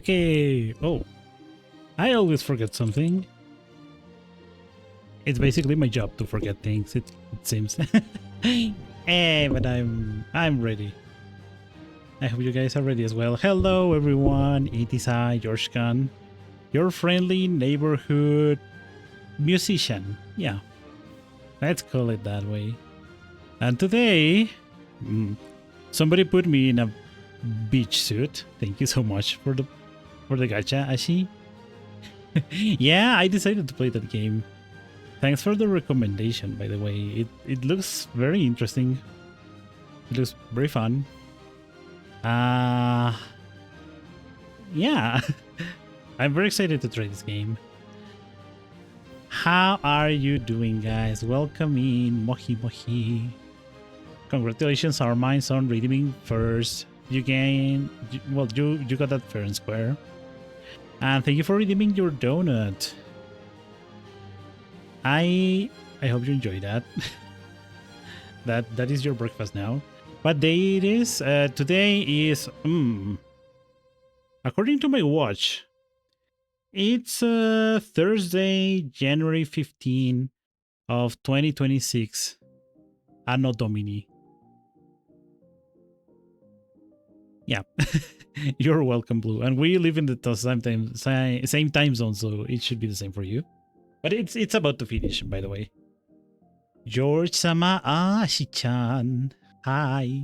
Okay. Oh, I always forget something. It's basically my job to forget things. It seems. But I'm ready. I hope you guys are ready as well. Hello, everyone. It is I, George Khan, your friendly neighborhood musician. Yeah, let's call it that way. And today, somebody put me in a beach suit. Thank you so much for the gacha, Ashi. Yeah, I decided to play that game. Thanks for the recommendation, by the way. It looks very interesting. It looks very fun. Yeah. I'm very excited to try this game. How are you doing, guys? Welcome in, Mohi Mohi. Congratulations, our minds on redeeming first. You got that fair and square. And thank you for redeeming your donut. I hope you enjoy that. that is your breakfast now. What day it is? Today is according to my watch, it's Thursday, January 15 of 2026. Anno Domini. Yeah. You're welcome, Blue. And we live in the same time zone, so it should be the same for you. But it's about to finish, by the way. George-sama, Ashi-chan. Hi.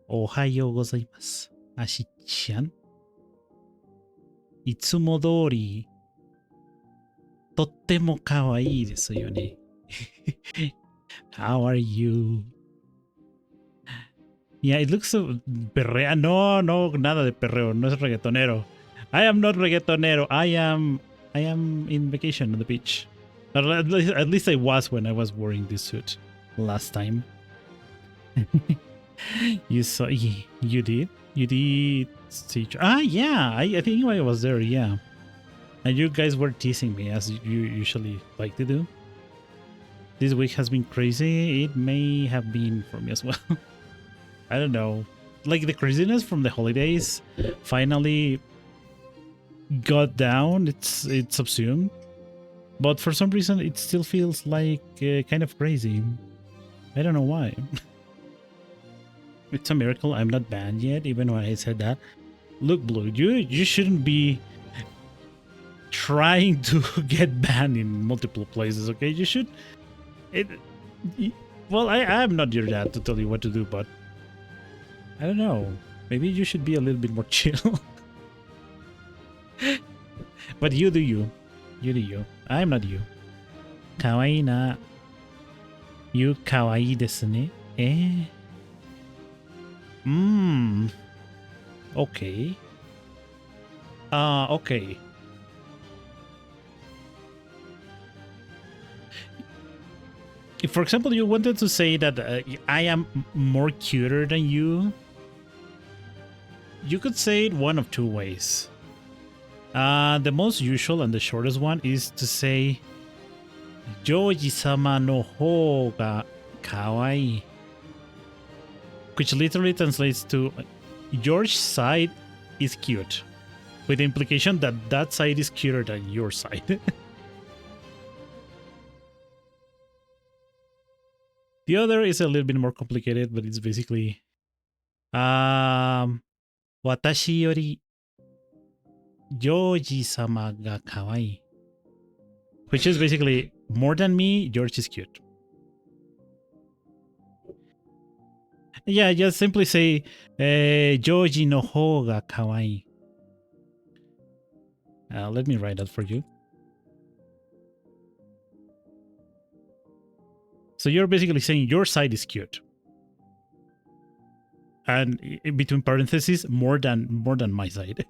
Ohayou gozaimasu. Ashi-chan. いつも通り、とっても可愛いですよね。How are you? Yeah, it looks so perrea. No, nada de perreo. No es reggaetonero. I am not reggaetonero. I am in vacation on the beach. At least I was when I was wearing this suit last time. You did see. Yeah, I think I was there. Yeah, and you guys were teasing me as you usually like to do. This week has been crazy. It may have been for me as well. I don't know. Like the craziness from the holidays finally got down. It's subsumed. But for some reason, it still feels like kind of crazy. I don't know why. It's a miracle I'm not banned yet, even when I said that. Look, Blue, you shouldn't be trying to get banned in multiple places, okay? You should... Well, I'm not your dad to tell you what to do, but... I don't know. Maybe you should be a little bit more chill. But you do you. You do you. I'm not you. Kawaii na. You kawaii desu ne. Okay. Okay. If, for example, you wanted to say that I am more cuter than you, you could say it one of two ways. The most usual and the shortest one is to say Joji-sama no hou ga kawaii, which literally translates to your side is cute, with the implication that that side is cuter than your side. The other is a little bit more complicated, but it's basically watashi yori Joji-sama ga kawaii, which is basically more than me, George is cute. Yeah, just simply say Joji no hou ga kawaii. Let me write that for you. So you're basically saying your side is cute. And in between parentheses, more than my side.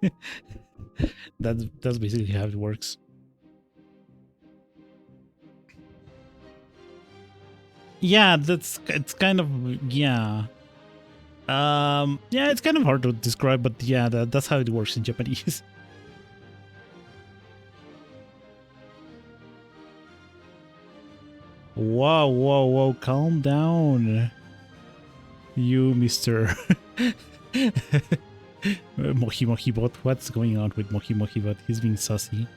That's basically how it works. Yeah, it's kind of yeah. Yeah, it's kind of hard to describe, but yeah, that's how it works in Japanese. Whoa, calm down. You, mister. Mohi Mohi Bot. What's going on with Mohi Mohi Bot? He's being saucy.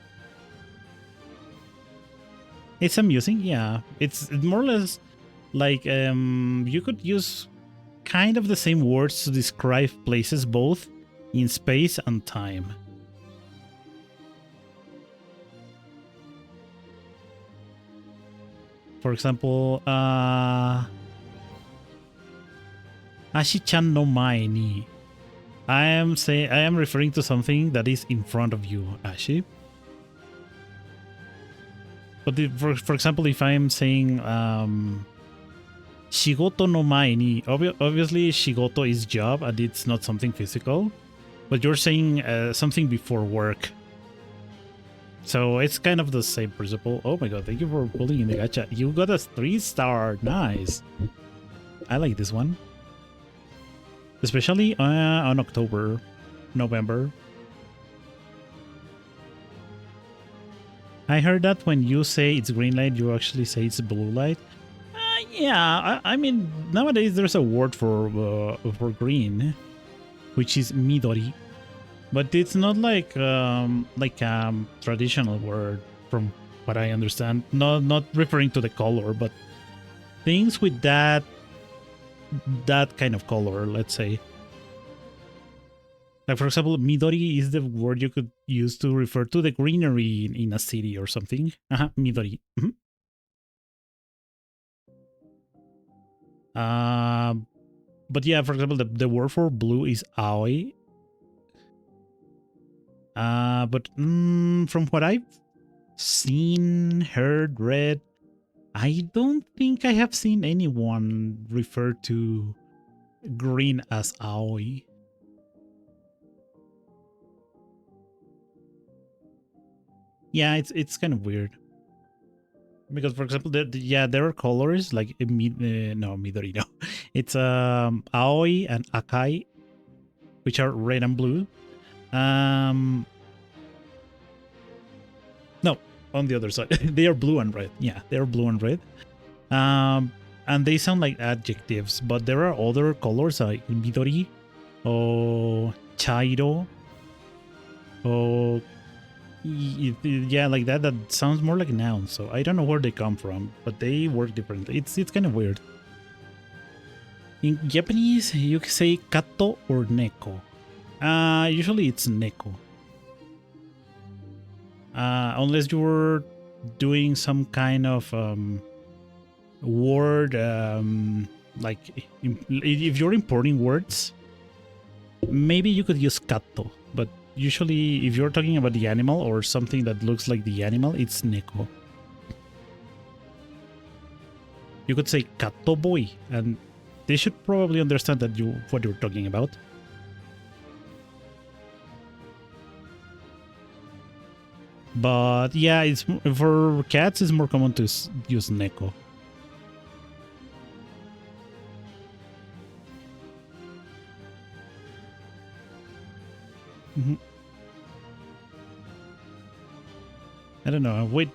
It's amusing, yeah. It's more or less like you could use kind of the same words to describe places both in space and time. For example, Ashi-chan no mae ni. I am referring to something that is in front of you, Ashi. But for example, if I'm saying shigoto no mae ni, obviously shigoto is job and it's not something physical, but you're saying something before work. So it's kind of the same principle. Oh my god, thank you for pulling in the gacha. You got a 3-star. Nice. I like this one. Especially on November. I heard that when you say it's green light, you actually say it's blue light. Yeah, I mean, nowadays there's a word for green, which is midori. But it's not like traditional word from what I understand. Not referring to the color, but things with that kind of color, let's say. Like, for example, midori is the word you could use to refer to the greenery in a city or something. Midori. But yeah, for example, the word for blue is aoi. But from what I've seen, heard, read, I don't think I have seen anyone refer to green as aoi. Yeah, it's kind of weird. Because, for example, there are colors like midori, no. It's aoi and akai, which are red and blue. No, on the other side, they are blue and red. Yeah, they are blue and red. And they sound like adjectives, but there are other colors like midori or chairo or yeah, like that sounds more like nouns. So I don't know where they come from, but they work differently. It's kind of weird. In Japanese, you can say kato or neko. Usually it's neko. Unless you're doing some kind of word, like if you're importing words, maybe you could use kato. But usually, if you're talking about the animal or something that looks like the animal, it's neko. You could say kato boy, and they should probably understand that what you're talking about. But yeah, it's for cats. It's more common to use neko. I don't know. With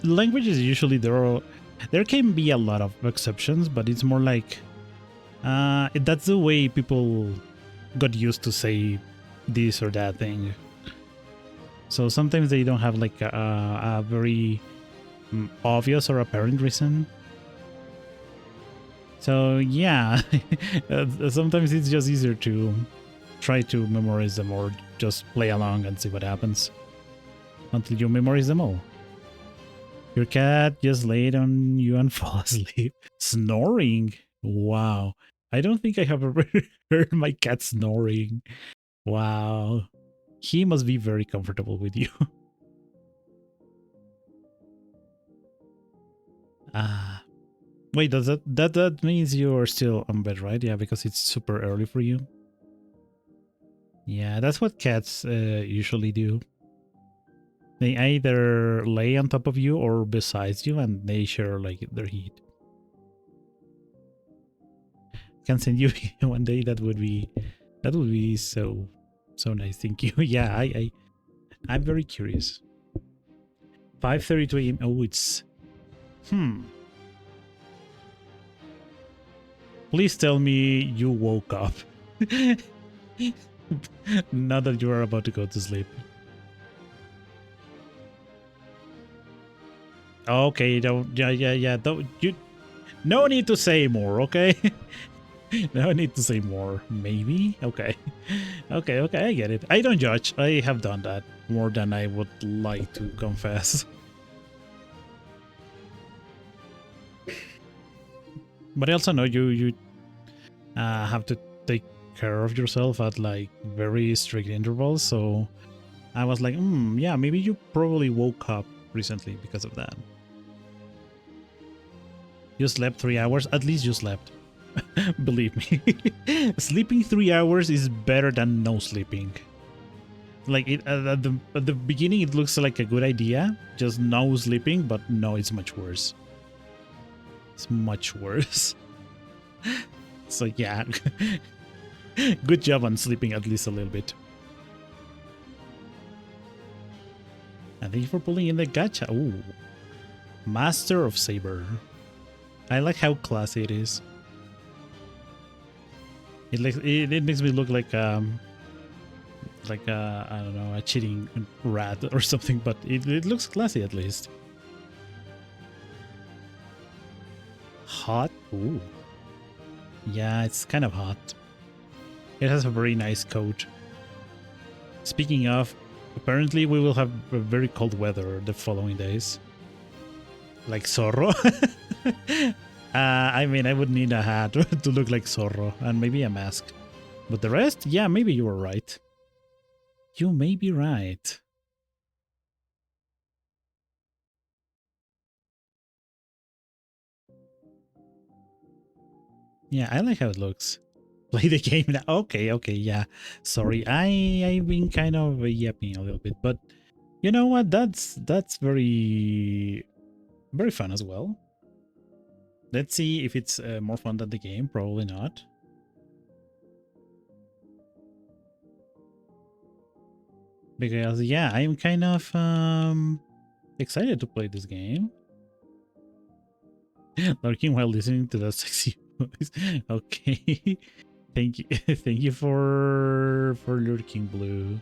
languages, usually there can be a lot of exceptions, but it's more like that's the way people got used to say this or that thing. So sometimes they don't have like a very obvious or apparent reason. So yeah, sometimes it's just easier to try to memorize them or just play along and see what happens until you memorize them all. Your cat just laid on you and fall asleep. Snoring? Wow. I don't think I have ever heard my cat snoring. Wow. He must be very comfortable with you. Wait, does that means you're still on bed, right? Yeah, because it's super early for you. Yeah, that's what cats usually do. They either lay on top of you or beside you, and they share like their heat. Can send you one day. That would be so nice. Thank you. Yeah, I'm very curious. 5:32 a.m. Oh, it's Please tell me you woke up. Now that you are about to go to sleep. Okay, don't, yeah, don't, you, no need to say more, okay? No need to say more, maybe? Okay. Okay, I get it. I don't judge. I have done that more than I would like to confess. But I also know you have to take care of yourself at like very strict intervals, so I was like, yeah, maybe you probably woke up recently because of that. You slept 3 hours? At least you slept. Believe me. Sleeping 3 hours is better than no sleeping. Like at the beginning it looks like a good idea, just no sleeping, but no, it's much worse. It's much worse. So yeah. Good job on sleeping at least a little bit. And thank you for pulling in the gacha. Ooh. Master of Saber. I like how classy it is. It makes me look like I don't know, a cheating rat or something, but it looks classy at least. Hot? Ooh. Yeah, it's kind of hot. It has a very nice coat. Speaking of, apparently we will have very cold weather the following days. Like Zorro? I mean, I would need a hat to look like Zorro and maybe a mask. But the rest, yeah, maybe you were right. You may be right. Yeah, I like how it looks. Play the game now. Okay, yeah. Sorry, I've been kind of yapping a little bit, but you know what? That's very fun as well. Let's see if it's more fun than the game. Probably not. Because yeah, I'm kind of excited to play this game. Lurking while listening to that sexy voice. Okay. Thank you. Thank you for lurking, Blue.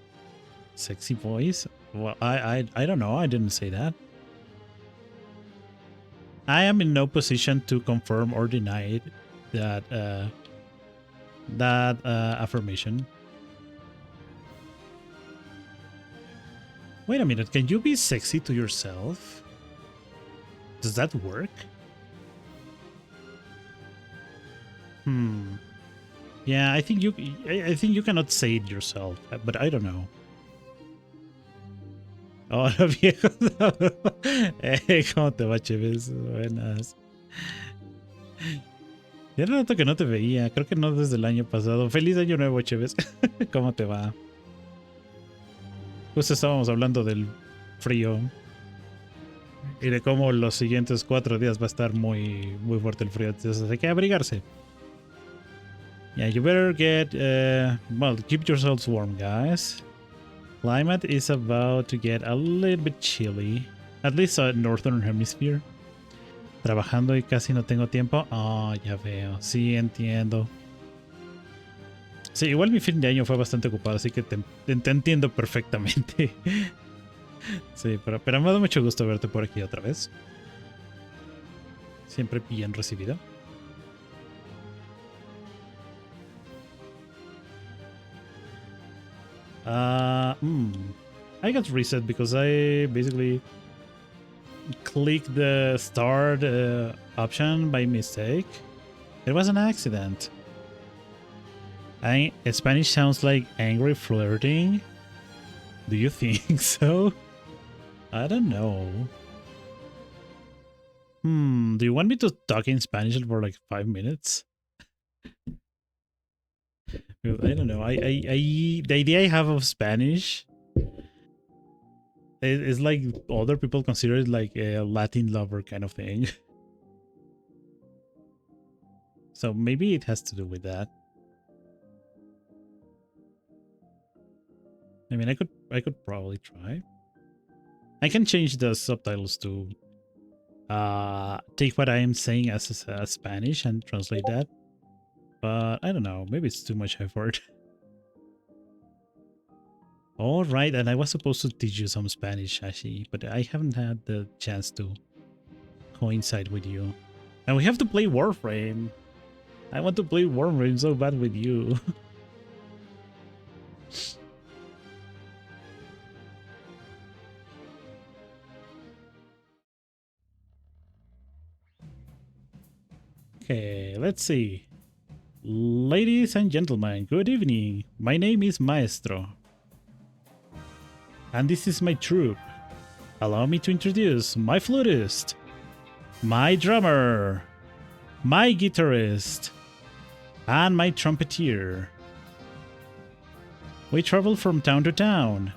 Sexy voice? Well, I don't know. I didn't say that. I am in no position to confirm or deny that affirmation. Wait a minute. Can you be sexy to yourself? Does that work? Hmm. Yeah, I think you cannot say it yourself, but I don't know. Hola viejo. ¿Cómo te va, Chévez? Buenas. Ya era rato que no te veía, creo que no desde el año pasado. Feliz año nuevo, Chévez. ¿Cómo te va? Justo estábamos hablando del frío y de cómo los siguientes 4 días va a estar muy fuerte el frío. Entonces hay que abrigarse. Yeah, you better get, well, keep yourselves warm, guys. Climate is about to get a little bit chilly. At least Northern Hemisphere. Trabajando y casi no tengo tiempo. Oh, ya veo. Sí, entiendo. Sí, igual mi fin de año fue bastante ocupado, así que te entiendo perfectamente. Sí, pero me da mucho gusto verte por aquí otra vez. Siempre bien recibido. I got reset because I basically clicked the start option by mistake. It was an accident. Spanish sounds like angry flirting. Do you think so? I don't know. Do you want me to talk in Spanish for like 5 minutes? I don't know. The idea I have of Spanish is like other people consider it like a Latin lover kind of thing. So maybe it has to do with that. I mean, I could probably try. I can change the subtitles to take what I am saying as Spanish and translate that. But I don't know. Maybe it's too much effort. All right, and I was supposed to teach you some Spanish, actually, but I haven't had the chance to coincide with you. And we have to play Warframe. I want to play Warframe so bad with you. Okay, let's see. Ladies and gentlemen, good evening. My name is Maestro. And this is my troupe. Allow me to introduce my flutist, my drummer, my guitarist, and my trumpeter. We travel from town to town,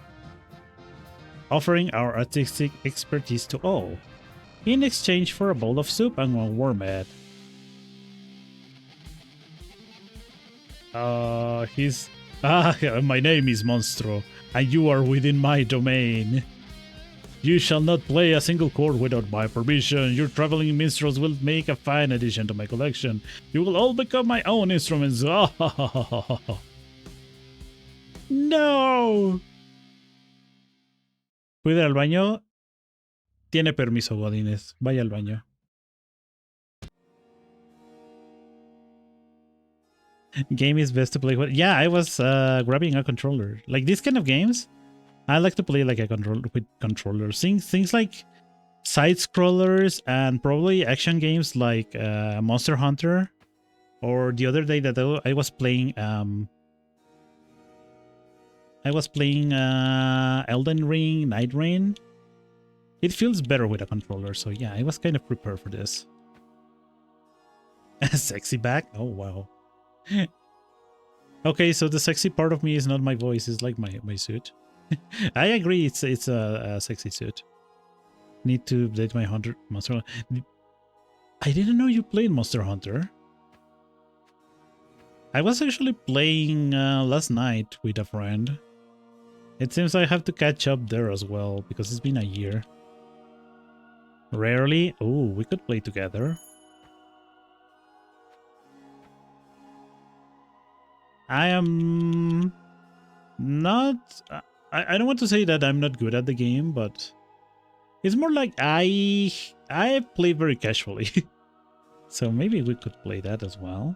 offering our artistic expertise to all, in exchange for a bowl of soup and one warm bed. My name is Monstro, and you are within my domain. You shall not play a single chord without my permission. Your traveling minstrels will make a fine addition to my collection. You will all become my own instruments. No. ¿Puede ir al baño? Tiene permiso, Godínez. Vaya al baño. Game is best to play with. Yeah, I was grabbing a controller. Like these kind of games, I like to play like a with controllers. Things like side scrollers and probably action games like Monster Hunter, or the other day that I was playing Elden Ring, Night Rain. It feels better with a controller, so yeah, I was kind of prepared for this. Sexy back? Oh wow. Okay, so the sexy part of me is not my voice, it's like my suit. I agree, it's a sexy suit. Need to update my Monster Hunter. I didn't know you played Monster Hunter. I was actually playing last night with a friend. It seems I have to catch up there as well, because it's been a year. Rarely? Oh, we could play together. I am not... I don't want to say that I'm not good at the game, but it's more like I play very casually. So maybe we could play that as well.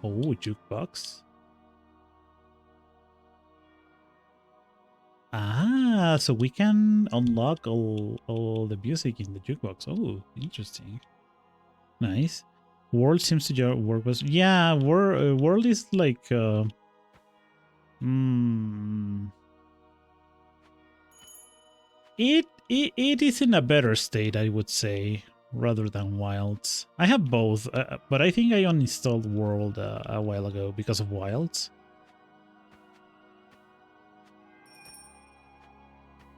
Oh, jukebox. Ah, so we can unlock all the music in the jukebox. Oh, interesting. Nice. World seems to work was yeah. World is like it is in a better state, I would say, rather than Wilds. I have both, but I think I uninstalled World a while ago because of Wilds.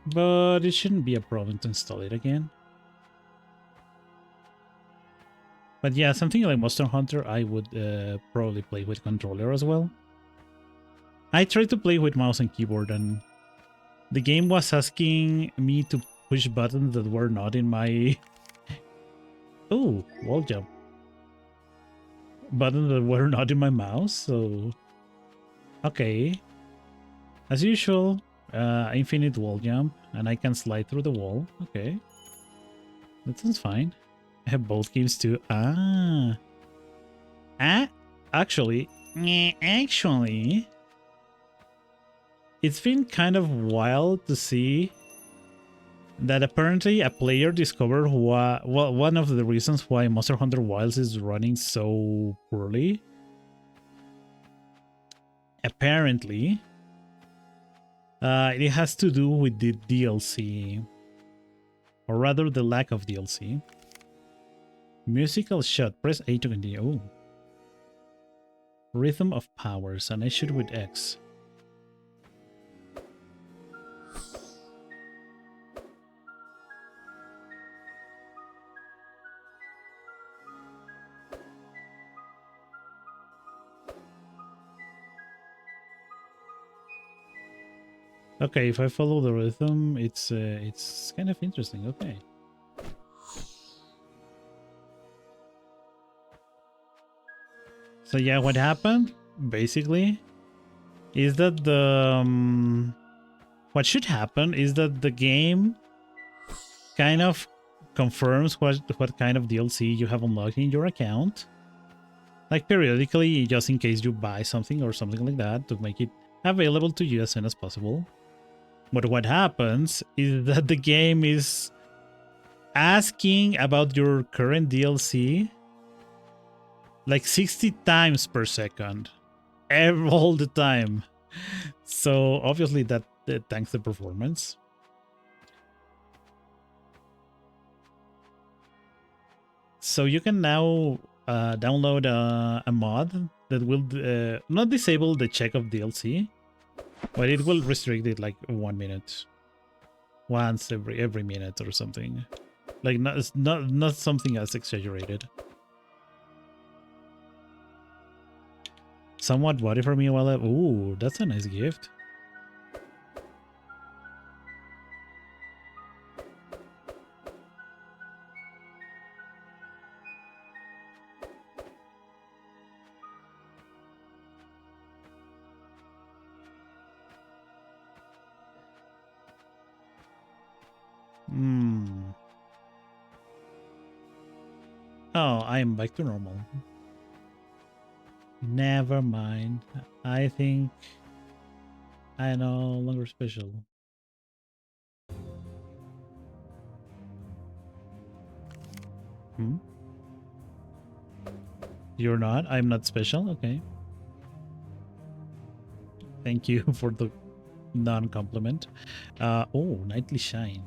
But it shouldn't be a problem to install it again. But yeah, something like Monster Hunter, I would probably play with controller as well. I tried to play with mouse and keyboard, and the game was asking me to push buttons that were not in my... Oh, wall jump. Buttons that were not in my mouse, so... Okay. As usual, infinite wall jump, and I can slide through the wall. Okay. That sounds fine. I have both games too. Actually, it's been kind of wild to see that apparently a player discovered one of the reasons why Monster Hunter Wilds is running so poorly. Apparently, it has to do with the DLC, or rather the lack of DLC. Musical shot. Press A to continue. Oh. Rhythm of powers, and I shoot with X. Okay, if I follow the rhythm, it's kind of interesting. Okay. So yeah, what happened basically is that what should happen is that the game kind of confirms what kind of DLC you have unlocked in your account, like periodically, just in case you buy something or something like that, to make it available to you as soon as possible. But what happens is that the game is asking about your current DLC like 60 times per second, all the time. So obviously that tanks the performance. So you can now download a mod that will not disable the check of DLC, but it will restrict it like 1 minute, once every minute or something. Like not something as exaggerated. Somewhat body for me while ooh, that's a nice gift. Oh, I am back to normal. Never mind. I think I am no longer special. Hmm? You're not? I'm not special? Okay. Thank you for the non-compliment. Oh, Nightly Shine.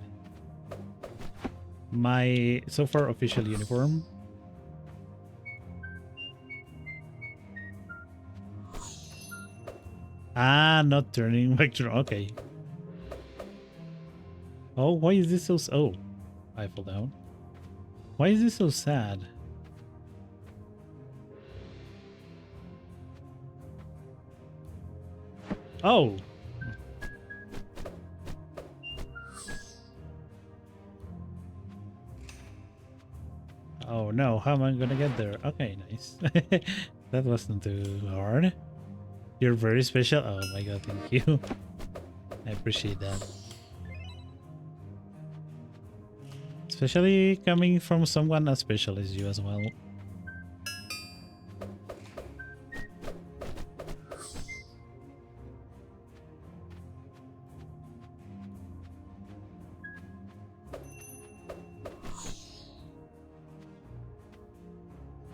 My so far official uniform. Ah, not turning back to... Okay. Oh, why is this so... Oh, I fell down. Why is this so sad? Oh! Oh no, how am I gonna get there? Okay, nice. That wasn't too hard. You're very special. Oh my god, thank you. I appreciate that. Especially coming from someone as special as you as well.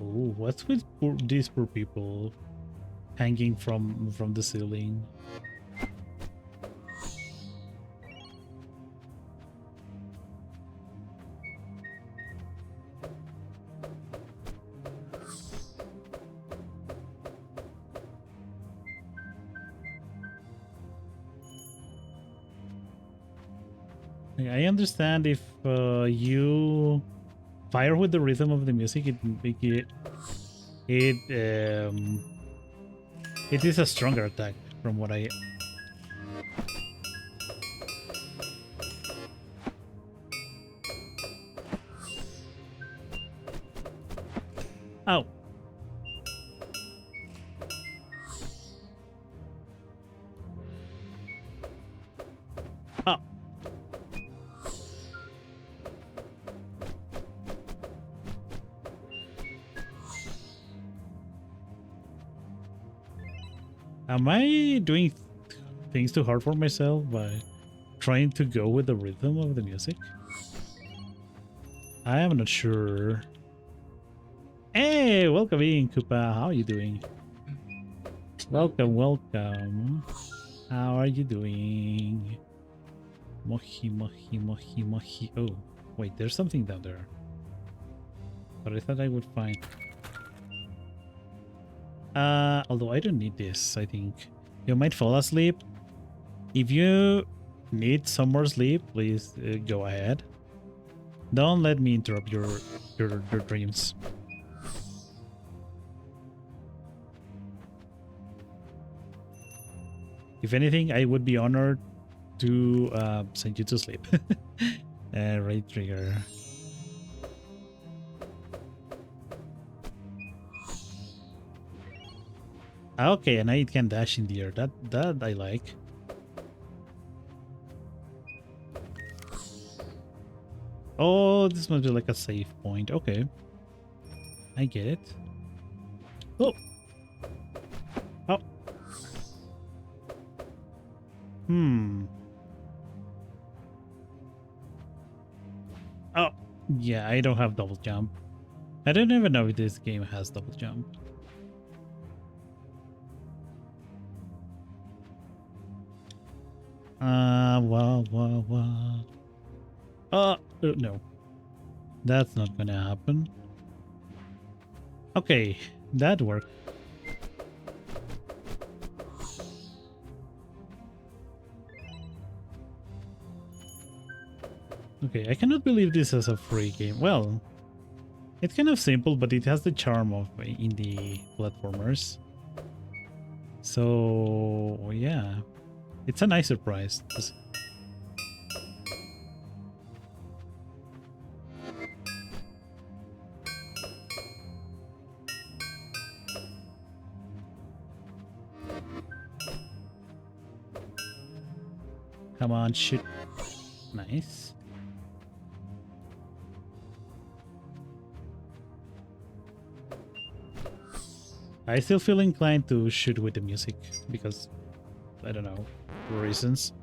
Oh, what's with these poor people hanging from the ceiling? I understand if you fire with the rhythm of the music, it is a stronger attack from what I... Oh. Oh. Am I doing things too hard for myself by trying to go with the rhythm of the music? I am not sure. Hey, welcome in, Koopa. How are you doing? Welcome, welcome. How are you doing? Mohi, mohi, mohi, mohi. Oh, wait, there's something down there. But I thought I would find... although I don't need this, I think. You might fall asleep. If you need some more sleep, please go ahead. Don't let me interrupt your dreams. If anything, I would be honored to send you to sleep. Right trigger. Okay, and I can dash in the air. That I like. Oh, this must be like a save point. Okay. I get it. Oh. Oh. Hmm. Oh. Yeah, I don't have double jump. I don't even know if this game has double jump. Wow. No. That's not gonna happen. Okay, that worked. Okay, I cannot believe this is a free game. Well, it's kind of simple, but it has the charm of indie platformers. So, yeah, it's a nice surprise. Come on, shoot. Nice. I still feel inclined to shoot with the music because, I don't know, for reasons.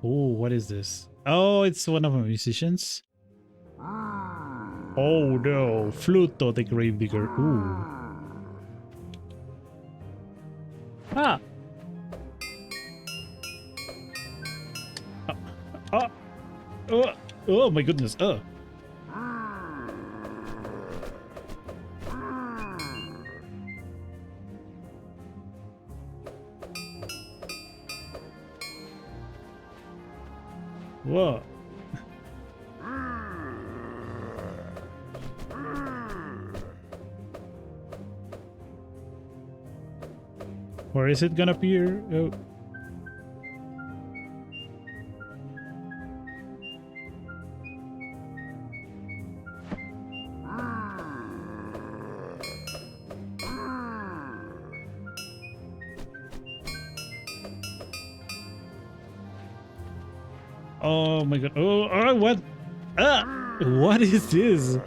Oh, what is this? Oh, it's one of my musicians. Oh no, Fluto the Gravedigger. Ooh. Ah! Ah! Oh, oh my goodness. Oh. Whoa. Where is it gonna appear? Oh. Oh my god. Oh, what? Ah! What is this?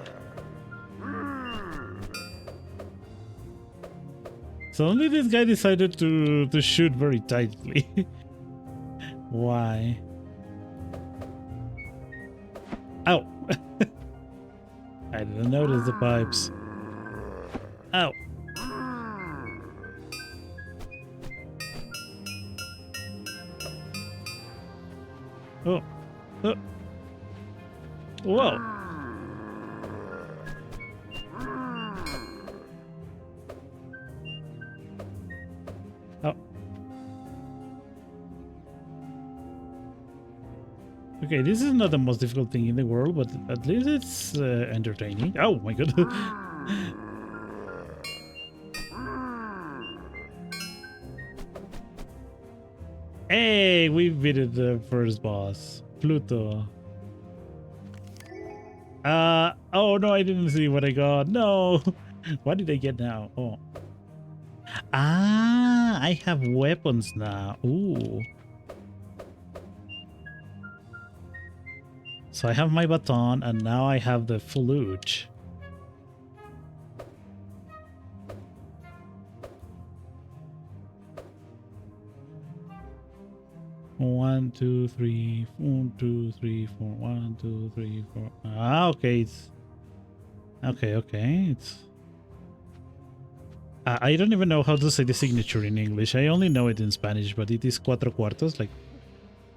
Suddenly this guy decided to shoot very tightly. Why? Ow! I didn't notice the pipes. Ow! Oh! Oh! Whoa! Oh. Okay, this is not the most difficult thing in the world, but at least it's entertaining. Oh my god. Hey, we beat the first boss. Pluto. Oh no, I didn't see what I got. No. What did I get now? Oh. Ah, I have weapons now. Ooh. So I have my baton and now I have the flute. One, two, three, 1, 2, 3, 4. 1, 2, 3, 4. Ah, okay. It's okay. It's. I don't even know how to say the signature in English. I only know it in Spanish, but it is cuatro cuartos, like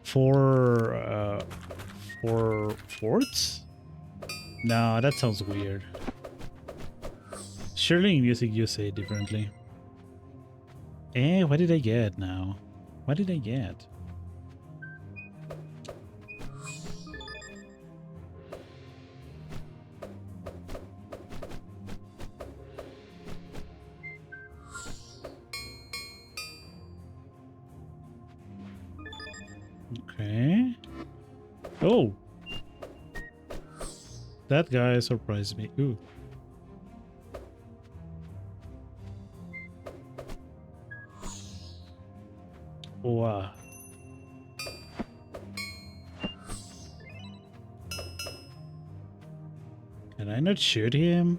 four 4/4. No, that sounds weird. Surely in music you say it differently. What did I get now? What did I get? Okay. Oh! That guy surprised me. Ooh. Wow. Can I not shoot him?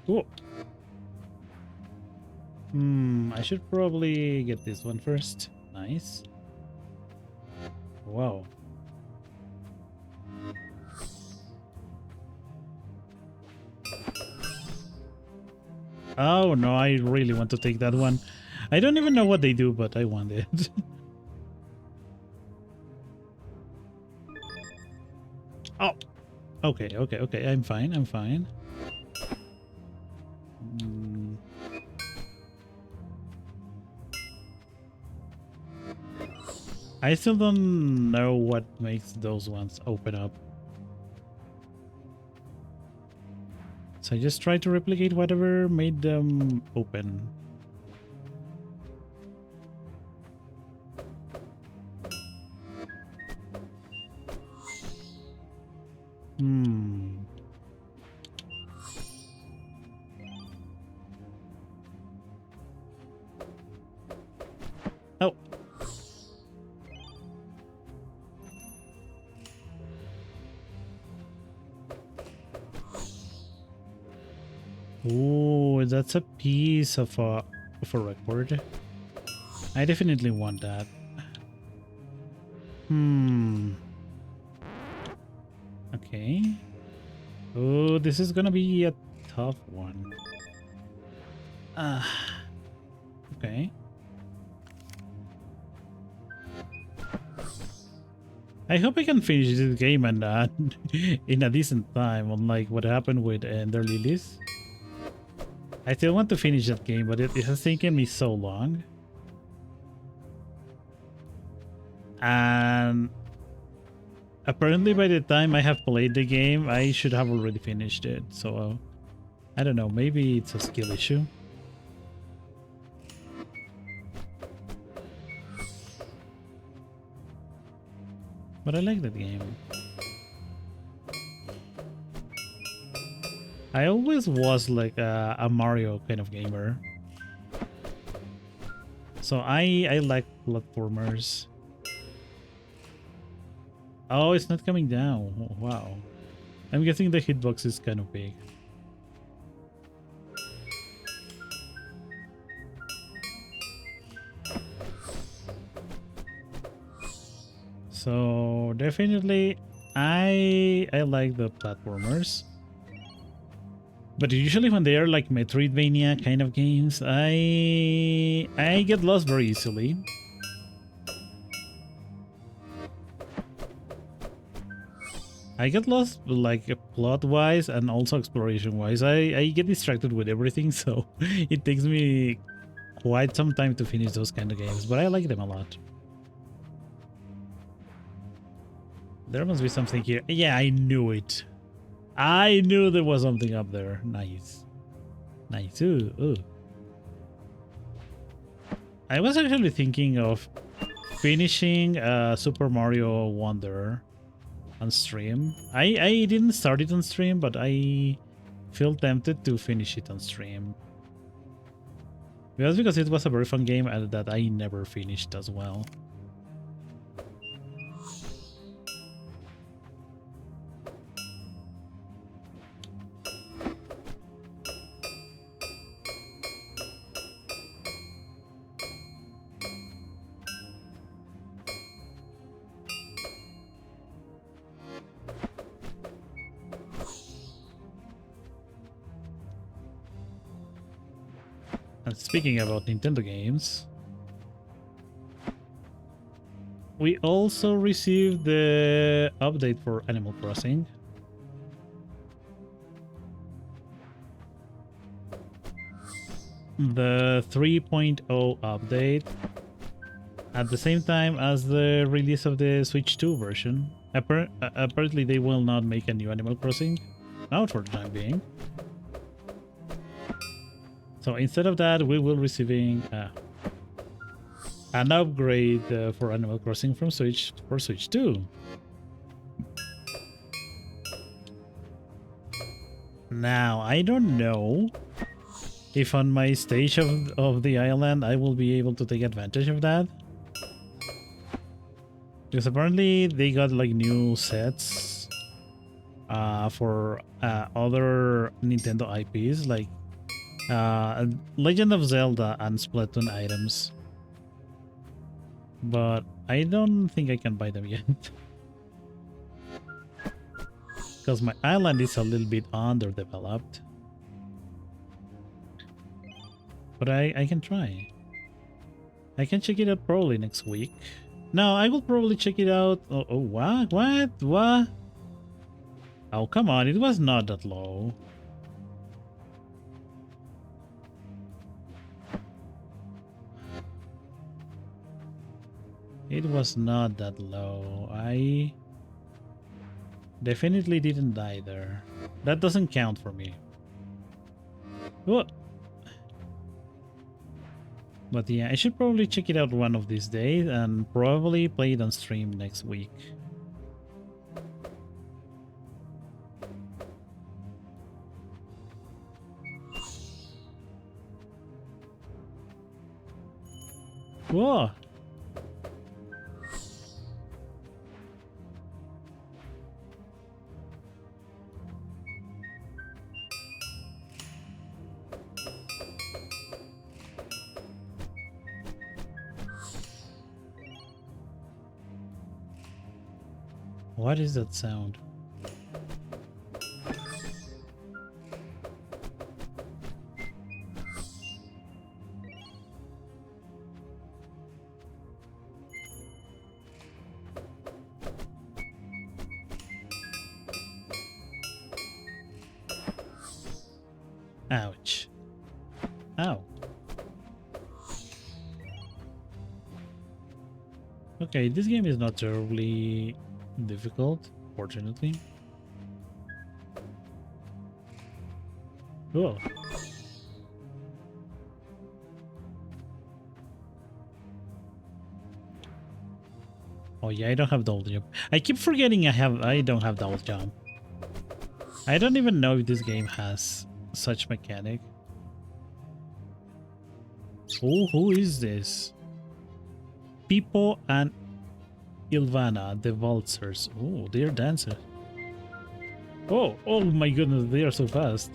Oh. I should probably get this one first. Nice. Wow. Oh no, I really want to take that one. I don't even know what they do, but I want it. Oh. Okay. I'm fine. I still don't know what makes those ones open up. So I just try to replicate whatever made them open. Oh. Oh, that's a piece of a record. I definitely want that. Okay. Oh, this is gonna be a tough one. Okay. I hope I can finish this game and in a decent time, unlike what happened with Ender Lilies. I still want to finish that game, but it has taken me so long. And apparently by the time I have played the game, I should have already finished it. So, I don't know, maybe it's a skill issue. But I like that game. I always was like a Mario kind of gamer. So I like platformers. Oh, it's not coming down. Oh, wow. I'm guessing the hitbox is kind of big. So definitely I like the platformers. But usually when they are like Metroidvania kind of games, I get lost very easily. I get lost like plot-wise and also exploration-wise. I get distracted with everything, so it takes me quite some time to finish those kind of games, but I like them a lot. There must be something here. Yeah, I knew it. I knew there was something up there. Nice. Nice. Ooh. I was actually thinking of finishing Super Mario Wonder on stream. I didn't start it on stream, but I feel tempted to finish it on stream. Just because it was a very fun game and that I never finished as well. And speaking about Nintendo games, we also received the update for Animal Crossing. The 3.0 update at the same time as the release of the Switch 2 version. Apparently they will not make a new Animal Crossing, not for the time being. So instead of that, we will receiving an upgrade for Animal Crossing from Switch for Switch 2. Now, I don't know if on my stage of the island I will be able to take advantage of that. Because apparently they got like new sets for other Nintendo IPs like Legend of Zelda and Splatoon items. But I don't think I can buy them yet. Because my island is a little bit underdeveloped. But I can try. I can check it out probably next week. No, I will probably check it out. Oh, what? What? What? Oh, come on. It was not that low. It was not that low. I definitely didn't die there. That doesn't count for me. What? But yeah, I should probably check it out one of these days and probably play it on stream next week. Whoa! What is that sound? Ouch. Ow. Okay, this game is not terribly difficult, fortunately. Whoa. Oh yeah, I don't have double jump. I keep forgetting I don't have double jump. I don't even know if this game has such mechanic. Oh, who is this? Pipo and Ilvana, the Waltzers. Oh, they're dancers. Oh, oh my goodness, they are so fast.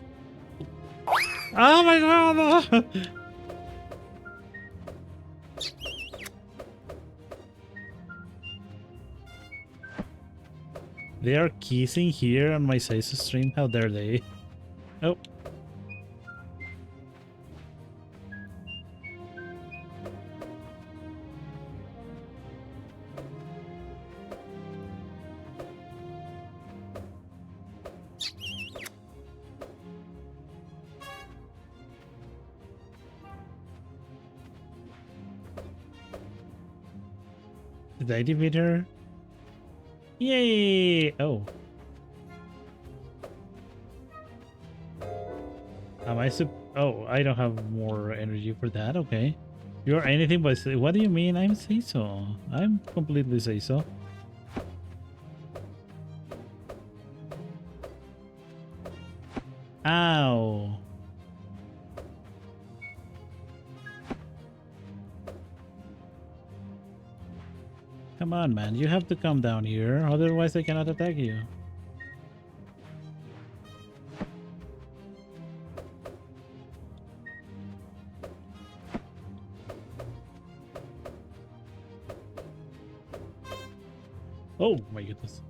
Oh my god! They are kissing here on my Seisu stream. How dare they? Oh. Did I defeat her? Yay! Oh. Am I Oh, I don't have more energy for that. Okay. You're anything but what do you mean? I'm Seiso. I'm completely Seiso. Ow. Come on, man. You have to come down here. Otherwise, I cannot attack you. Oh my goodness.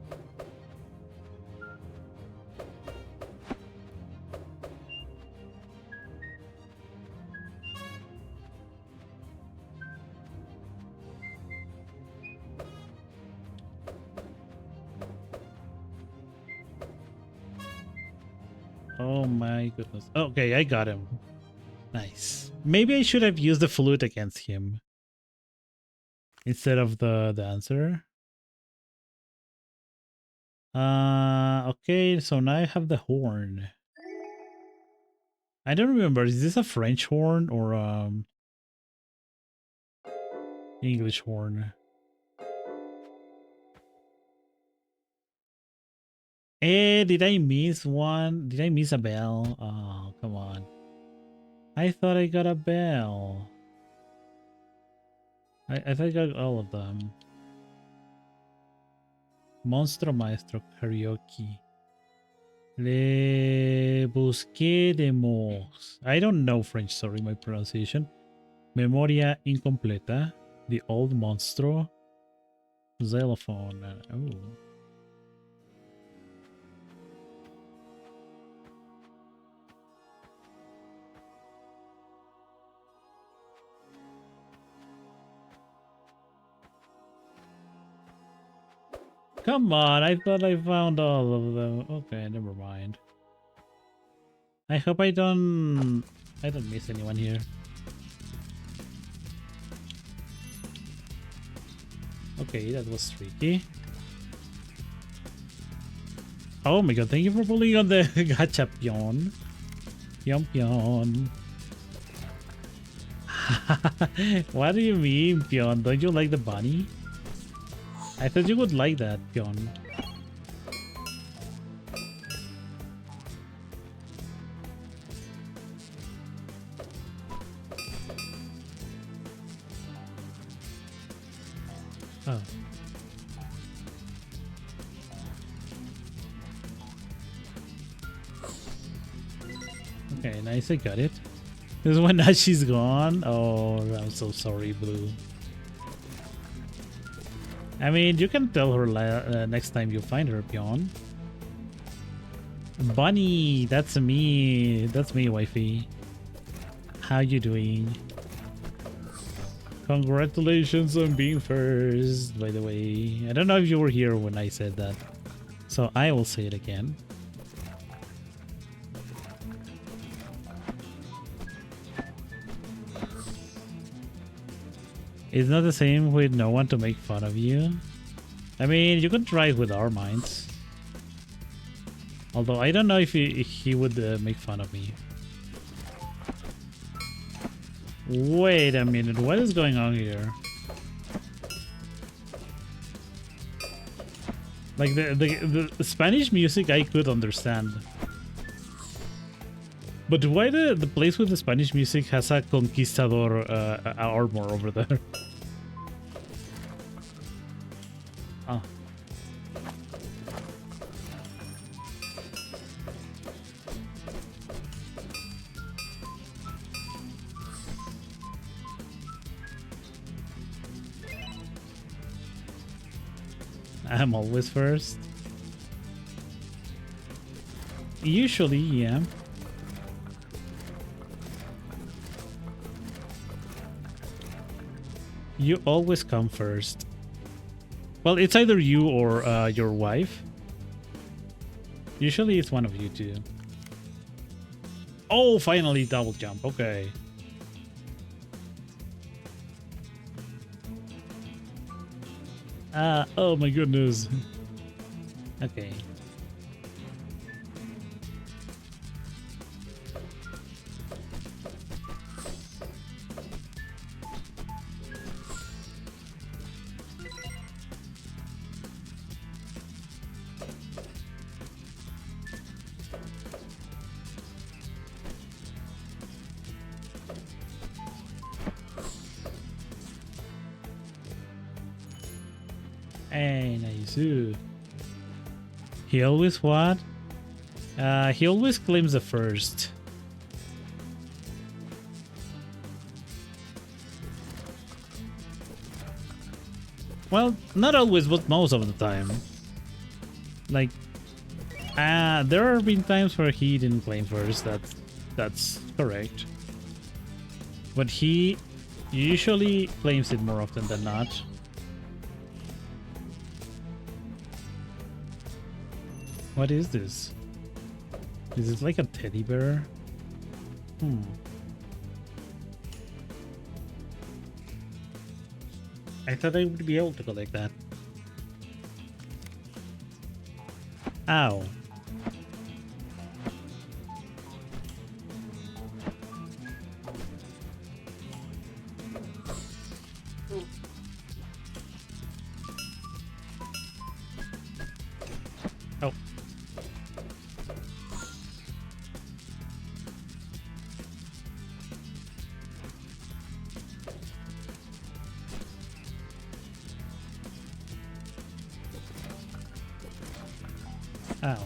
Oh my goodness. Okay, I got him. Nice. Maybe I should have used the flute against him instead of the dancer. Okay, so now I have the horn. I don't remember. Is this a French horn or English horn? Did I miss one? Did I miss a bell? Oh, come on. I thought I got a bell. I thought I got all of them. Monstro Maestro karaoke. Le busqué de mots. I don't know French, sorry, my pronunciation. Memoria incompleta. The old monstro. Xylophone. Oh. Come on, I thought I found all of them. Okay, never mind. I hope I don't miss anyone here. Okay, that was tricky. Oh my god, thank you for pulling on the gacha pion. Pion pion. What do you mean, pion? Don't you like the bunny? I thought you would like that, pion. Oh. Okay, nice, I got it. This is when she's gone. Oh, I'm so sorry, Blue. I mean, you can tell her next time you find her, Pion. Bunny, that's me. That's me, wifey. How you doing? Congratulations on being first, by the way. I don't know if you were here when I said that, so I will say it again. It's not the same with no one to make fun of you. I mean, you can try it with our minds. Although I don't know if he would make fun of me. Wait a minute, what is going on here? Like the Spanish music I could understand. But why the place with the Spanish music has a conquistador armor over there? Oh. I'm always first. Usually, yeah. You always come first. Well, it's either you or your wife. Usually it's one of you two. Oh, finally double jump. Okay. Oh my goodness. Okay. Hey, nice. He always what? He always claims the first. Well, not always, but most of the time. Like, there have been times where he didn't claim first. That's correct. But he usually claims it more often than not. What is this? Is it like a teddy bear? I thought I would be able to collect that. Ow. Oh. Ow.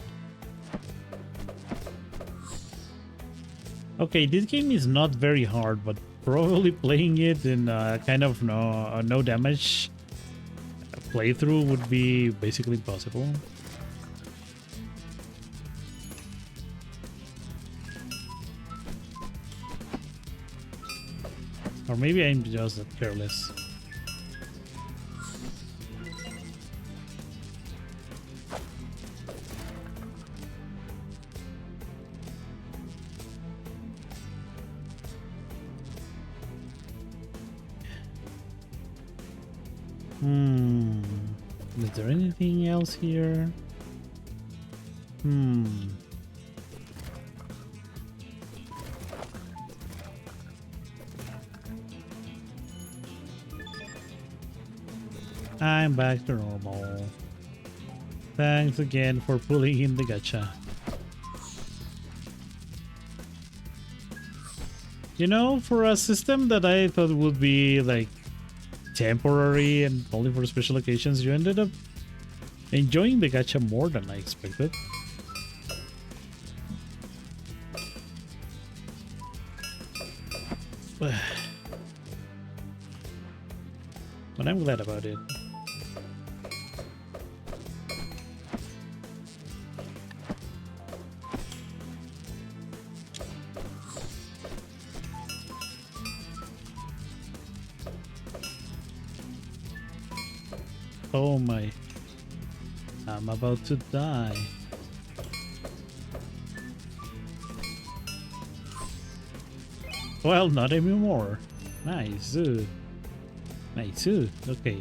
Okay, this game is not very hard, but probably playing it in kind of no damage playthrough would be basically impossible. Or maybe I'm just that careless. Is there anything else here? I'm back to normal. Thanks again for pulling in the gacha. You know, for a system that I thought would be like temporary and only for special occasions, you ended up enjoying the gacha more than I expected. But I'm glad about it. Oh my. I'm about to die. Well, not anymore. Nice. Nice. Okay.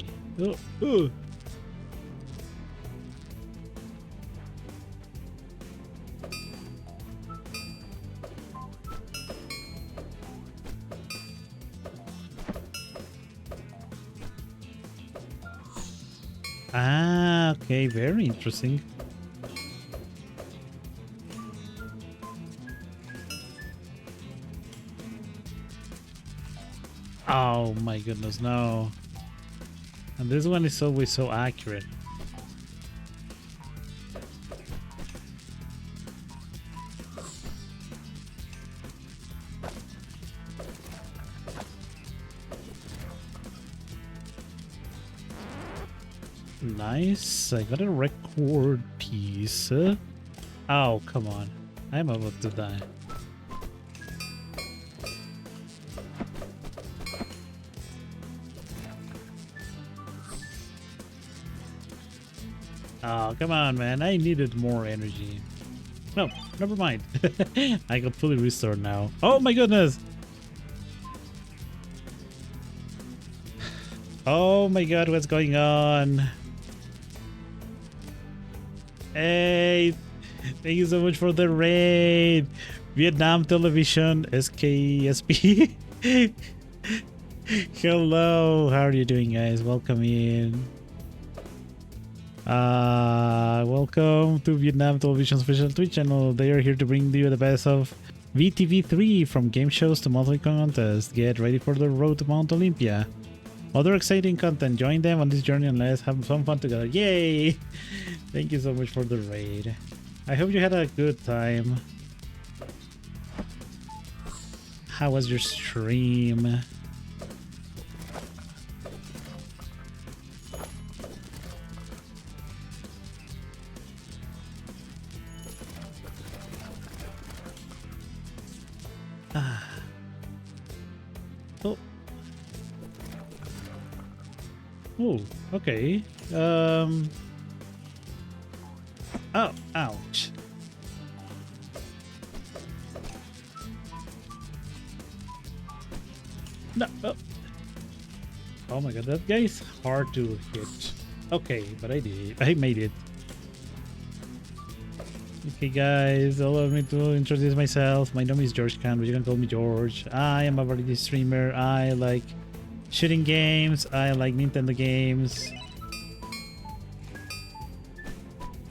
Ah, okay, very interesting. Oh my goodness, no. And this one is always so accurate. Nice. I got a record piece. Oh, come on. I'm about to die. Oh, come on, man. I needed more energy. No, never mind. I got fully restored now. Oh my goodness. Oh my god, what's going on? Hey, thank you so much for the raid. Vietnam Television, SKSP. Hello, how are you doing, guys? Welcome in. Welcome to Vietnam Television special Twitch channel. They are here to bring you the best of VTV3, from game shows to monthly contests. Get ready for the road to Mount Olympia. Other exciting content. Join them on this journey and let's have some fun together. Yay! Thank you so much for the raid. I hope you had a good time. How was your stream? Oh, okay. Oh, ouch. No. Oh my god, that guy is hard to hit. Okay, but I did. I made it. Okay, guys, allow me to introduce myself. My name is George Khan, but you can call me George. I am a variety streamer. I like shooting games. I like Nintendo games.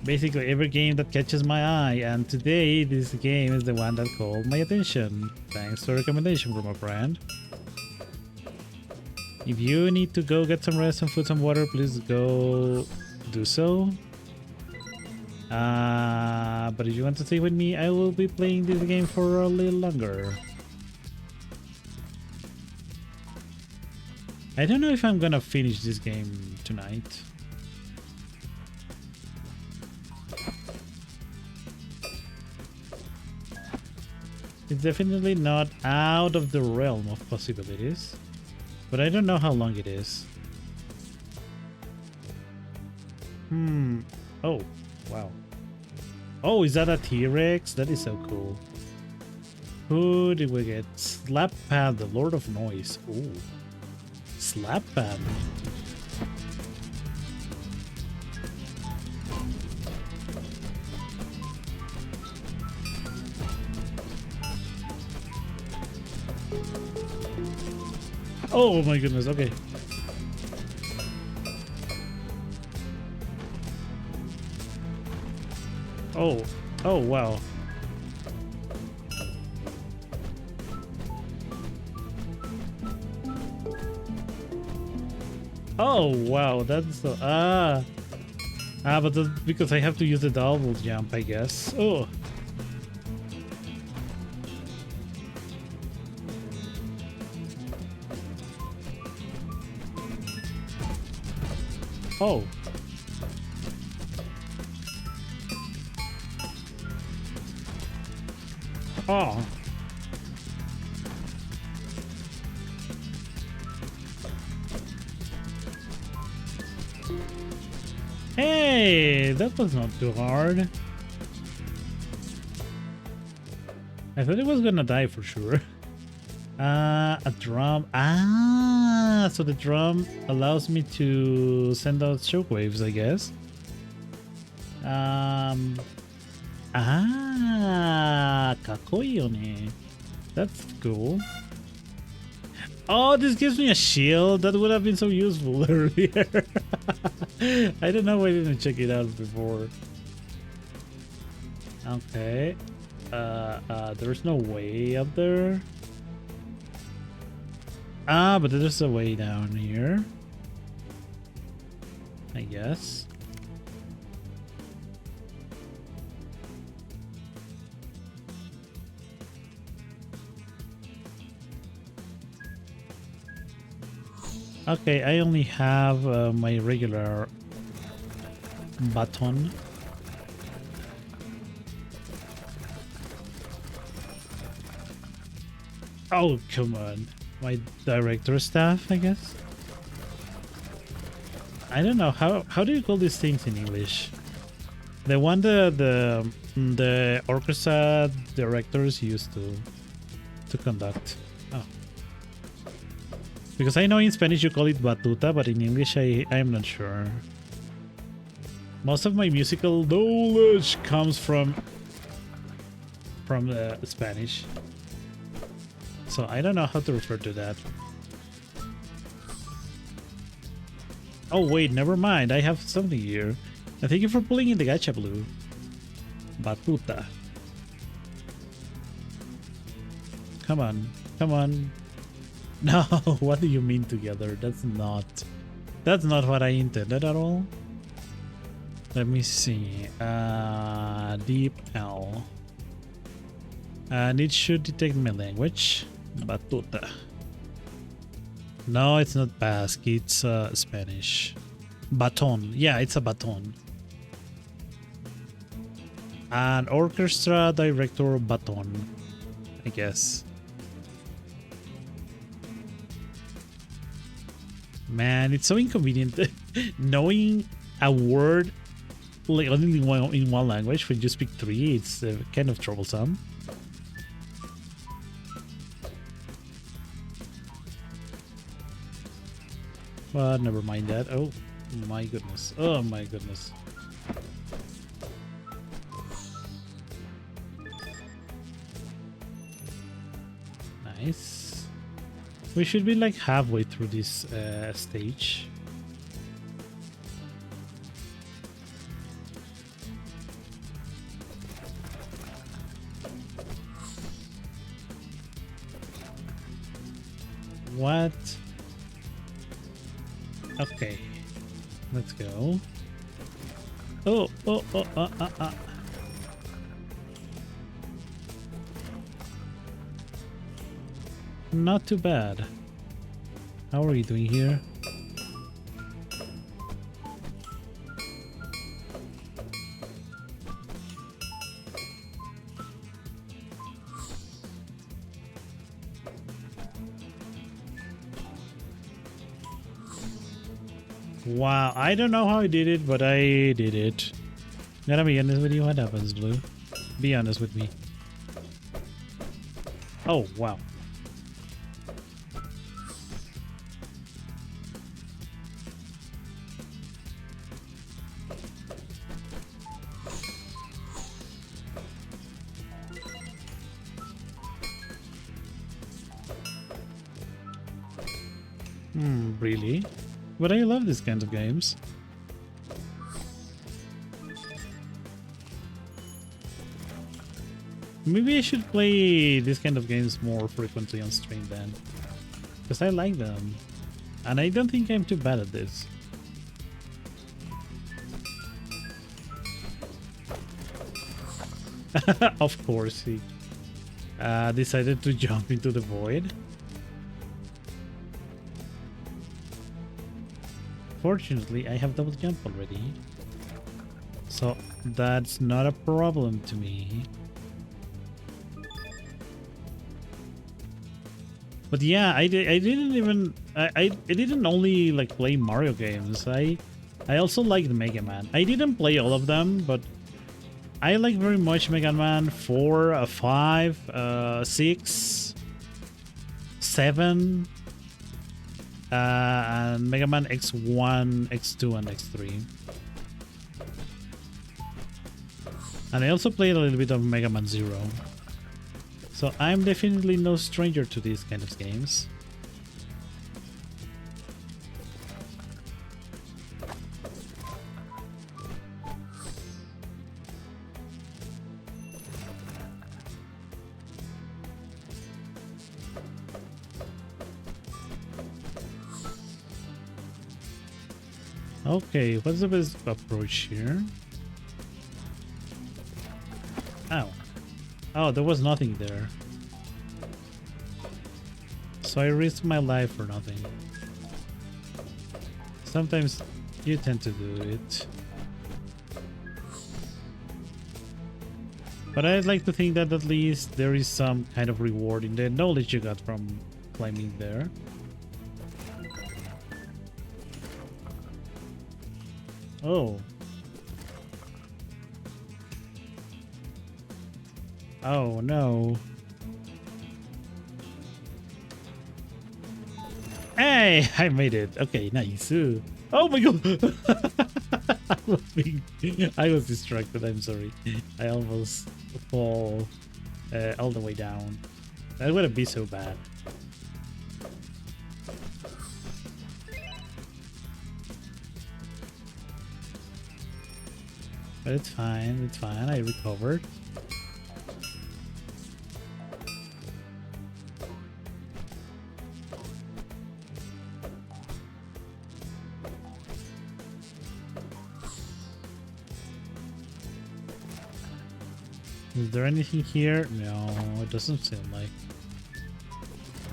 Basically every game that catches my eye, and today this game is the one that called my attention thanks to a recommendation from a friend. If you need to go get some rest, some food, some water, please go do so. But if you want to stay with me, I will be playing this game for a little longer. I don't know if I'm gonna finish this game tonight. It's definitely not out of the realm of possibilities, but I don't know how long it is. Oh, wow. Oh, is that a T-Rex? That is so cool. Who did we get? Slap-Pad, the Lord of Noise. Ooh. Slap-Pad. Oh my goodness, okay. Oh wow. Oh wow, that's so but that's because I have to use the double jump, I guess. Oh. Oh. Oh. Hey, that was not too hard. I thought it was gonna die for sure. A drum. So the drum allows me to send out shockwaves, I guess. Kakoi yo ne. That's cool. Oh, this gives me a shield. That would have been so useful earlier. I don't know why I didn't check it out before. Okay. There's no way up there. But there's a way down here, I guess. Okay, I only have my regular baton. Oh, come on. My director staff, I guess. I don't know how do you call these things in English? The one the orchestra directors used to conduct. Oh. Because I know in Spanish you call it batuta, but in English I'm not sure. Most of my musical knowledge comes from Spanish. So I don't know how to refer to that. Oh wait, never mind. I have something here. And thank you for pulling in the gacha blue. Batuta. Come on. Come on. No, what do you mean together? That's not what I intended at all. Let me see. Deep L. And it should detect my language. Batuta. No, it's not Basque. It's Spanish. Baton. Yeah, it's a baton. An orchestra director baton, I guess. Man, it's so inconvenient knowing a word like only in one language when you speak three. It's kind of troublesome. But never mind that. Oh my goodness. Oh my goodness. Nice. We should be like halfway through this stage. What? Okay, let's go. Oh, oh, oh, Not too bad. How are you doing here? Wow, I don't know how I did it, but I did it. Gotta be honest with you, what happens, Blue? Be honest with me. Oh, wow. Really? But I love these kinds of games. Maybe I should play these kind of games more frequently on stream then. Because I like them. And I don't think I'm too bad at this. Of course, he decided to jump into the void. Fortunately, I have double jump already. So that's not a problem to me. But yeah, I didn't only like play Mario games. I also liked Mega Man. I didn't play all of them, but I like very much Mega Man 4, 5, 6, 7, and Mega Man X1, X2, and X3. And I also played a little bit of Mega Man 0. So I'm definitely no stranger to these kind of games. Okay, what's the best approach here? Ow. Oh, there was nothing there. So I risked my life for nothing. Sometimes you tend to do it. But I'd like to think that at least there is some kind of reward in the knowledge you got from climbing there. Oh. Oh no. Hey, I made it. Okay, nice. Oh my god. I was distracted. I'm sorry. I almost fall all the way down. That wouldn't be so bad. But it's fine. It's fine. I recovered. Is there anything here? No, it doesn't seem like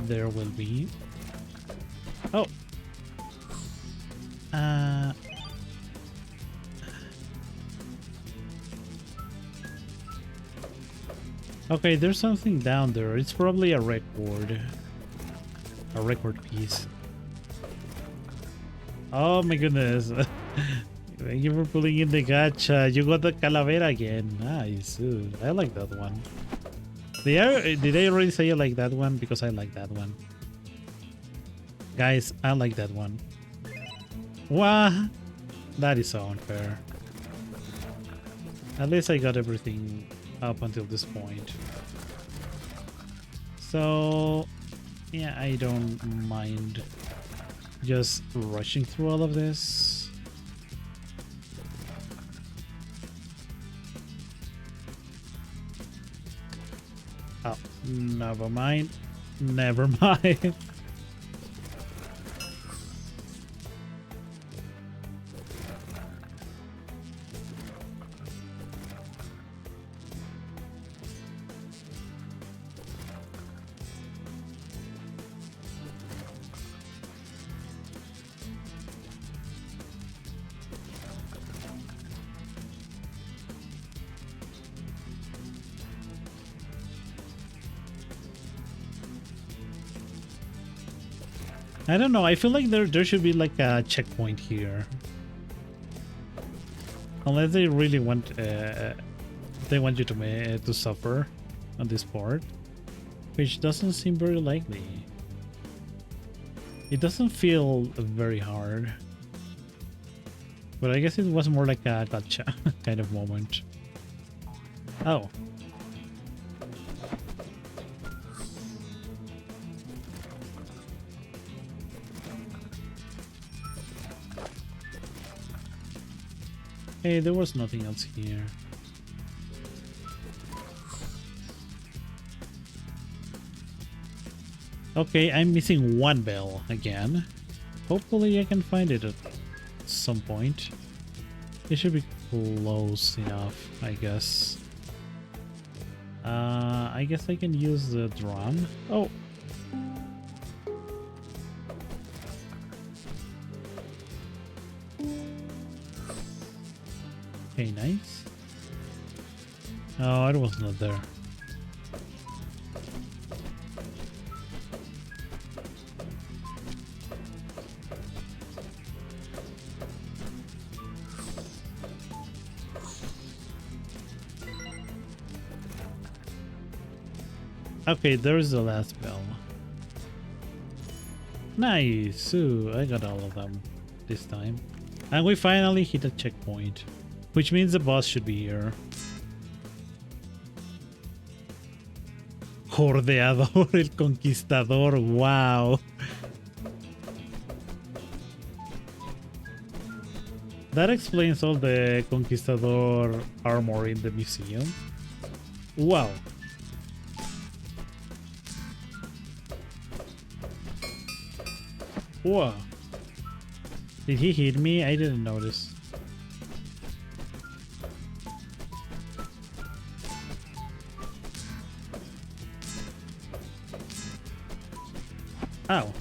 there will be. Oh! Okay, there's something down there. It's probably a record. A record piece. Oh my goodness. Thank you for pulling in the gacha. You got the calavera again. Nice. Ooh, I like that one. Did I already say I like that one? Because I like that one. Guys, I like that one. What? That is so unfair. At least I got everything up until this point. So, yeah, I don't mind just rushing through all of this. Oh, never mind. Never mind. I don't know. I feel like there should be like a checkpoint here. Unless they really want they want you to suffer on this part, which doesn't seem very likely. It doesn't feel very hard, but I guess it was more like a gotcha kind of moment. Oh. Hey, there was nothing else here. Okay, I'm missing one bell again. Hopefully I can find it at some point. It should be close enough, I guess. I guess I can use the drum. Oh! Okay, nice. Oh, it was not there. Okay, there's the last bell. Nice! Ooh, I got all of them this time. And we finally hit a checkpoint, which means the boss should be here. Jordeador, el Conquistador, wow. That explains all the Conquistador armor in the museum. Wow. Whoa. Did he hit me? I didn't notice. Ow.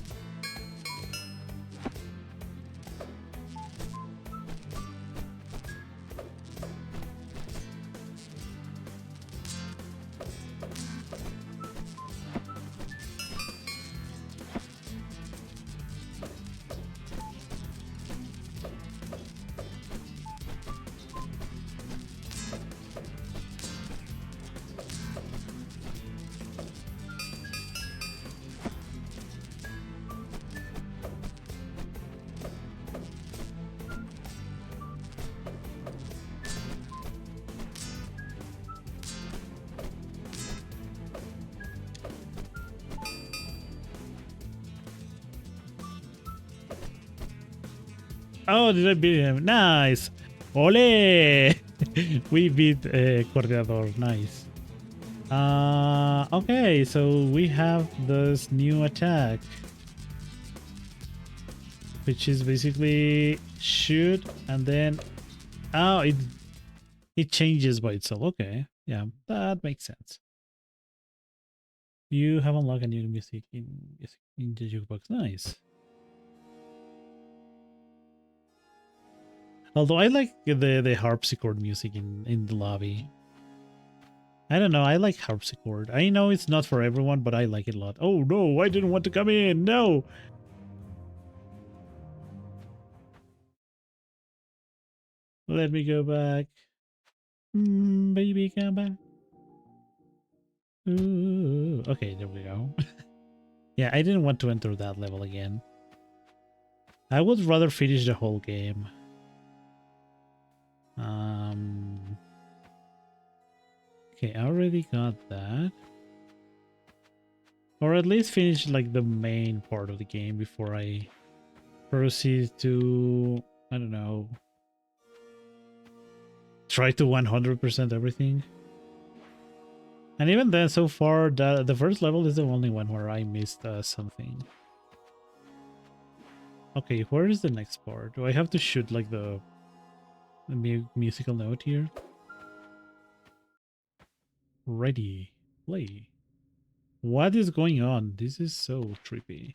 Oh, did I beat him? Nice. Ole! We beat Cordeador. Nice. Okay, so we have this new attack, which is basically shoot and then it changes by itself. Okay, yeah, that makes sense. You have unlocked a new music in the jukebox. Nice. Although I like the harpsichord music in the lobby. I don't know, I like harpsichord. I know it's not for everyone, but I like it a lot. Oh no, I didn't want to come in. No. Let me go back. Baby, come back. Ooh. Okay, there we go. Yeah, I didn't want to enter that level again. I would rather finish the whole game. Okay, I already got that. Or at least finish like the main part of the game before I proceed to, I don't know, try to 100% everything. And even then, so far, the first level is the only one where I missed something. Okay, where is the next part? Do I have to shoot like the musical note here? Ready, play. What is going on? This is so trippy.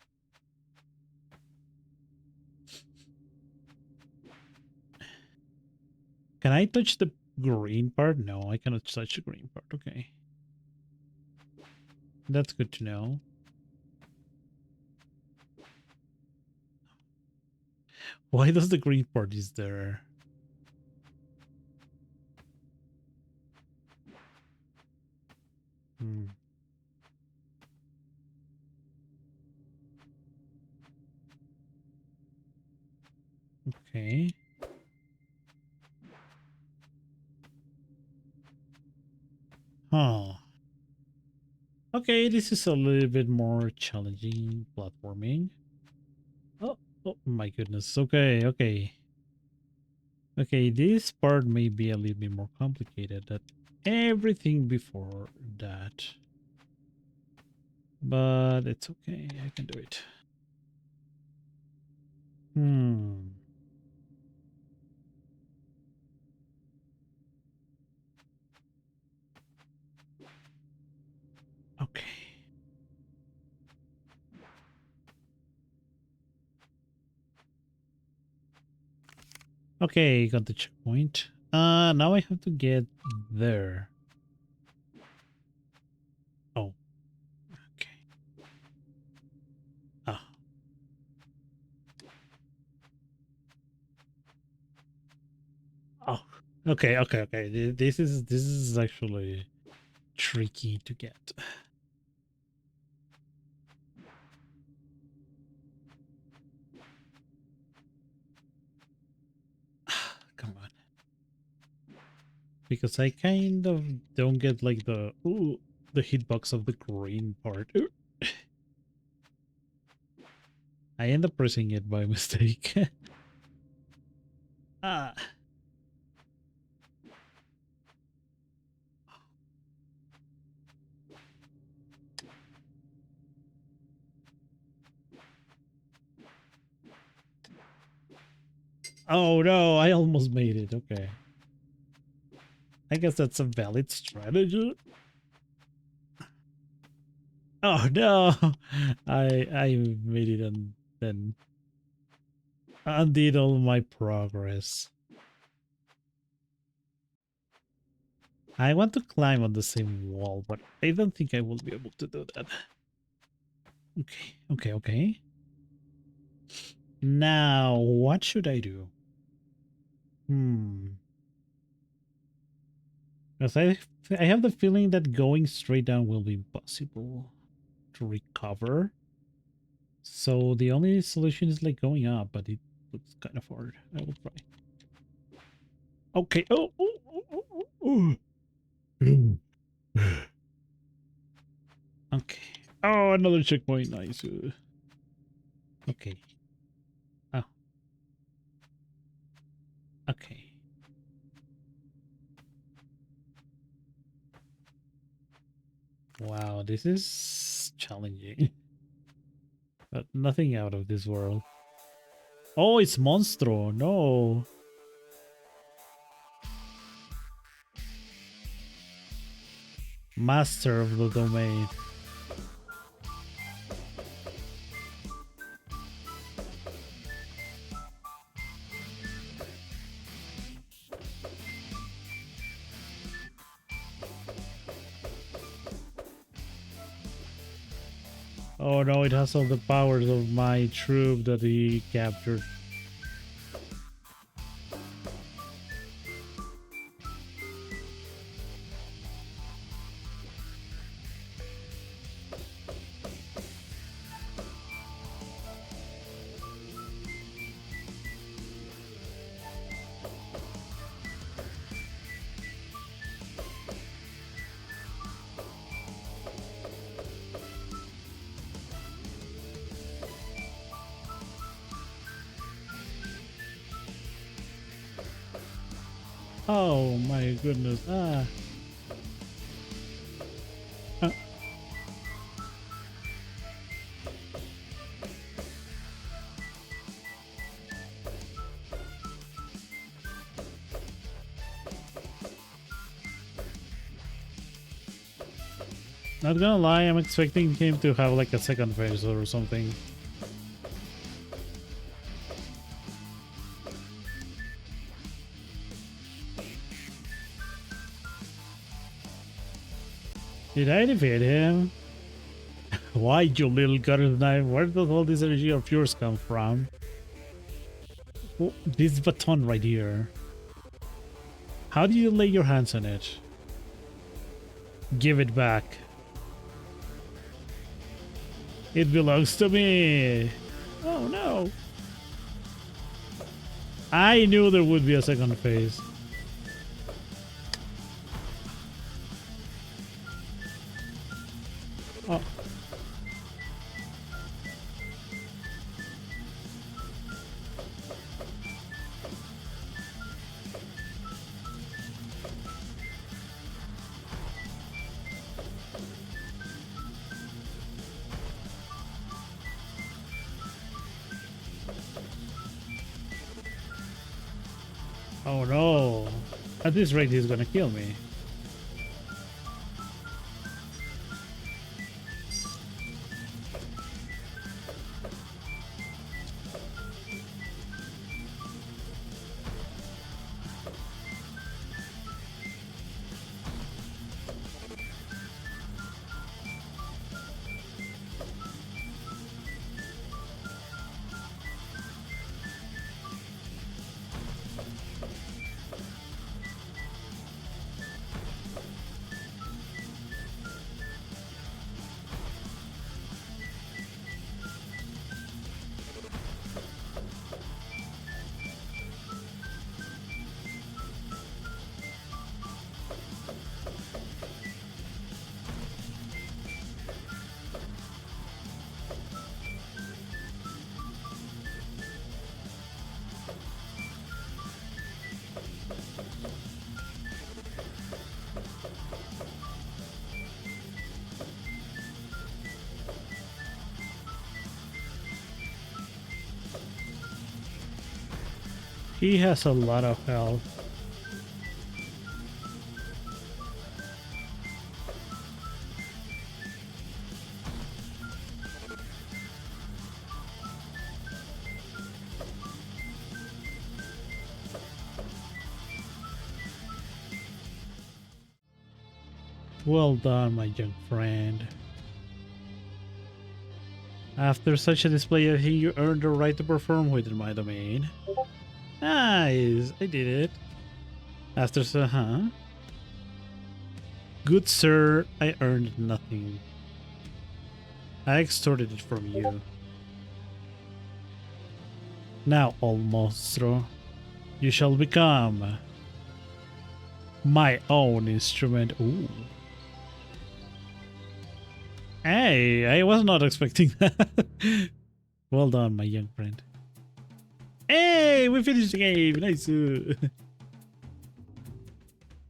Can I touch the green part? No, I cannot touch the green part. Okay. That's good to know. Why does the green part is there? Hmm. Okay. Huh. Okay, this is a little bit more challenging platforming. Oh, oh my goodness. Okay, okay. Okay, this part may be a little bit more complicated than everything before that. But it's okay, I can do it. Hmm. Okay. Okay, got the checkpoint. Now I have to get there. Oh, okay. Ah. Oh. Okay, okay, okay. This is actually tricky to get. Come on. Because I kind of don't get like the hitbox of the green part. Ooh. I end up pressing it by mistake. Ah. Oh no, I almost made it. Okay. I guess that's a valid strategy. Oh no. I made it and then undid all my progress. I want to climb on the same wall, but I don't think I will be able to do that. Okay, okay, okay. Now, what should I do? Hmm. Because I have the feeling that going straight down will be impossible to recover. So the only solution is like going up, but it looks kind of hard. I will try. Okay. Oh, oh, oh, oh, oh, oh. Okay. Oh, another checkpoint. Nice. Okay. Oh, okay. Wow, this is challenging. But nothing out of this world. Oh, it's Monstro. No. Master of the domain. Oh no, it has all the powers of my troop that he captured. Oh my goodness. Ah. Not gonna lie, I'm expecting him to have like a second phase or something. Did I defeat him? Why, you little gutter knife? Where does all this energy of yours come from? Oh, this baton right here. How do you lay your hands on it? Give it back. It belongs to me. Oh no. I knew there would be a second phase. Oh. Oh no. At this rate, he's gonna kill me. He has a lot of health. Well done, my young friend. After such a display, I think you earned the right to perform within my domain. Nice, I did it. After so, huh? Good sir, I earned nothing. I extorted it from you. Now, old monstro, you shall become my own instrument. Ooh. Hey, I was not expecting that. Well done, my young friend. Hey, we finished the game. Nice.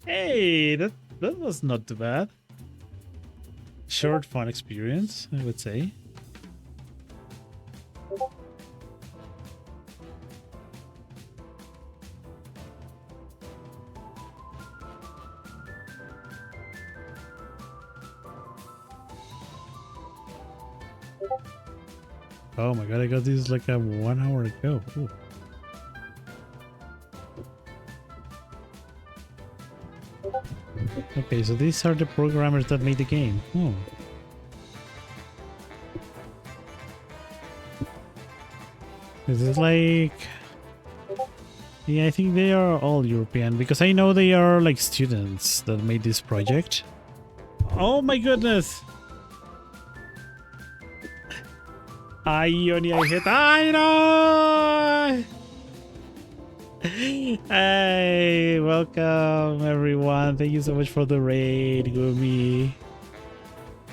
Hey, that was not too bad. Short, fun experience, I would say. Oh my god, I got these like 1 hour ago. Ooh. Okay, so these are the programmers that made the game. Oh. This is like... Yeah, I think they are all European because I know they are like students that made this project. Oh my goodness! I hit. I know! Hey, welcome everyone. Thank you so much for the raid, Gumi.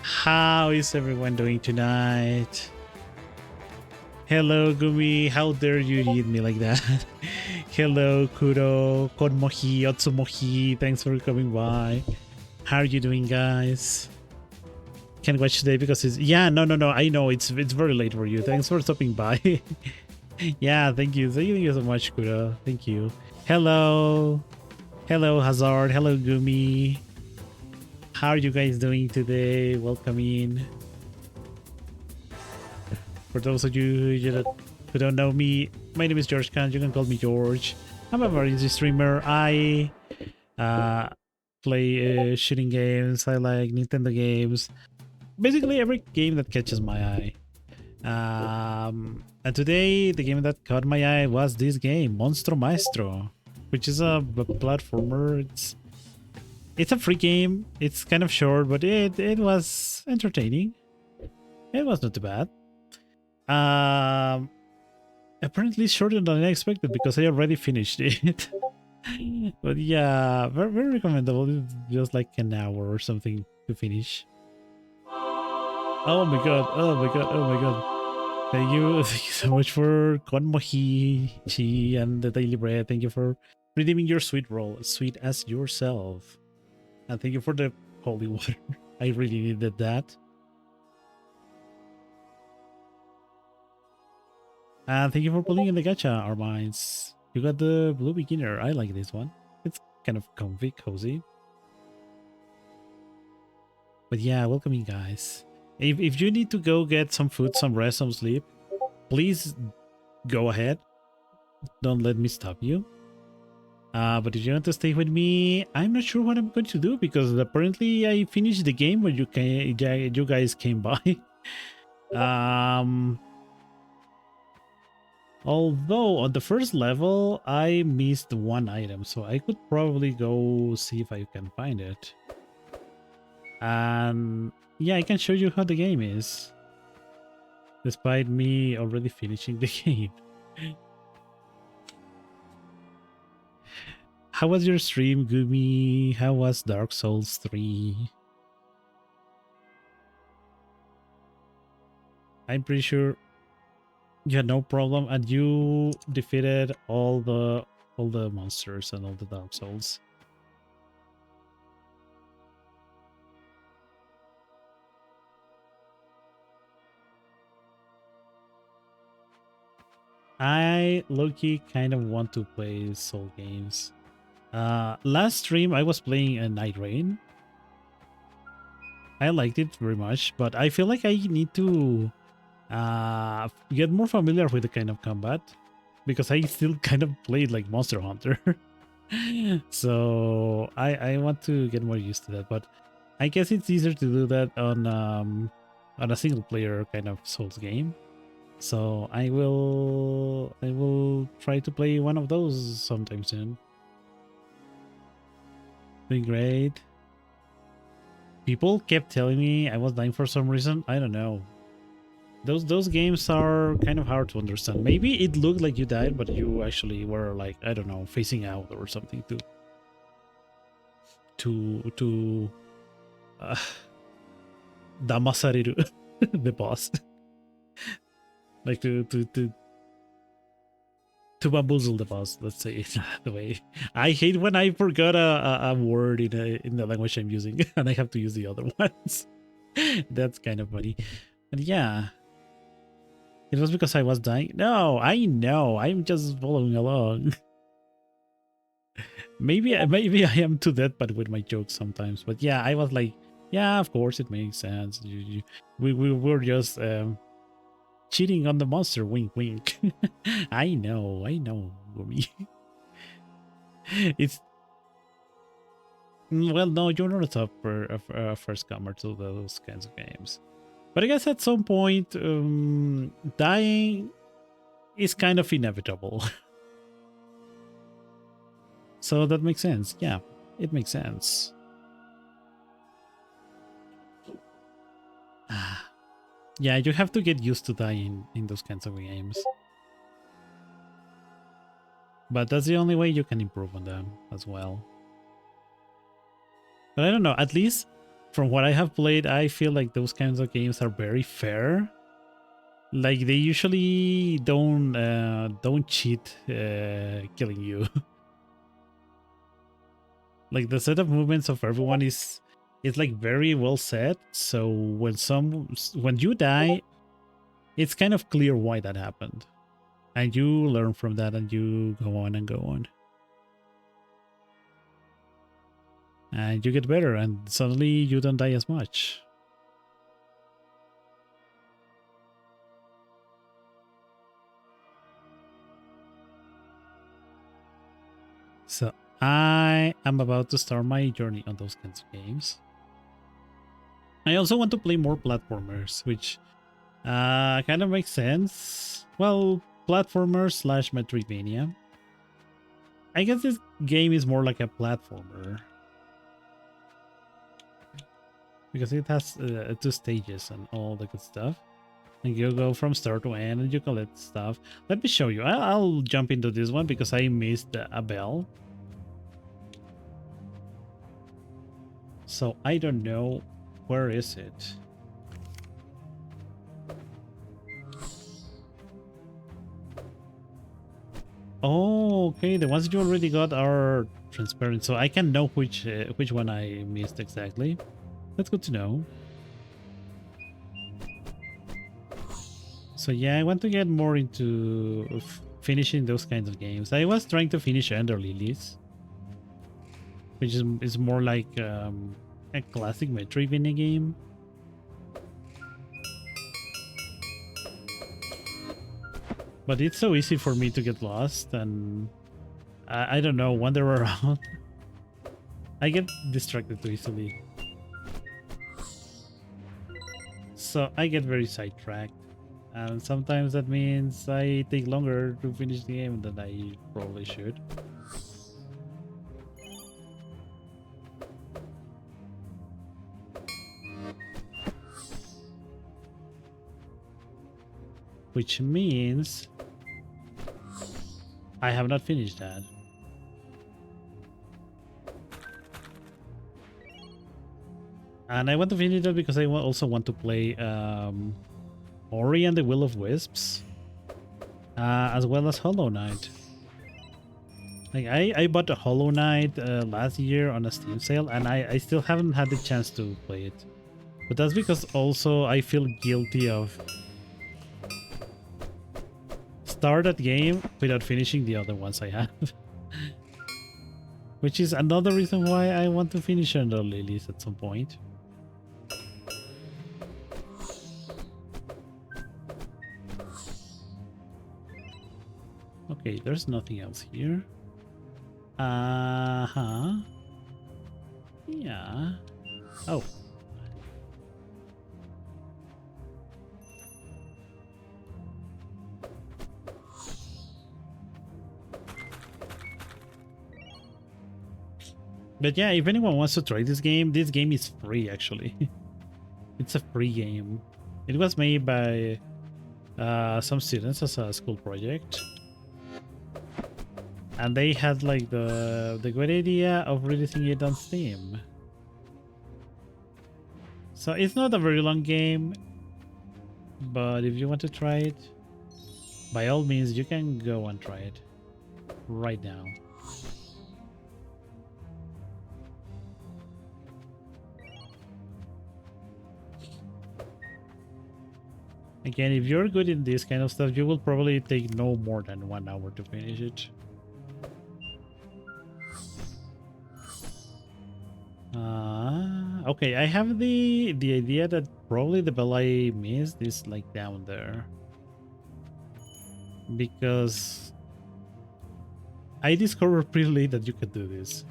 How is everyone doing tonight? Hello, Gumi. How dare you read me like that? Hello, Kuro, Konmohi, Otsumohi. Thanks for coming by. How are you doing, guys? Can't watch today because it's... Yeah, no. I know it's very late for you. Thanks for stopping by. Yeah, thank you. Thank you so much, Kuro. Thank you. Hello. Hello, Hazard. Hello, Gumi. How are you guys doing today? Welcome in. For those of you who don't know me, my name is George Khan. You can call me George. I'm a very easy streamer. I play shooting games. I like Nintendo games. Basically every game that catches my eye. And today, the game that caught my eye was this game, Monstro Maestro, which is a platformer. It's a free game. It's kind of short, but it was entertaining. It was not too bad. Apparently shorter than I expected because I already finished it. But yeah, very, very recommendable. It's just like an hour or something to finish. Oh my god, oh my god, oh my god. Thank you so much for Konmohi, Chi, and the Daily Bread. Thank you for redeeming your sweet roll, sweet as yourself. And thank you for the holy water. I really needed that. And thank you for pulling in the gacha, Armines. You got the blue beginner. I like this one. It's kind of comfy, cozy. But yeah, welcome in, guys. If you need to go get some food, some rest, some sleep, please go ahead. Don't let me stop you. But if you want to stay with me, I'm not sure what I'm going to do because apparently I finished the game when you guys came by. Although on the first level I missed one item, so I could probably go see if I can find it. And yeah, I can show you how the game is, despite me already finishing the game. How was your stream, Gumi? How was Dark Souls 3? I'm pretty sure you had no problem and you defeated all the monsters and all the Dark Souls. I low-key kind of want to play Soul games. Last stream I was playing a Night Rain. I liked it very much, but I feel like I need to get more familiar with the kind of combat because I still kind of played like Monster Hunter. So I want to get more used to that, but I guess it's easier to do that on a single player kind of Souls game. So I will try to play one of those sometime soon. Doing great. People kept telling me I was dying for some reason. I don't know. Those games are kind of hard to understand. Maybe it looked like you died, but you actually were like, I don't know, facing out or something to Damasareru, the boss. Like to bamboozle the boss, let's say it the way. I hate when I forgot a word in the language I'm using and I have to use the other ones. That's kind of funny. And yeah, it was because I was dying. No, I know. I'm just following along. maybe I am too deadpan with my jokes sometimes. But yeah, I was like, yeah, of course it makes sense. We were just cheating on the monster. Wink, wink. I know, Gumi. It's well, no, you're not a top first comer to those kinds of games. But I guess at some point, dying is kind of inevitable. So that makes sense. Yeah, it makes sense. Yeah, you have to get used to dying in those kinds of games. But that's the only way you can improve on them as well. But I don't know, at least from what I have played, I feel like those kinds of games are very fair. Like they usually don't cheat killing you. Like the set of movements of everyone is like very well set. So when you die, it's kind of clear why that happened. And you learn from that and you go on and go on. And you get better and suddenly you don't die as much. So I am about to start my journey on those kinds of games. I also want to play more platformers, which Kind of makes sense. Well, platformer slash Metroidvania. I guess this game is more like a platformer. Because it has 2 stages and all the good stuff. And you go from start to end and you collect stuff. Let me show you. I'll jump into this one because I missed a bell. So I don't know. Where is it? Oh, okay. The ones you already got are transparent. So I can know which one I missed exactly. That's good to know. So yeah, I want to get more into finishing those kinds of games. I was trying to finish Ender Lilies, which is more like a classic Metroidvania game. But it's so easy for me to get lost and I don't know, wander around. I get distracted too easily. So I get very sidetracked. And sometimes that means I take longer to finish the game than I probably should. Which means I have not finished that. And I want to finish that because I also want to play Ori and the Will of Wisps, as well as Hollow Knight. Like I bought a Hollow Knight last year on a Steam sale, and I still haven't had the chance to play it. But that's because also I feel guilty of start that game without finishing the other ones I have. Which is another reason why I want to finish Ender Lilies at some point. Okay, there's nothing else here. Uh-huh. Yeah. Oh. But yeah, if anyone wants to try this game is free actually. It's a free game. It was made by some students as a school project. And they had like the good idea of releasing it on Steam. So it's not a very long game, but if you want to try it, by all means you can go and try it right now. Again, if you're good in this kind of stuff, you will probably take no more than 1 hour to finish it. Okay, I have the idea that probably the bell I missed is like down there. Because I discovered pretty late that you could do this.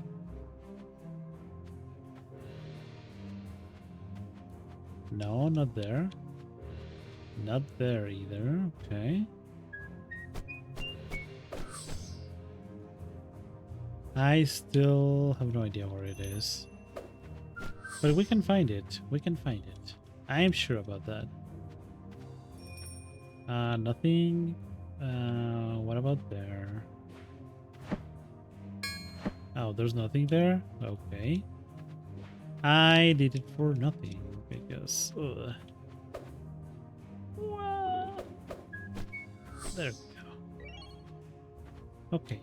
No, not there. Not there either. Okay. I still have no idea where it is. But we can find it. We can find it. I'm sure about that. Nothing. What about there? Oh, there's nothing there? Okay. I did it for nothing because... There we go. Okay.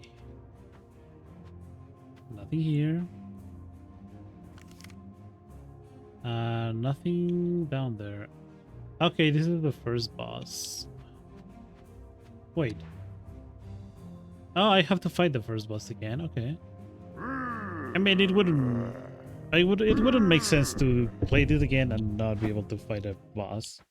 Nothing here. Nothing down there. Okay, this is the first boss. Wait. Oh, I have to fight the first boss again. Okay. I mean, it wouldn't. It wouldn't make sense to play this again and not be able to fight a boss.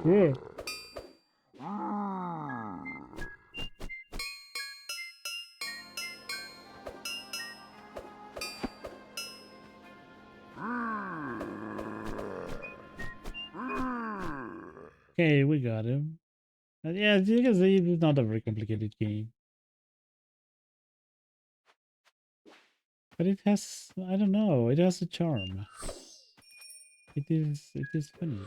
Yeah. Okay, we got him. Yeah, you can see it's not a very complicated game. But it has, I don't know, it has a charm. It is funny.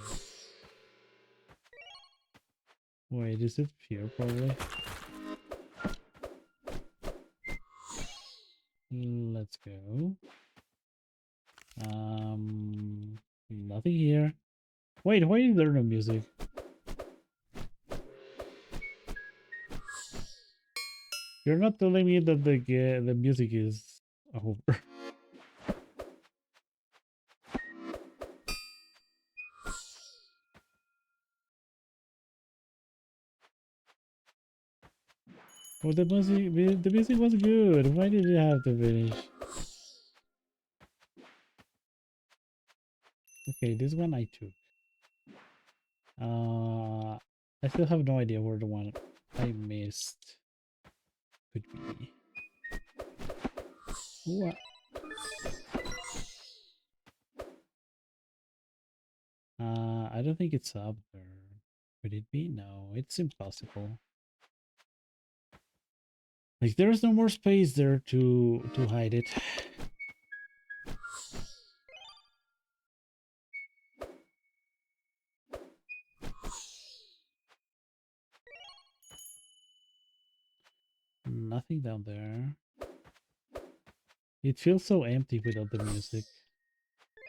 Wait, is it here probably? Let's go. Nothing here. Wait, why is there no music? You're not telling me that the music is over. Oh, the music was good. Why did it have to finish? Okay, this one I took. I still have no idea where the one I missed could be. What? I don't think it's up there. Could it be? No, it's impossible. Like there is no more space there to hide it. Nothing down there. It feels so empty without the music.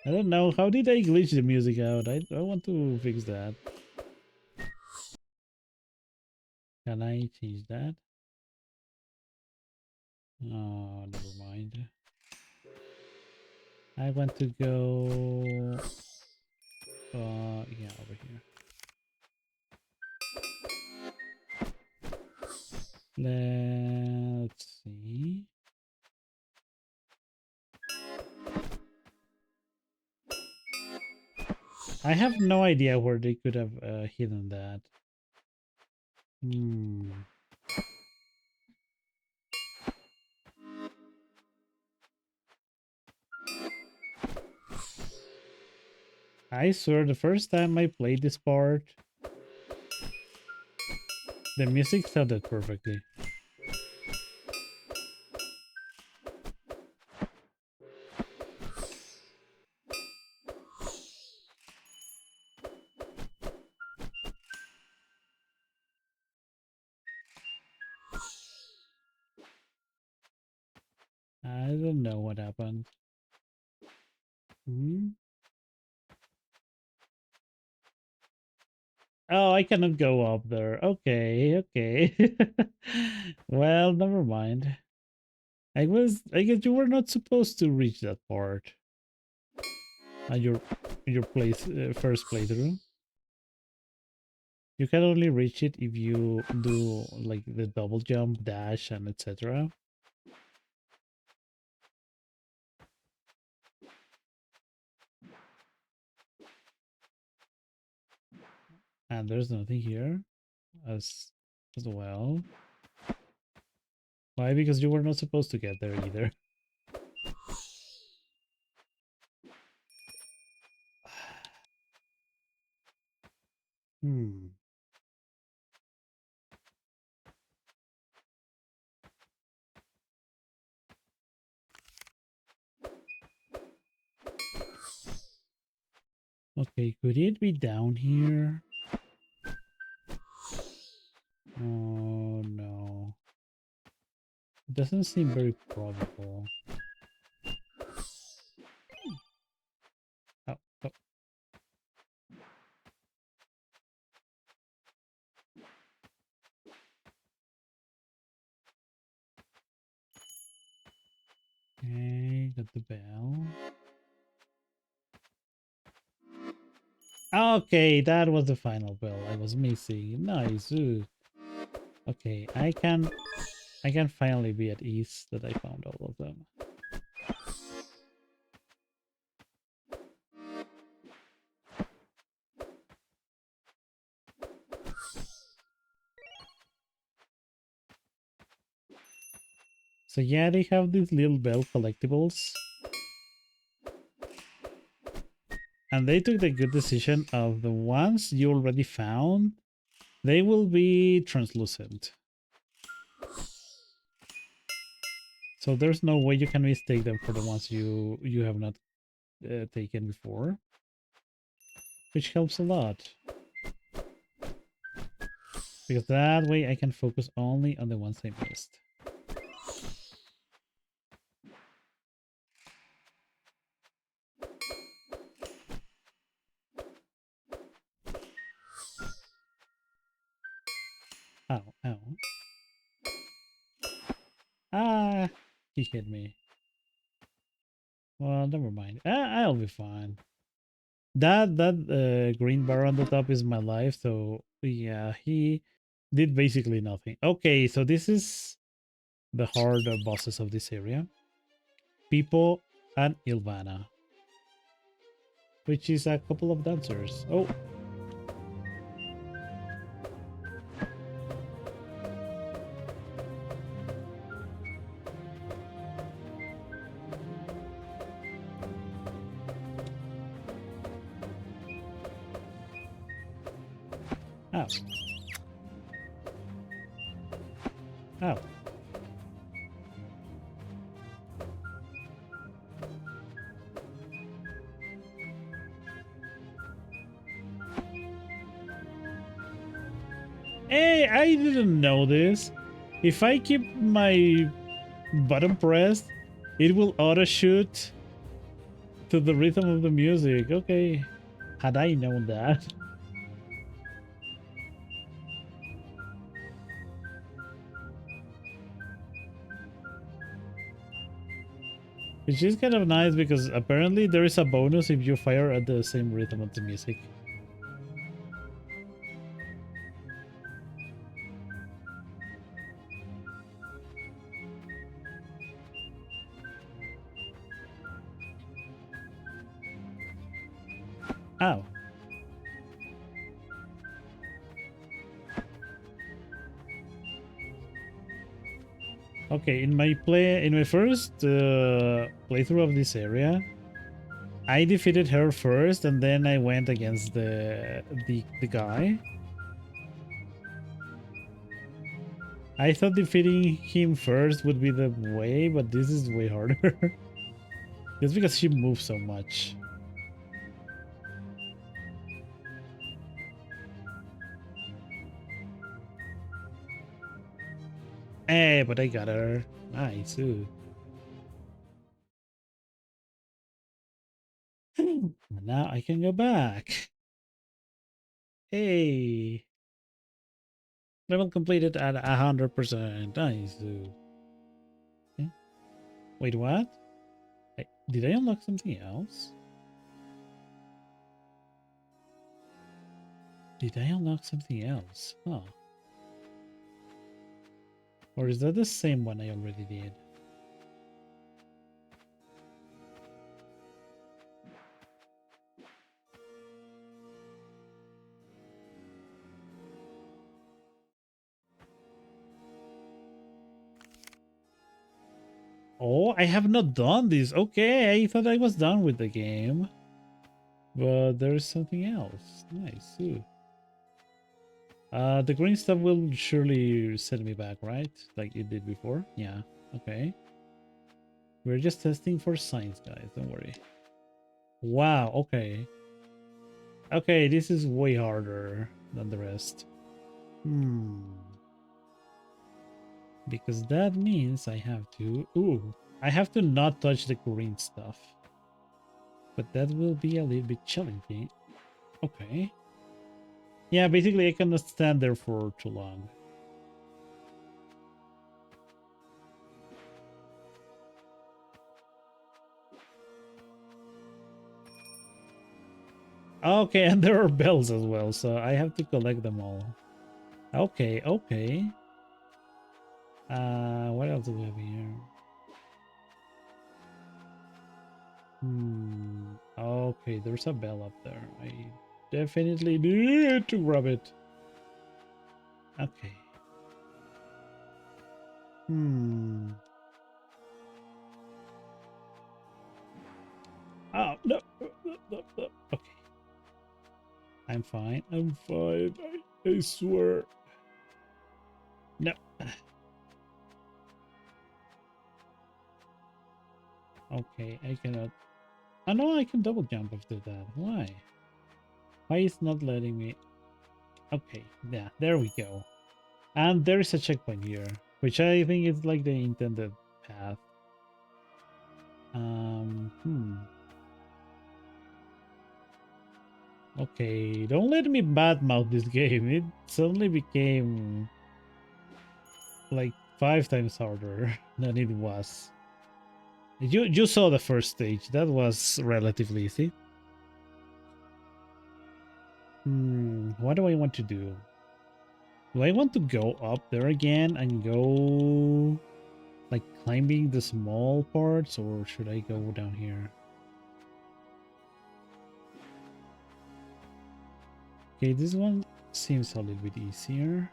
I don't know. How did I glitch the music out? I want to fix that. Can I change that? Oh, never mind. I want to go... yeah, over here. Let's see. I have no idea where they could have hidden that. Hmm. I swear the first time I played this part, the music sounded perfectly. I don't know what happened. Hmm? Oh, I cannot go up there. Okay, okay. Well, never mind. I guess you were not supposed to reach that part on your first playthrough. You can only reach it if you do like the double jump, dash, and etc. And there's nothing here as as well. Why? Because you were not supposed to get there either. Hmm. Okay, could it be down here? Oh no. It doesn't seem very probable. Oh, oh. Okay, got the bell. Okay, that was the final bell I was missing. Nice. Ooh. Okay, I can finally be at ease that I found all of them. So yeah, they have these little bell collectibles. And they took the good decision of the ones you already found, they will be translucent. So there's no way you can mistake them for the ones you have not taken before. Which helps a lot. Because that way I can focus only on the ones I missed. Ow, ow. Ah, he hit me. Well, never mind. I'll be fine. That green bar on the top is my life, so yeah, he did basically nothing. Okay, so this is the hard bosses of this area. Pipo and Ilvana, which is a couple of dancers. Oh, ow, ow. Hey, I didn't know this. If I keep my button pressed, it will auto shoot to the rhythm of the music. Okay. Had I known that. Which is kind of nice because apparently there is a bonus if you fire at the same rhythm of the music. Ow. Okay, in my first playthrough of this area, I defeated her first, and then I went against the guy. I thought defeating him first would be the way, but this is way harder. Just because she moves so much. Hey, but I got her. Nice. Ooh. Now I can go back. Hey. Level completed at 100%. Nice. Ooh. Okay. Wait, what? Did I unlock something else? Did I unlock something else? Huh. Or is that the same one I already did? Oh, I have not done this. Okay, I thought I was done with the game. But there's something else. Nice. Ooh. The green stuff will surely send me back, right? Like it did before? Yeah. Okay. We're just testing for science, guys. Don't worry. Wow. Okay. Okay, this is way harder than the rest. Hmm. Because that means I have to... Ooh. I have to not touch the green stuff. But that will be a little bit challenging. Okay. Yeah, basically I cannot stand there for too long. Okay, and there are bells as well, so I have to collect them all. Okay, okay. What else do we have here? Okay, there's a bell up there. I definitely need to grab it. Okay. Oh, no. No. Okay. I'm fine. I'm fine. I swear. No. Okay, I cannot. Oh, no, I can double jump after that. Why? Why is not letting me? Okay, yeah, there we go. And there is a checkpoint here, which I think is like the intended path. Hmm. Okay, don't let me badmouth this game. It suddenly became like 5 times harder than it was. You saw the first stage. That was relatively easy. What do I want to do? Do I want to go up there again and go like climbing the small parts, or should I go down here? Okay, this one seems a little bit easier.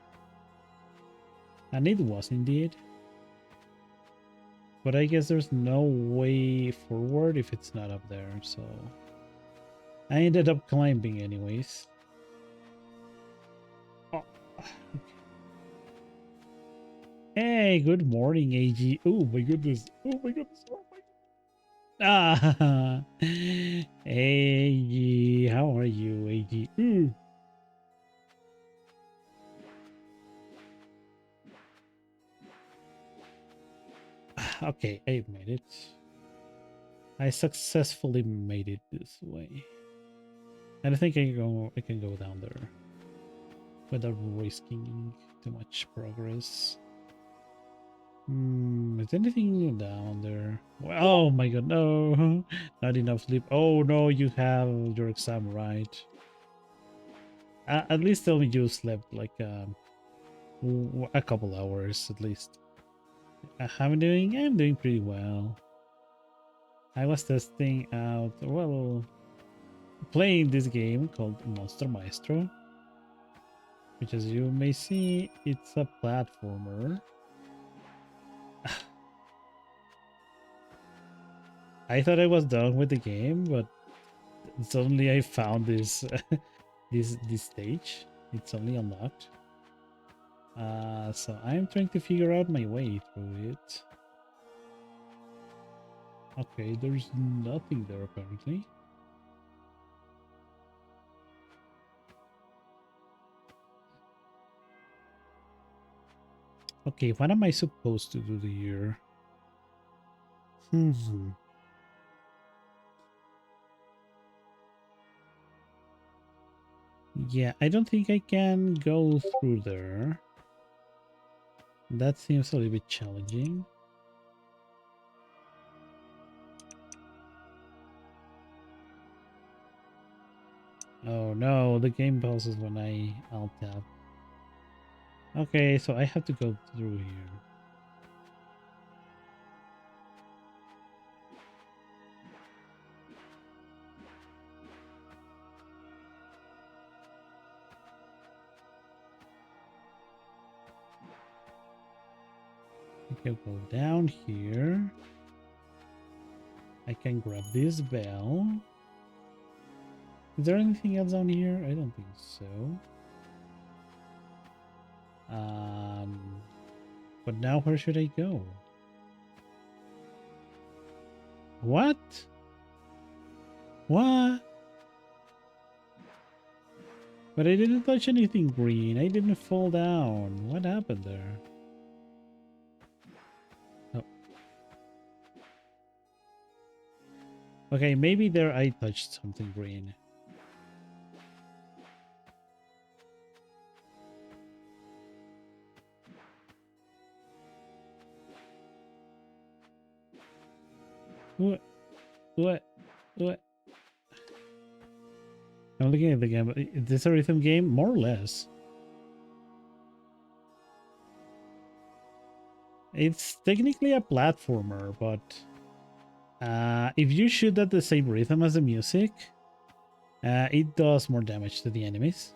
And it was indeed. But I guess there's no way forward if it's not up there, so I ended up climbing anyways. Oh. Hey, good morning, AG. Oh my goodness. Oh my goodness. Oh my goodness. Ah, AG, how are you, AG? Okay, I made it. I successfully made it this way. And I think I can go down there without risking too much progress. Is anything down there? Oh my god, no. Not enough sleep. Oh no, you have your exam right. At least tell me you slept like a couple hours at least. How am I doing? I'm doing pretty well. I was testing out, well, playing this game called Monstro Maestro, which as you may see, it's a platformer. I thought I was done with the game, but suddenly I found this this stage. It's only unlocked. So I'm trying to figure out my way through it. Okay, there's nothing there apparently. Okay, what am I supposed to do here? Yeah, I don't think I can go through there. That seems a little bit challenging. Oh no, the game pauses when I alt tab. Okay, so I have to go through here. I can go down here. I can grab this bell. Is there anything else down here? I don't think so. Um, but now where should I go? What? What? But I didn't touch anything green. I didn't fall down. What happened there? Oh. Okay, maybe there I touched something green. What? What? What? I'm looking at the game. Is this a rhythm game? More or less. It's technically a platformer, but if you shoot at the same rhythm as the music, it does more damage to the enemies.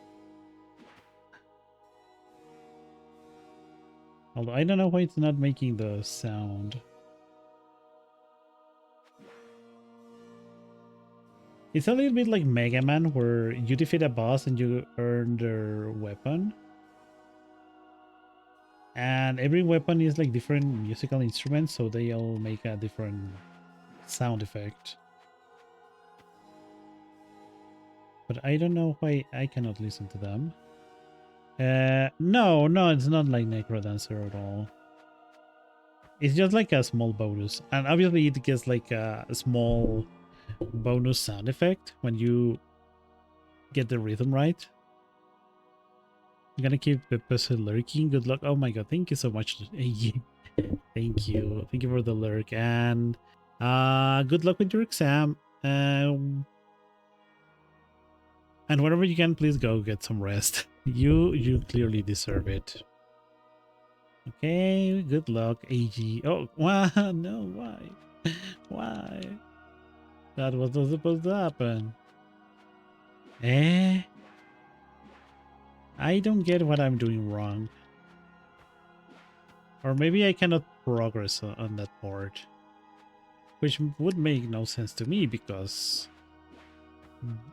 Although I don't know why it's not making the sound. It's a little bit like Mega Man, where you defeat a boss and you earn their weapon. And every weapon is like different musical instruments, so they all make a different sound effect. But I don't know why I cannot listen to them. No, it's not like Necrodancer at all. It's just like a small bonus. And obviously it gets like a small bonus sound effect when you get the rhythm right. I'm gonna keep Pepe's lurking. Good luck. Oh my god, thank you so much. Thank you. Thank you for the lurk. And good luck with your exam. And whenever you can, please go get some rest. You clearly deserve it. Okay, good luck, AG. Oh, why? No, why? Why? That was not supposed to happen. Eh? I don't get what I'm doing wrong. Or maybe I cannot progress on that part. Which would make no sense to me because...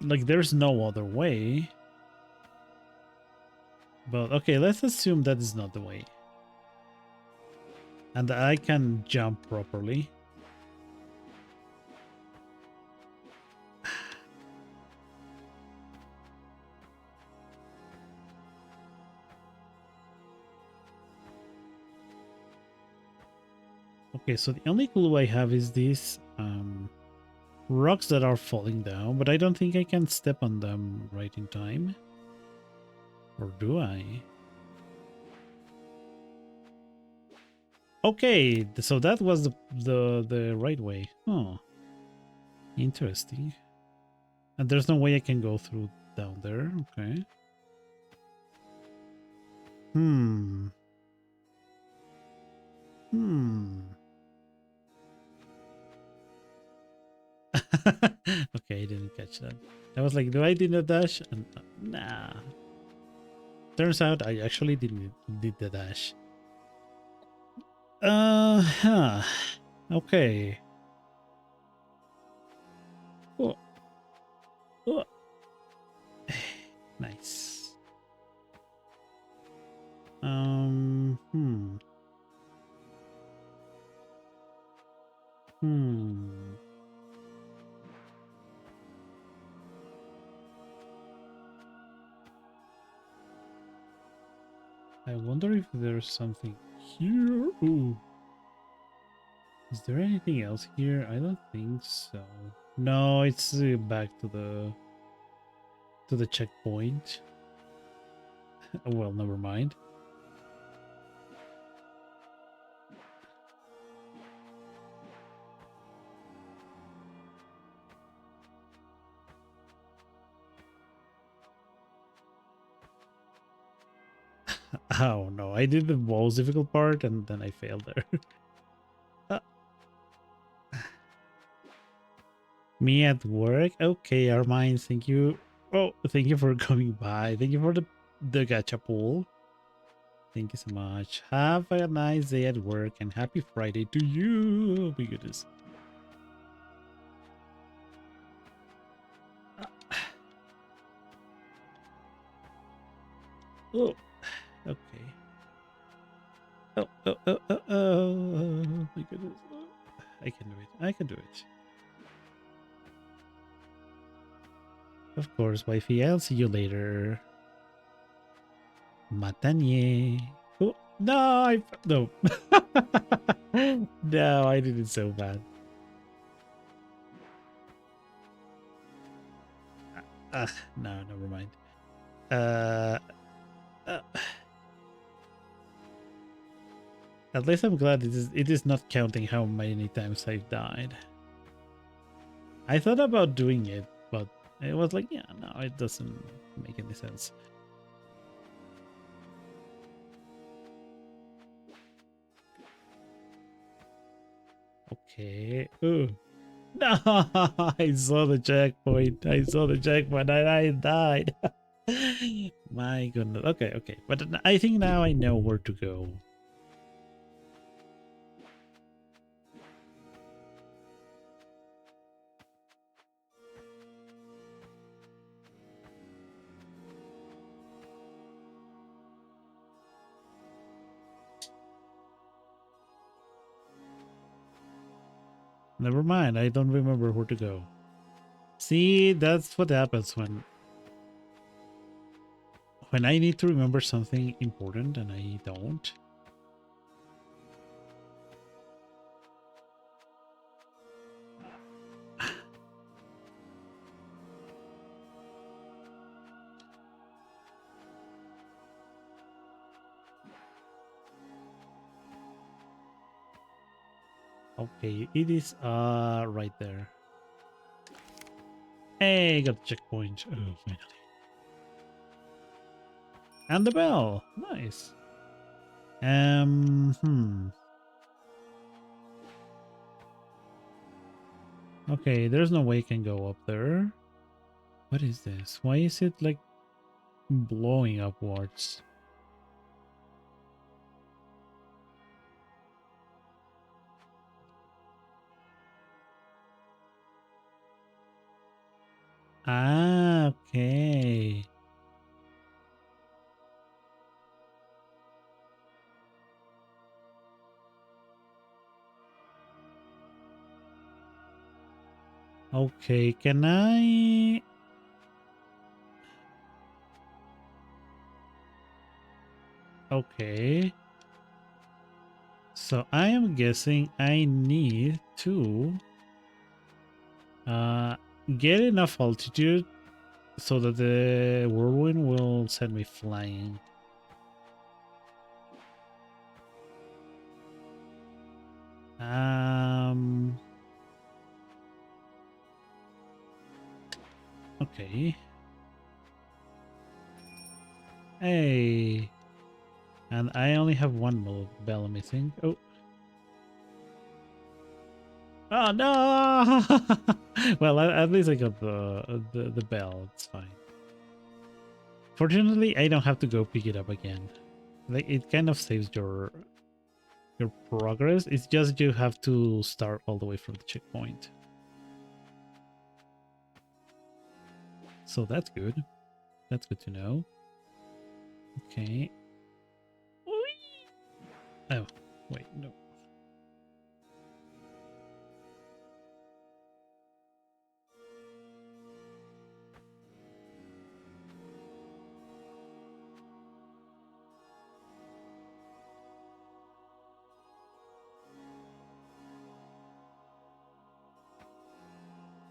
like, there's no other way. But okay, let's assume that is not the way. And I can jump properly. Okay, so the only clue I have is these rocks that are falling down, but I don't think I can step on them right in time. Or do I? Okay, so that was the right way. Oh, interesting. And there's no way I can go through down there. Okay. Hmm. Okay, I didn't catch that. I was like, do I did a dash? And, nah. Turns out I actually did the dash. Huh. Okay. Oh, oh. Nice. Hmm. I wonder if there's something here. Ooh. Is there anything else here? I don't think so. No, it's back to the checkpoint. Well, never mind. Oh no, I did the most difficult part and then I failed there. Me at work? Okay, Armine, thank you. Oh, thank you for coming by. Thank you for the gacha pool. Thank you so much. Have a nice day at work and happy Friday to you. Oh my goodness. Oh, okay. Oh, my goodness. I can do it. I can do it. Of course, wifey. I'll see you later. Matanye. Oh, no, no. No, I did it so bad. No, never mind. Uh, uh, at least I'm glad it is not counting how many times I've died. I thought about doing it, but it was like, yeah, no, it doesn't make any sense. Okay. Ooh. No, I saw the checkpoint. I saw the checkpoint and I died. My goodness. Okay, okay. But I think now I know where to go. Never mind, I don't remember where to go. See, that's what happens when I need to remember something important and I don't. Okay, it is right there. Hey, got the checkpoint. Oh, finally. And the bell. Nice. Okay, there's no way I can go up there. What is this? Why is it like blowing upwards? Ah, okay. Okay, can I... Okay. So I am guessing I need to uh, get enough altitude so that the whirlwind will send me flying. Okay. Hey. And I only have one bell missing. Oh. Oh no! Well, at least I got the bell. It's fine. Fortunately, I don't have to go pick it up again. Like it kind of saves your progress. It's just you have to start all the way from the checkpoint. So that's good. That's good to know. Okay. Oh, wait, no.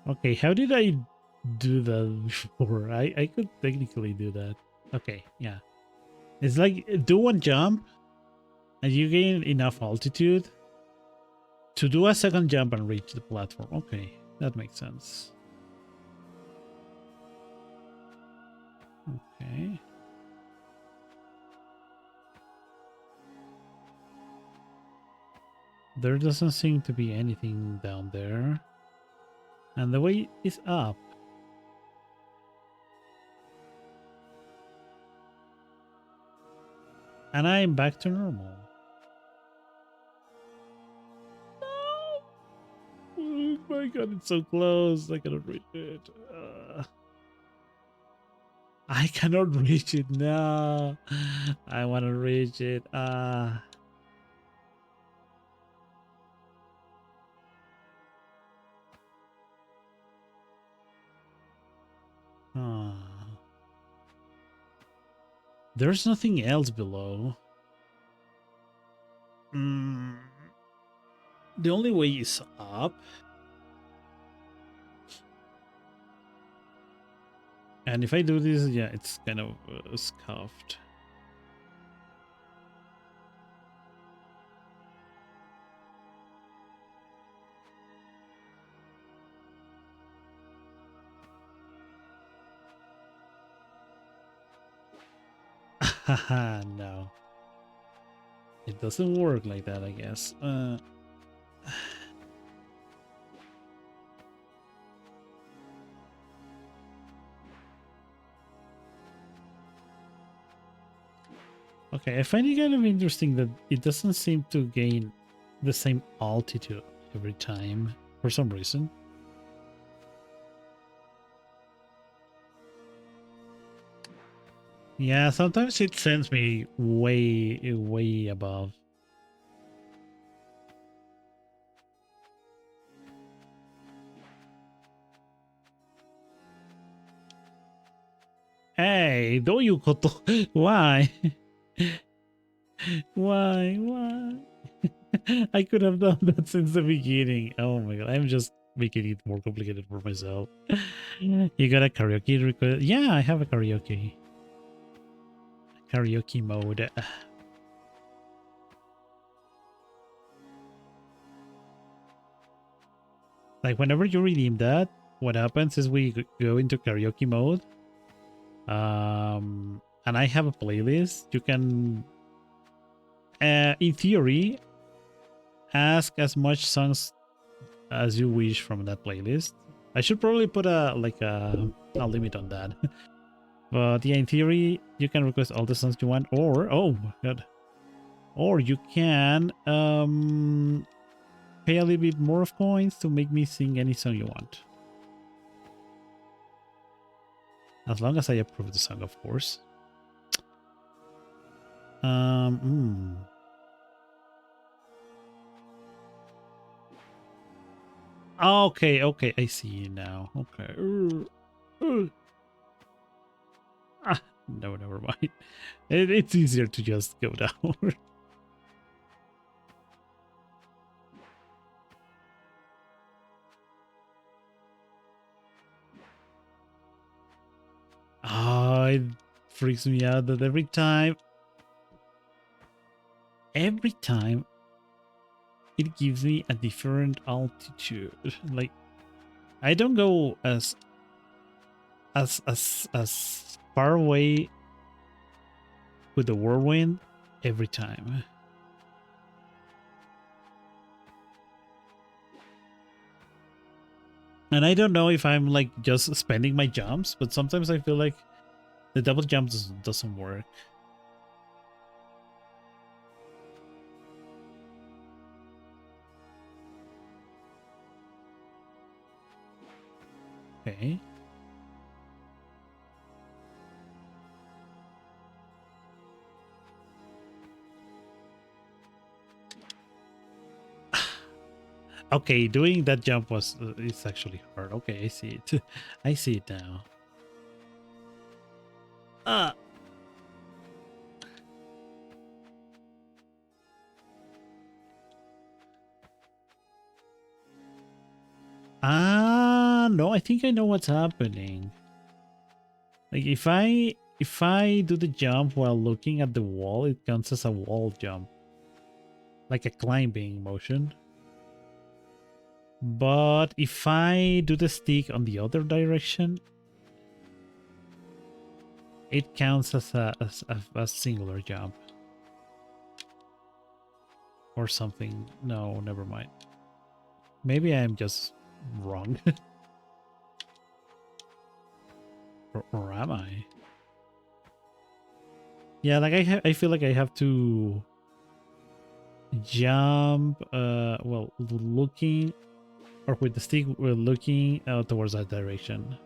Okay, how did I do that before? I could technically do that. Okay, yeah. It's like do one jump and you gain enough altitude to do a second jump and reach the platform. Okay, that makes sense. Okay. There doesn't seem to be anything down there. And the way is up. And I'm back to normal. No! Oh my god, it's so close. I cannot reach it. I cannot reach it now. I want to reach it. Ah. There's nothing else below. Mm, the only way is up. And if I do this, yeah, it's kind of scuffed. Haha, no. It doesn't work like that, I guess. Okay, I find it kind of interesting that it doesn't seem to gain the same altitude every time for some reason. Yeah, sometimes it sends me way above. Hey, do you koto? Why? Why? I could have done that since the beginning. Oh my god, I'm just making it more complicated for myself. You got a karaoke request? Yeah, I have a karaoke. Karaoke mode. Like whenever you redeem that, what happens is we go into karaoke mode. And I have a playlist. You can, in theory, ask as much songs as you wish from that playlist. I should probably put a limit on that. But yeah, in theory, you can request all the songs you want, or oh my god, or you can pay a little bit more of coins to make me sing any song you want. As long as I approve the song, of course. Um. Okay, okay, I see now. Okay. No, never mind. It's easier to just go down. Oh, it freaks me out that every time it gives me a different altitude. Like I don't go as far away with the whirlwind every time. And I don't know if I'm like just spending my jumps, but sometimes I feel like the double jump doesn't work. Okay. Okay, doing that jump was it's actually hard. Okay, I see it. I see it now. Ah. No, I think I know what's happening. Like if I do the jump while looking at the wall, it counts as a wall jump. Like a climbing motion. But if I do the stick on the other direction, it counts as a singular jump. Or something. No, never mind. Maybe I'm just wrong. or am I? Yeah, like I feel like I have to jump well, looking, or with the stick we're looking towards that direction.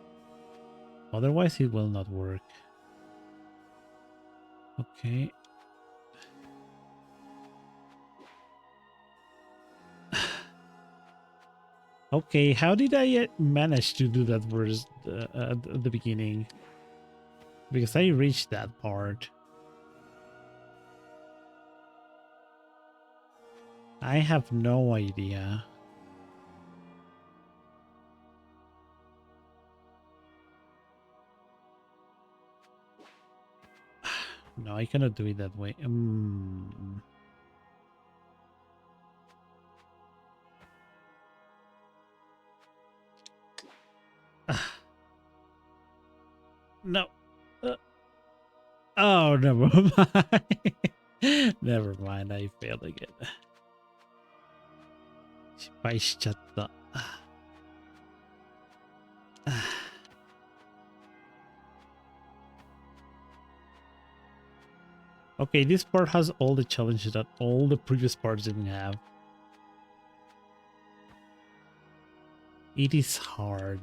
Otherwise it will not work. Okay. Okay, how did I manage to do that verse at the beginning? Because I reached that part. I have no idea. No, I cannot do it that way. No. Oh, never mind. Never mind, I failed again. 失敗しちゃった。Okay, this part has all the challenges that all the previous parts didn't have. It is hard.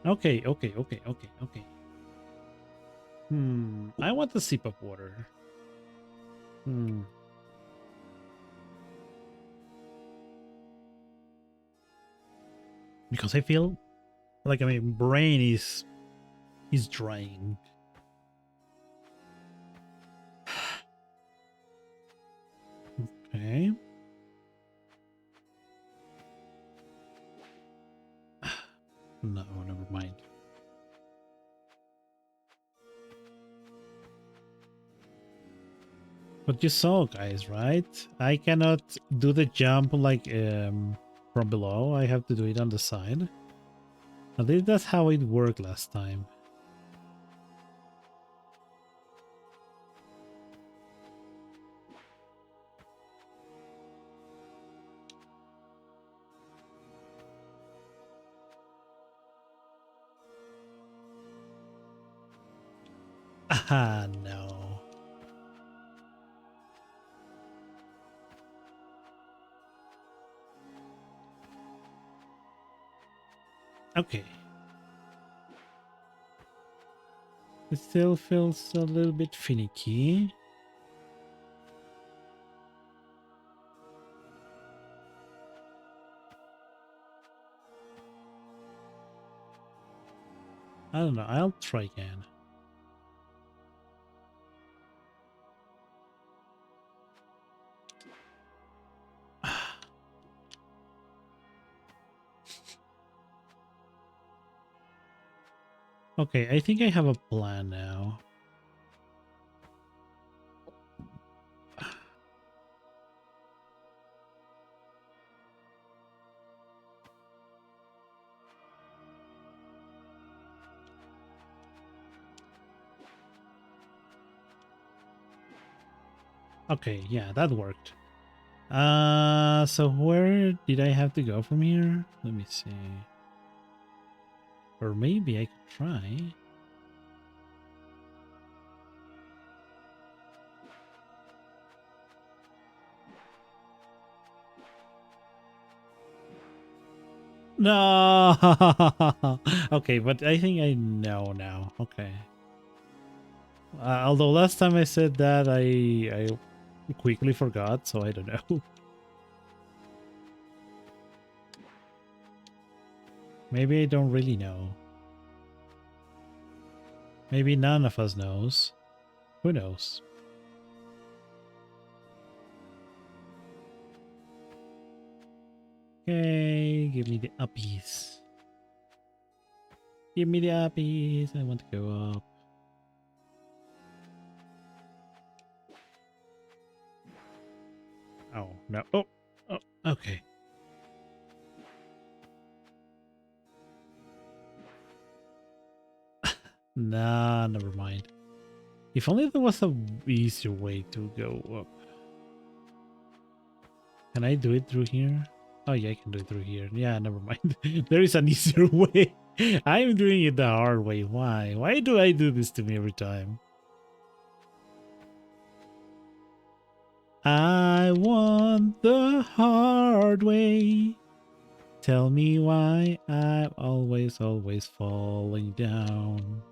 Okay, okay, okay, okay, okay. I want a sip of water. Hmm. Because I feel like my brain is drained. Okay. No, never mind. But you saw, guys, right? I cannot do the jump like from below. I have to do it on the side. At least that's how it worked last time. Ah, no. Okay. It still feels a little bit finicky. I don't know. I'll try again. Okay, I think I have a plan now. Okay, yeah, that worked. So where did I have to go from here? Let me see. Or maybe I could try. No. Okay, but I think I know now. Okay. Although last time I said that, I quickly forgot, so I don't know. Maybe I don't really know. Maybe none of us knows. Who knows? Okay, give me the uppies. Give me the uppies. I want to go up. Oh, no. Oh, okay. Nah, never mind. If only there was a easier way to go up. Can I do it through here? Oh yeah, I can do it through here. Yeah, never mind. There is an easier way. I'm doing it the hard way. Why? Why do I do this to me every time? I want the hard way. Tell me why I'm always falling down.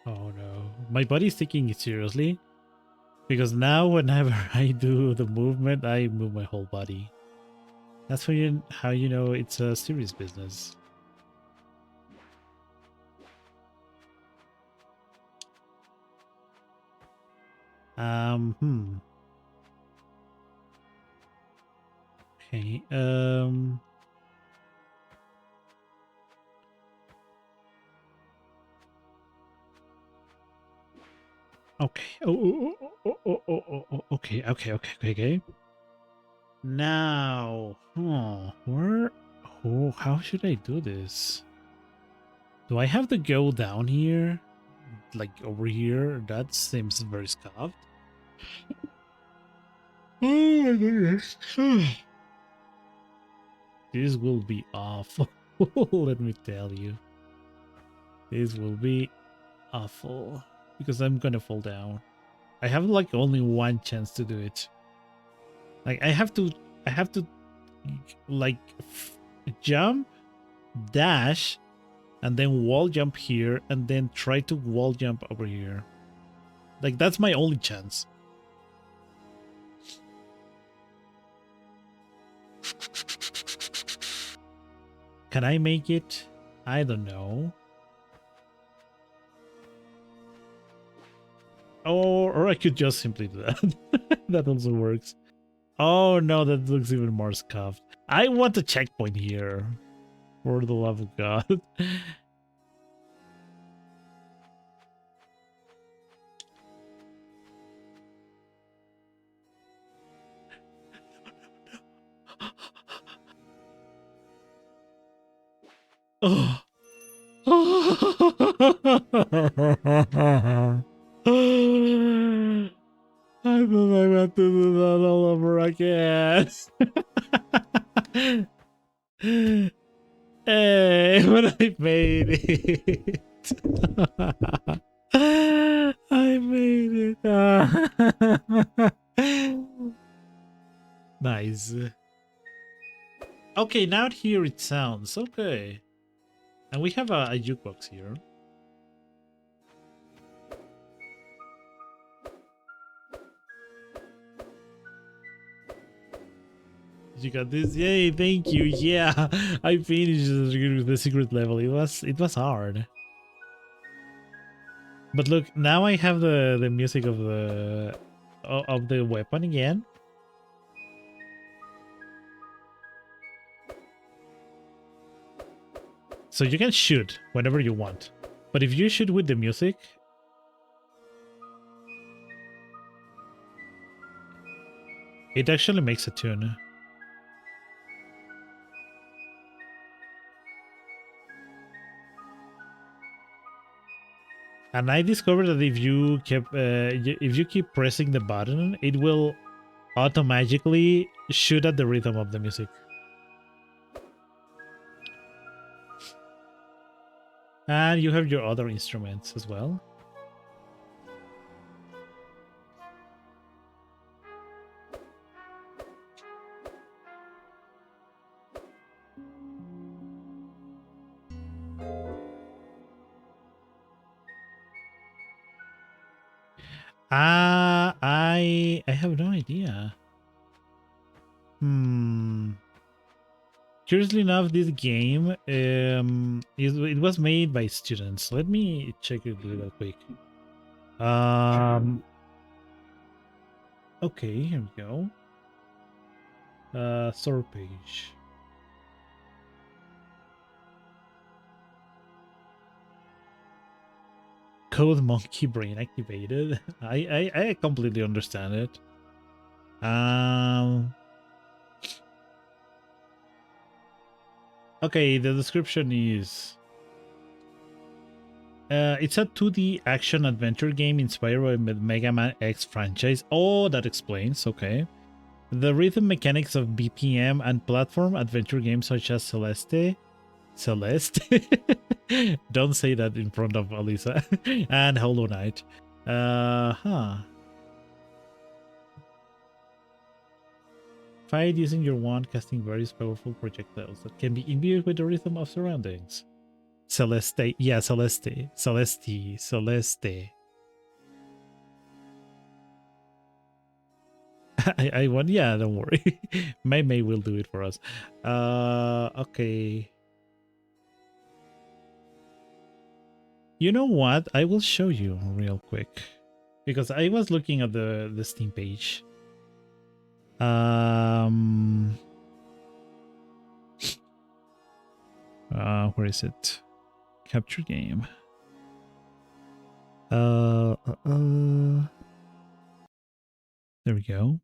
Oh no. My body's taking it seriously. Because now whenever I do the movement, I move my whole body. That's how you know it's a serious business. Hmm. Okay. Okay. Okay. Okay. Now, where? Oh, how should I do this? Do I have to go down here? Like over here? That seems very scuffed. Oh my goodness. This will be awful. Let me tell you. This will be awful. Because I'm gonna fall down. I have like only one chance to do it. Like I have to like jump, dash, and then wall jump here, and then try to wall jump over here. Like that's my only chance. Can I make it? I don't know. Or I could just simply do that. That also works. Oh no, that looks even more scuffed. I want a checkpoint here. For the love of God. Oh. I thought I had to do that all over again. Hey, but I made it. I made it. Nice. Okay, now here it sounds. Okay. And we have a jukebox here. You got this. Yay, thank you. Yeah, I finished the secret level. It was hard. But look, now I have the music of the weapon again. So you can shoot whenever you want. But if you shoot with the music, it actually makes a tune. And I discovered that if you keep pressing the button, it will automatically shoot at the rhythm of the music. And you have your other instruments as well. I have no idea. Curiously enough, this game it was made by students. Let me check it real quick. Okay, here we go. Store page. Code monkey brain activated. I completely understand it. Okay, the description is it's a 2D action adventure game inspired by the Mega Man X franchise. Oh, that explains. Okay. The rhythm mechanics of BPM and platform adventure games such as Celeste. Don't say that in front of Alisa. And Hollow Knight. Fight using your wand, casting various powerful projectiles that can be imbued with the rhythm of surroundings. Celeste. Yeah, Celeste. Celeste. I want, yeah, don't worry. May will do it for us. Okay. You know what? I will show you real quick. Because I was looking at the Steam page. Where is it? Capture game. There we go.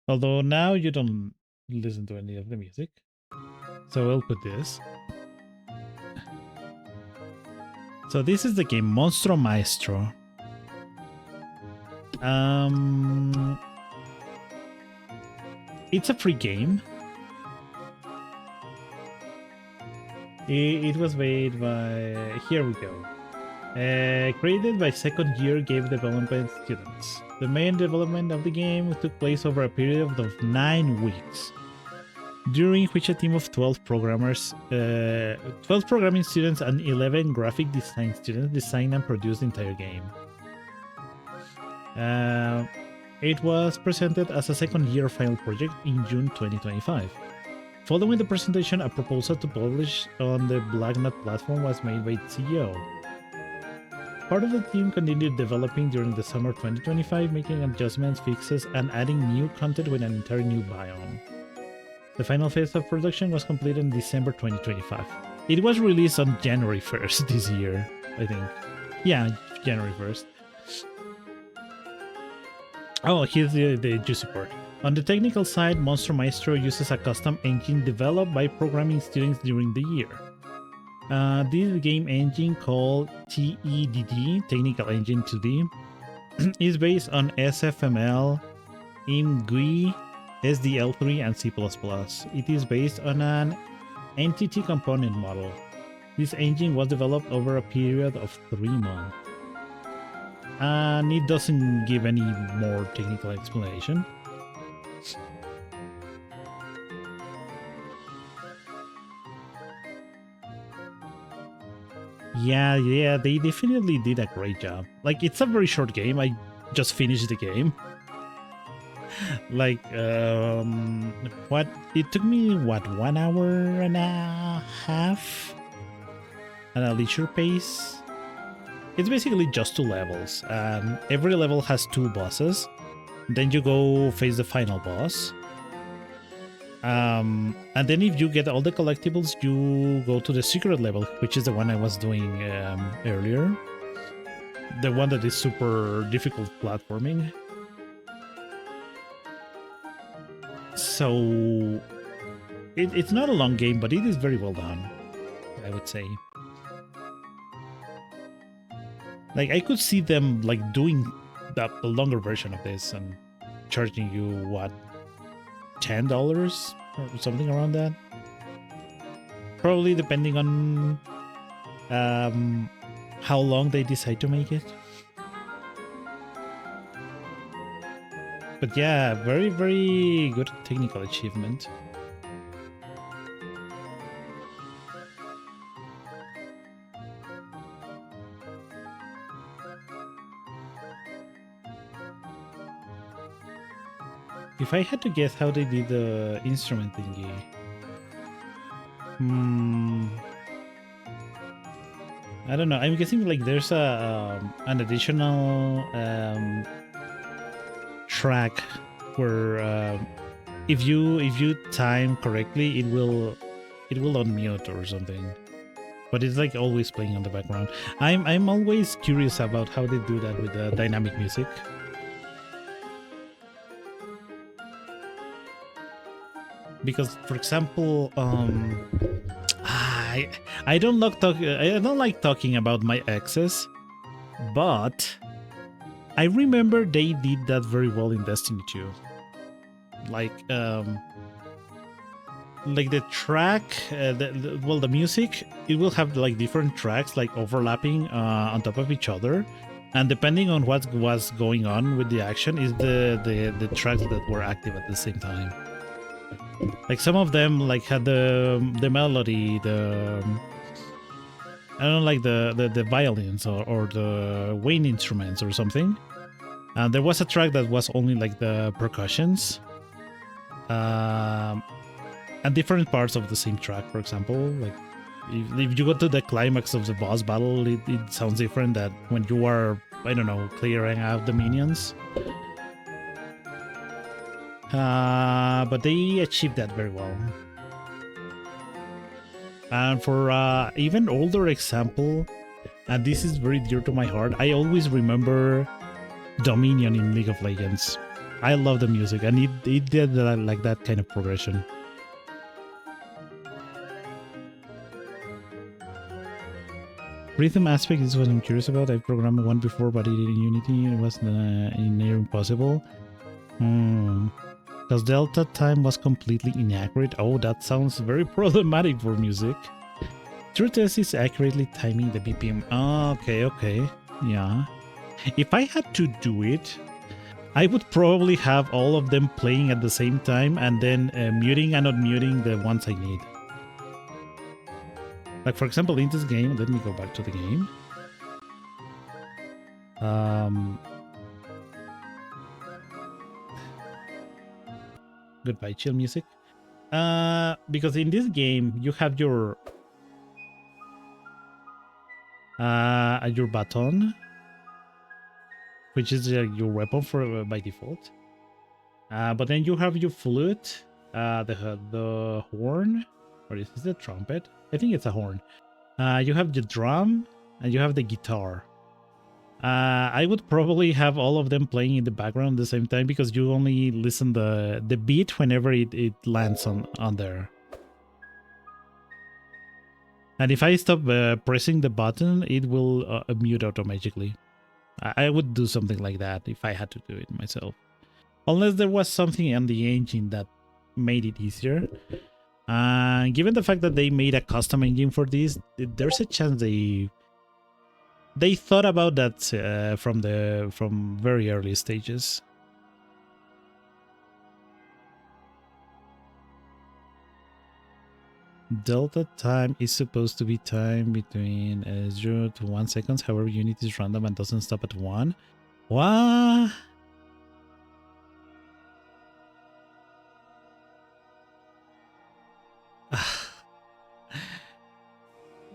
Although now you don't listen to any of the music. So I'll put this. So this is the game Monstro Maestro. It's a free game. It was made by... Here we go. Created by second-year game development students. The main development of the game took place over a period of 9 weeks, during which a team of 12 programmers, 12 programming students and 11 graphic design students designed and produced the entire game. It was presented as a second-year final project in June 2025. Following the presentation, a proposal to publish on the Blacknut platform was made by its CEO. Part of the team continued developing during the summer 2025, making adjustments, fixes, and adding new content with an entire new biome. The final phase of production was completed in December 2025. It was released on January 1st this year, I think. Yeah, January 1st. Oh, here's the juicy part. On the technical side, Monstro Maestro uses a custom engine developed by programming students during the year. This game engine, called TEDD, Technical Engine 2D, is based on SFML, ImGui, SDL3, and C++. It is based on an entity component model. This engine was developed over a period of 3 months. And it doesn't give any more technical explanation. Yeah, they definitely did a great job. Like, it's a very short game. I just finished the game. Like, what? It took me, what, 1 hour and a half? At a leisure pace? It's basically just 2 levels, and every level has 2 bosses. Then you go face the final boss. And then if you get all the collectibles, you go to the secret level, which is the one I was doing earlier. The one that is super difficult platforming. So it's not a long game, but it is very well done, I would say. Like, I could see them like doing the longer version of this and charging you, what, $10 or something around that? Probably depending on how long they decide to make it. But yeah, very, very good technical achievement. If I had to guess how they did the instrument thingy, I don't know. I'm guessing like there's an additional track where if you time correctly, it will unmute or something. But it's like always playing on the background. I'm always curious about how they do that with the dynamic music. Because, for example, I don't like talking about my exes, but I remember they did that very well in Destiny 2. Like the track, the music, it will have like different tracks like overlapping on top of each other, and depending on what was going on with the action, is the tracks that were active at the same time. Like some of them like had the melody, I don't like the violins or the wind instruments or something. And there was a track that was only like the percussions, and different parts of the same track. For example, like if you go to the climax of the boss battle, it sounds different than when you are, I don't know, clearing out the minions. But they achieved that very well. And for even older example, and this is very dear to my heart, I always remember Dominion in League of Legends. I love the music, and it did like that kind of progression. Rhythm aspect is what I'm curious about. I programmed one before, but in Unity it was near impossible. Because delta time was completely inaccurate. Oh, that sounds very problematic for music. True test is accurately timing the BPM. Oh, okay. Yeah. If I had to do it, I would probably have all of them playing at the same time and then muting and unmuting the ones I need. Like, for example, in this game, let me go back to the game. Goodbye, chill music. Because in this game, you have your baton, which is your weapon for by default. But then you have your flute, the horn, or is this a trumpet? I think it's a horn. You have the drum, and you have the guitar. I would probably have all of them playing in the background at the same time because you only listen the beat whenever it lands on there. And if I stop pressing the button, it will mute automatically. I would do something like that if I had to do it myself. Unless there was something on the engine that made it easier. Given the fact that they made a custom engine for this, there's a chance they thought about that from very early stages. Delta time is supposed to be time between 0 to 1 seconds. However, unit is random and doesn't stop at 1. What?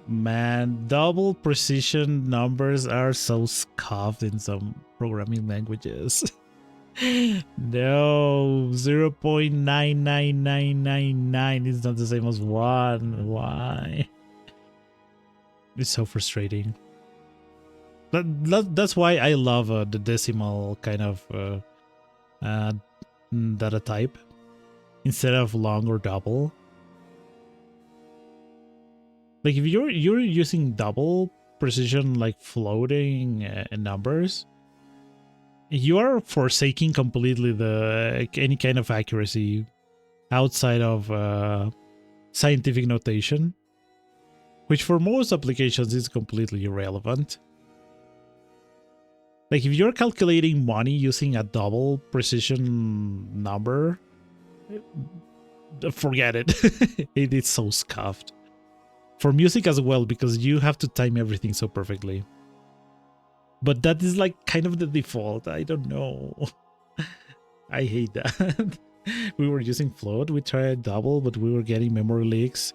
Man, double precision numbers are so scuffed in some programming languages. No, 0.99999 is not the same as 1. Why? It's so frustrating. That's why I love the decimal kind of data type instead of long or double. Like if you're using double precision, like floating numbers, you are forsaking completely any kind of accuracy outside of scientific notation, which for most applications is completely irrelevant. Like if you're calculating money using a double precision number, forget it. It is so scuffed. For music as well, because you have to time everything so perfectly. But that is like kind of the default. I don't know. I hate that. We were using float. We tried double, but we were getting memory leaks.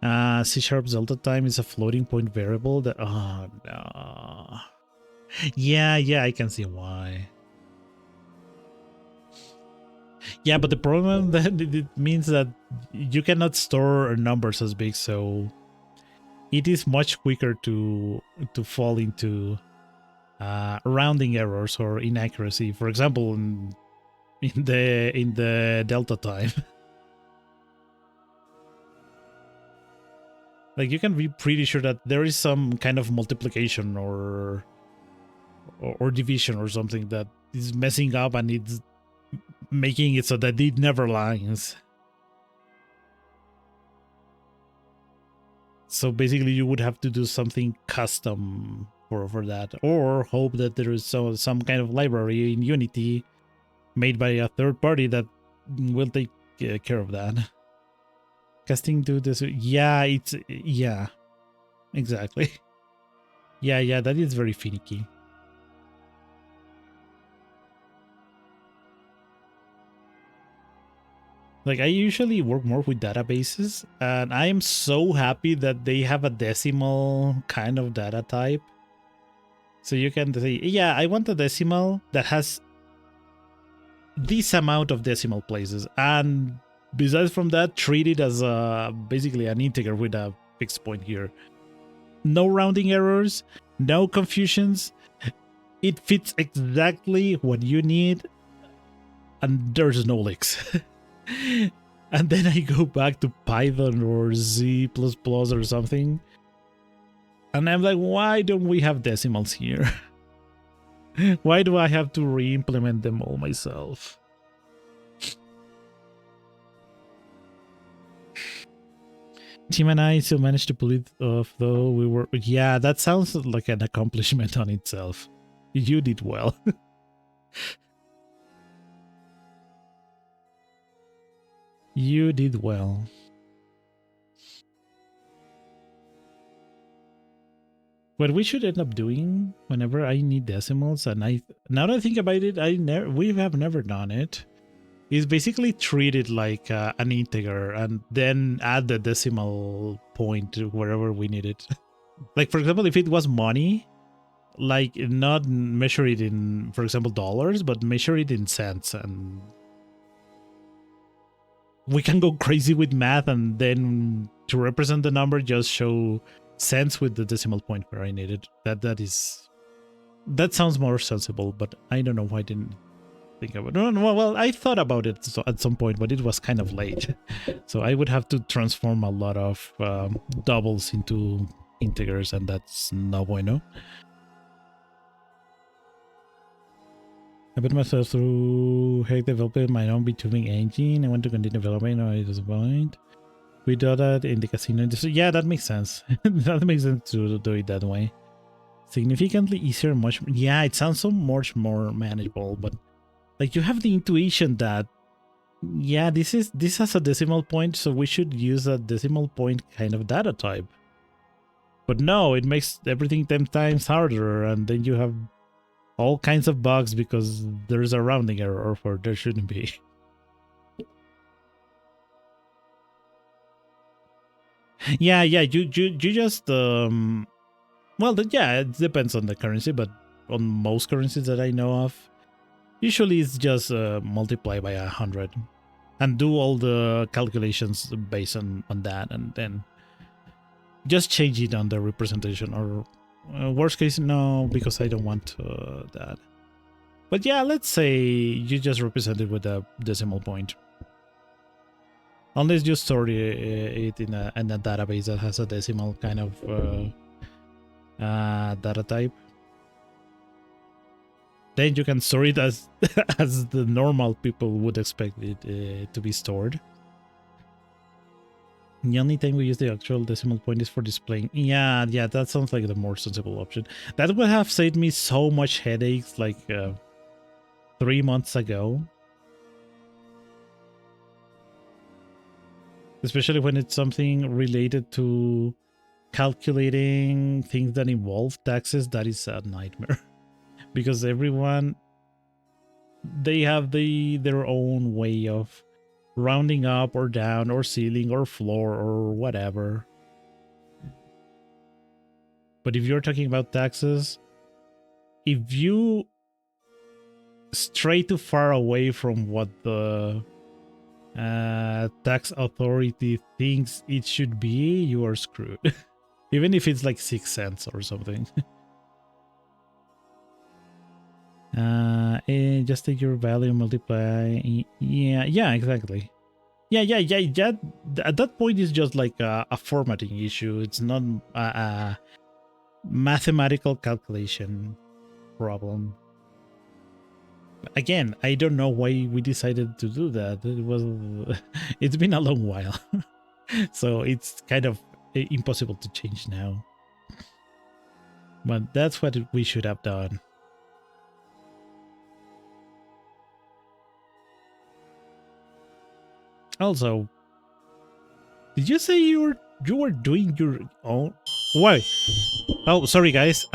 C# delta time is a floating point variable. That oh no. Yeah, I can see why. Yeah, but the problem that it means that you cannot store numbers as big, so it is much quicker to fall into rounding errors or inaccuracy. For example, in the delta time, like you can be pretty sure that there is some kind of multiplication or division or something that is messing up and it's making it so that it never lines. So basically you would have to do something custom for that, or hope that there is some kind of library in Unity made by a third party that will take care of that. Casting to this, yeah, exactly. Yeah, that is very finicky. Like I usually work more with databases, and I am so happy that they have a decimal kind of data type. So you can say, yeah, I want a decimal that has this amount of decimal places, and besides from that, treat it as basically an integer with a fixed point here. No rounding errors, no confusions. It fits exactly what you need, and there's no leaks. And then I go back to Python or C++ or something, and I'm like, why don't we have decimals here? Why do I have to re-implement them all myself? Team and I still managed to pull it off, though. We were, yeah, that sounds like an accomplishment on itself. You did well. You did well. What we should end up doing whenever I need decimals, and now that I think about it, we have never done it, is basically treat it like an integer and then add the decimal point to wherever we need it. Like, for example, if it was money, like not measure it in, for example, dollars, but measure it in cents, and we can go crazy with math, and then to represent the number, just show cents with the decimal point where I need it. That sounds more sensible, but I don't know why I didn't think about it. No, well, I thought about it at some point, but it was kind of late. So I would have to transform a lot of doubles into integers, and that's no bueno. I put myself through heck developing my own B2B engine. I want to continue developing at this point. We do that in the casino industry. Yeah, that makes sense. That makes sense to do it that way. Significantly easier, yeah, it sounds so much more manageable, but like you have the intuition that yeah, this has a decimal point, so we should use a decimal point kind of data type. But no, it makes everything 10 times harder, and then you have all kinds of bugs because there's a rounding error where there shouldn't be. Yeah, you just well, yeah, it depends on the currency, but on most currencies that I know of, usually it's just multiply by 100 and do all the calculations based on that, and then just change it on the representation, or worst case, no, because I don't want that. But yeah, let's say you just represent it with a decimal point. Unless you store it in a database that has a decimal kind of data type. Then you can store it as as the normal people would expect it to be stored. The only time we use the actual decimal point is for displaying. Yeah, that sounds like the more sensible option. That would have saved me so much headaches like 3 months ago. Especially when it's something related to calculating things that involve taxes. That is a nightmare. Because everyone, they have their own way of rounding up or down or ceiling or floor or whatever. But if you're talking about taxes, if you stray too far away from what the tax authority thinks it should be, you are screwed. Even if it's like 6 cents or something. Just take your value and multiply. Yeah, exactly. Yeah. At that point, it's just like a formatting issue. It's not a mathematical calculation problem. Again, I don't know why we decided to do that. It's been a long while. So it's kind of impossible to change now. But that's what we should have done. Also, did you say you were doing your own? Why? Oh, sorry guys.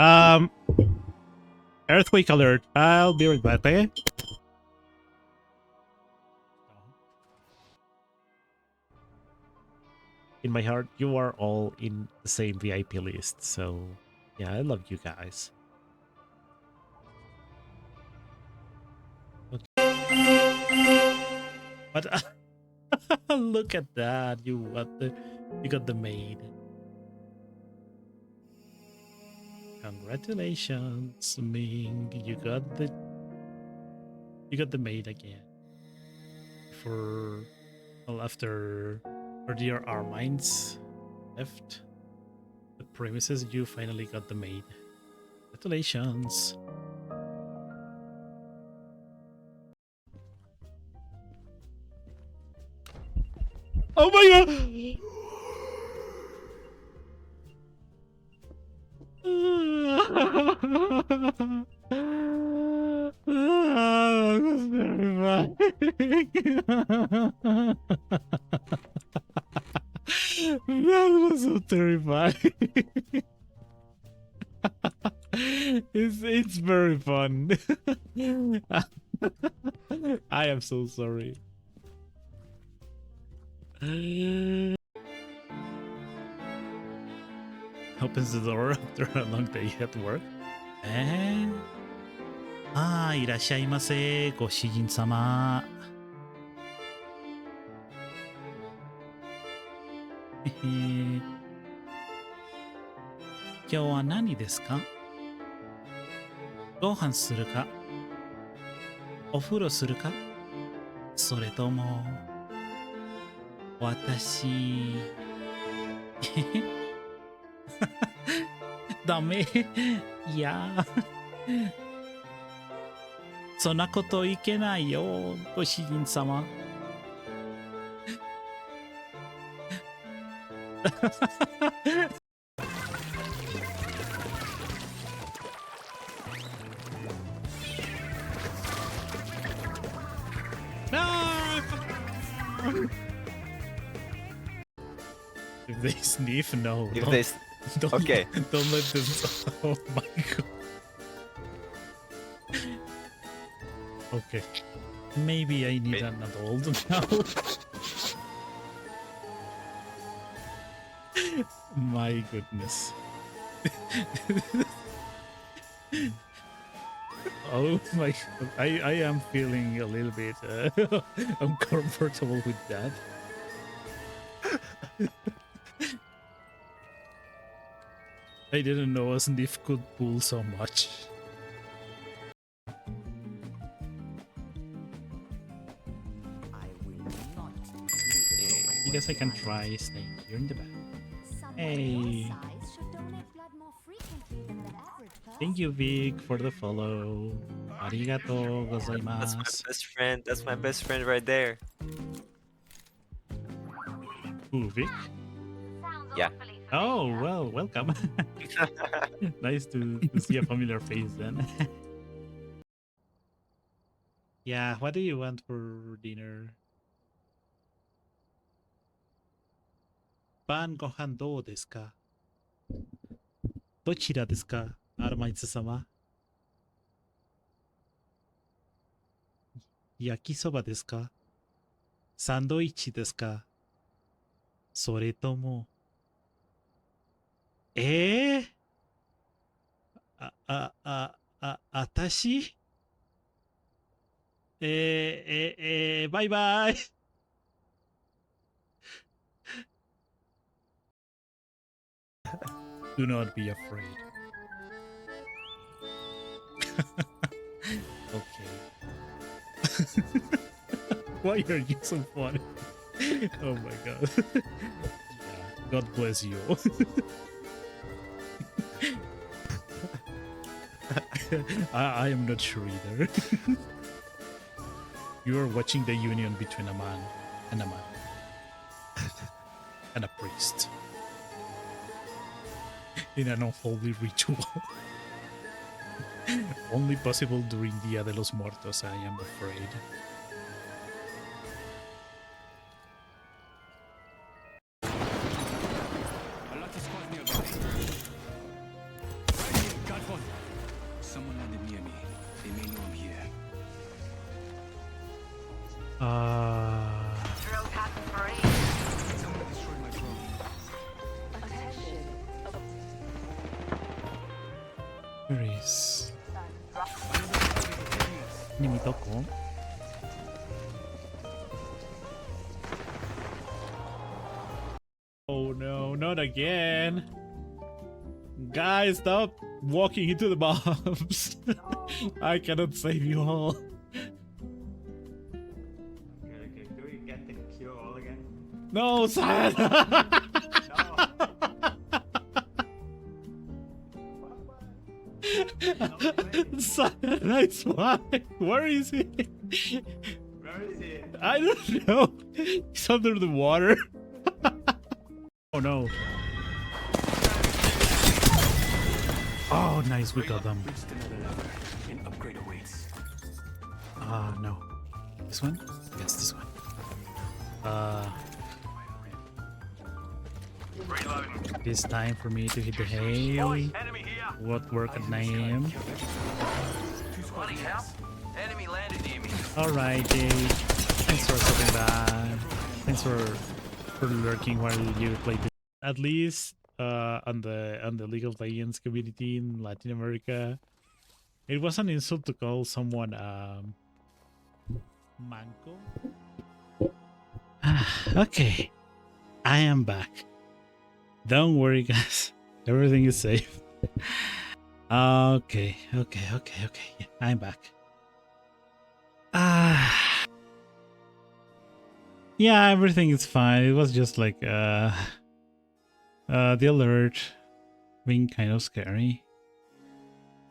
Earthquake alert. I'll be right back. Okay? In my heart, you are all in the same VIP list. So, yeah, I love you guys. But look at that! You got the maid. Congratulations, Ming! You got the maid again. For well, after earlier our minds left the premises, you finally got the maid. Congratulations! Oh my god! That was so terrifying. It's very fun. I am so sorry. Opens the door after a long day at work. ああ、いらっしゃいませ、ご主人様。今日は何ですか？ご飯するか？お風呂するか？それとも、私、ダメ。いや、そんなこといけないよ、ご主人様。If they sniff, no. If Don't, they don't, okay. don't let them. Oh my god. Okay. Maybe I need an adult now. My goodness. Oh my god. I am feeling a little bit uncomfortable with that. I didn't know a sniff could pull so much. I guess I can try staying here in the back. Hey! Thank you, Vic, for the follow. Arigato That's my gozaimasu. best friend. That's my best friend right there. Ooh, Vic? Yeah. Oh, well, welcome. Nice to see a familiar face then. Yeah, what do you want for dinner? Pan gohan do desu ka? Dochira desu ka, Aramaitsu-sama? Yakisoba desu ka? Sandwich desu ka? それとも、あたしバイバイ Do not be afraid. Okay. Why are you so funny? Oh my god. Yeah, God bless you. I am not sure either. You are watching the union between a man and a man. And a priest. In an unholy ritual. Only possible during Dia de los Muertos, I am afraid. Someone landed near me. They may know I'm here. Someone destroyed my drone. Where is... Enemy doko? Oh no, not again! Guys, stop walking into the bombs! I cannot save you all. Okay, do we get the cure all again? No, Sad! Sad, nice one! Where is he? Where is he? I don't know. He's under the water. Oh no. Oh, nice, we got them. Reached another level. An upgrade awaits. No. This one? Yes, this one. It's time for me to hit the hail. What work at 9 a.m. Enemy landed near me. Alright, Jake. Thanks for stopping by. Thanks for lurking while you play this. At least on the League of Legends community in Latin America, it was an insult to call someone manco. Okay, I am back. Don't worry, guys. Everything is safe. Okay. Yeah, I'm back. Yeah, everything is fine. It was just like the alert being kind of scary.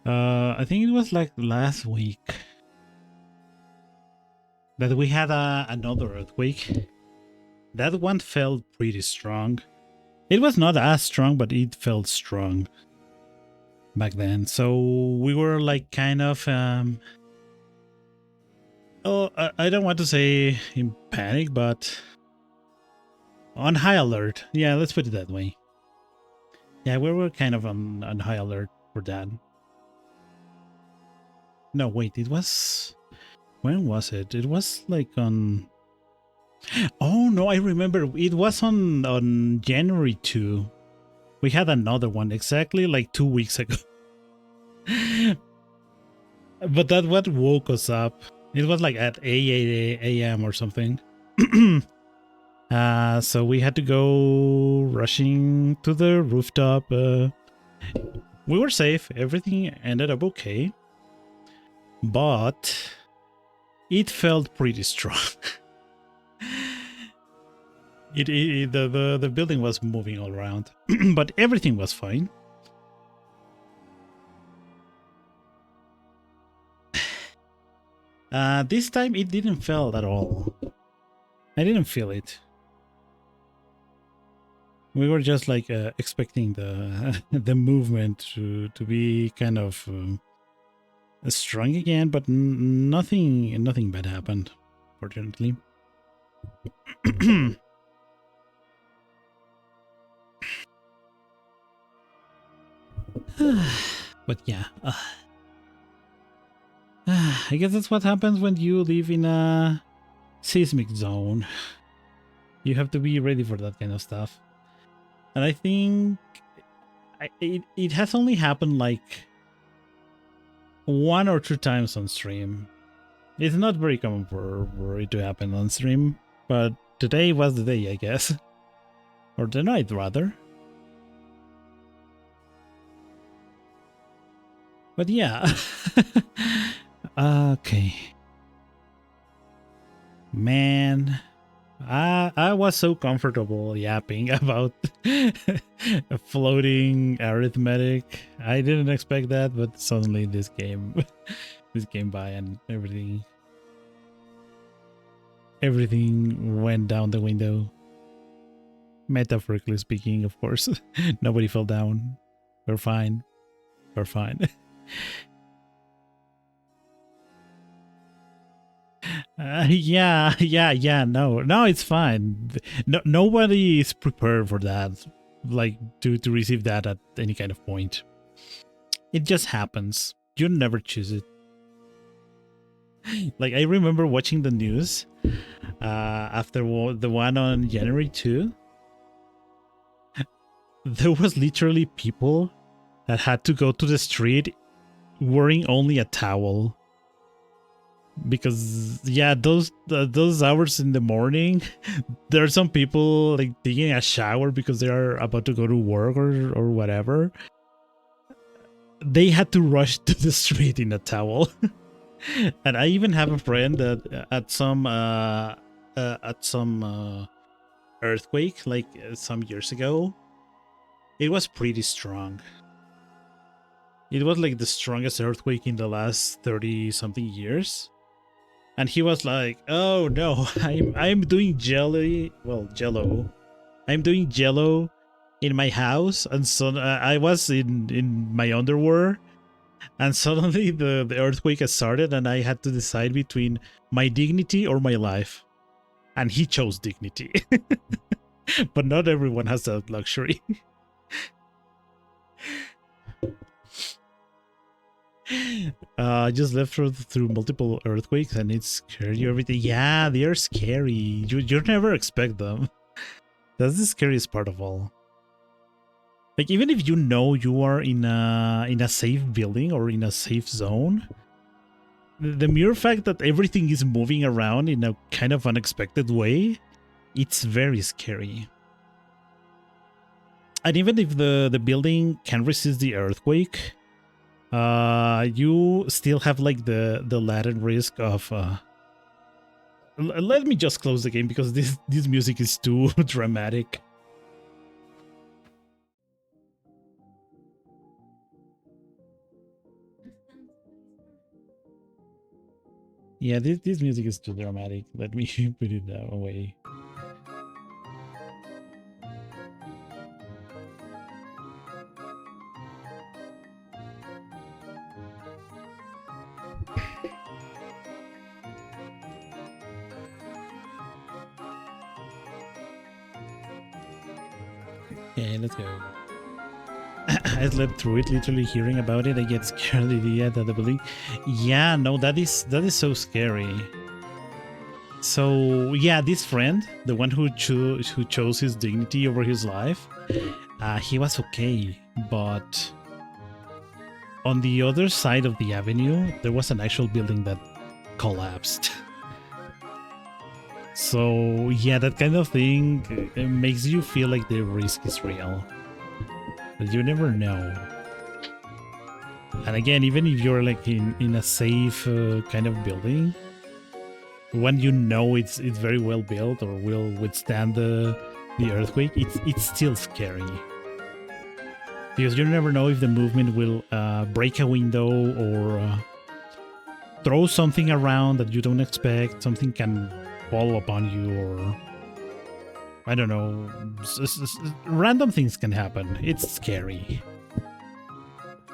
I think it was like last week that we had another earthquake. That one felt pretty strong. It was not as strong, but it felt strong back then. So we were like kind of I don't want to say in panic, but on high alert. Yeah, let's put it that way. Yeah, we were kind of on high alert for that. No, wait, it was... When was it? It was like on... Oh, no, I remember. It was on January 2. We had another one exactly like 2 weeks ago. But that what woke us up. It was like at 8 a.m. or something. So we had to go rushing to the rooftop. We were safe. Everything ended up okay. But it felt pretty strong. The building was moving all around, but everything was fine. This time it didn't feel at all. I didn't feel it. We were just like expecting the the movement to be kind of strong again, but nothing bad happened, fortunately. But yeah, I guess that's what happens when you live in a seismic zone. You have to be ready for that kind of stuff. And I think it has only happened like 1 or 2 times on stream. It's not very common for it to happen on stream, but today was the day, I guess. Or the night, rather. But yeah. Okay. Man, I was so comfortable yapping about a floating arithmetic. I didn't expect that, but suddenly this came by and everything went down the window. Metaphorically speaking, of course. Nobody fell down. We're fine. We're fine. Yeah. No, it's fine. No, nobody is prepared for that. Like to receive that at any kind of point. It just happens. You never choose it. Like I remember watching the news after the one on January 2. There was literally people that had to go to the street wearing only a towel. Because yeah, those hours in the morning, there are some people like taking a shower because they are about to go to work or whatever. They had to rush to the street in a towel. And I even have a friend that at some earthquake like some years ago, it was pretty strong. It was like the strongest earthquake in the last 30 something years. And he was like, "Oh no, I'm doing jello. I'm doing jello in my house, and so I was in my underwear, and suddenly the earthquake has started, and I had to decide between my dignity or my life, and he chose dignity. But not everyone has that luxury. I just lived through multiple earthquakes, and it's scary. Everything, yeah, they are scary. You never expect them. That's the scariest part of all. Like, even if you know you are in a safe building or in a safe zone, the mere fact that everything is moving around in a kind of unexpected way, it's very scary. And even if the building can resist the earthquake, you still have like the latent risk of let me just close the game because this music is too dramatic. Yeah, this music is too dramatic. Let me put it away. Okay, let's go. I slept through it, literally hearing about it. I get scared the idea that the building. Yeah, no, that is so scary. So yeah, this friend, the one who chose his dignity over his life, he was okay, but on the other side of the avenue, there was an actual building that collapsed. So yeah, that kind of thing, it makes you feel like the risk is real. But you never know. And again, even if you're like in a safe kind of building, when you know it's very well built or will withstand the earthquake, it's still scary. Because you never know if the movement will break a window or throw something around that you don't expect. Something can fall upon you, or I don't know, random things can happen. It's scary.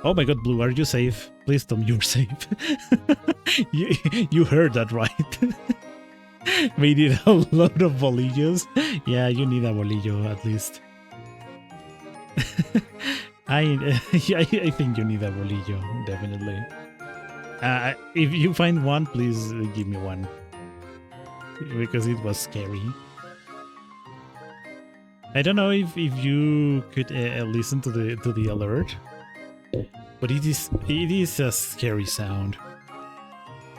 Oh my god, Blue, are you safe? Please tell me you're safe. you heard that right. We need a lot of bolillos. Yeah, you need a bolillo at least. I think you need a bolillo, definitely. If you find one, please give me one. Because it was scary. I don't know if you could listen to the alert, but it is a scary sound.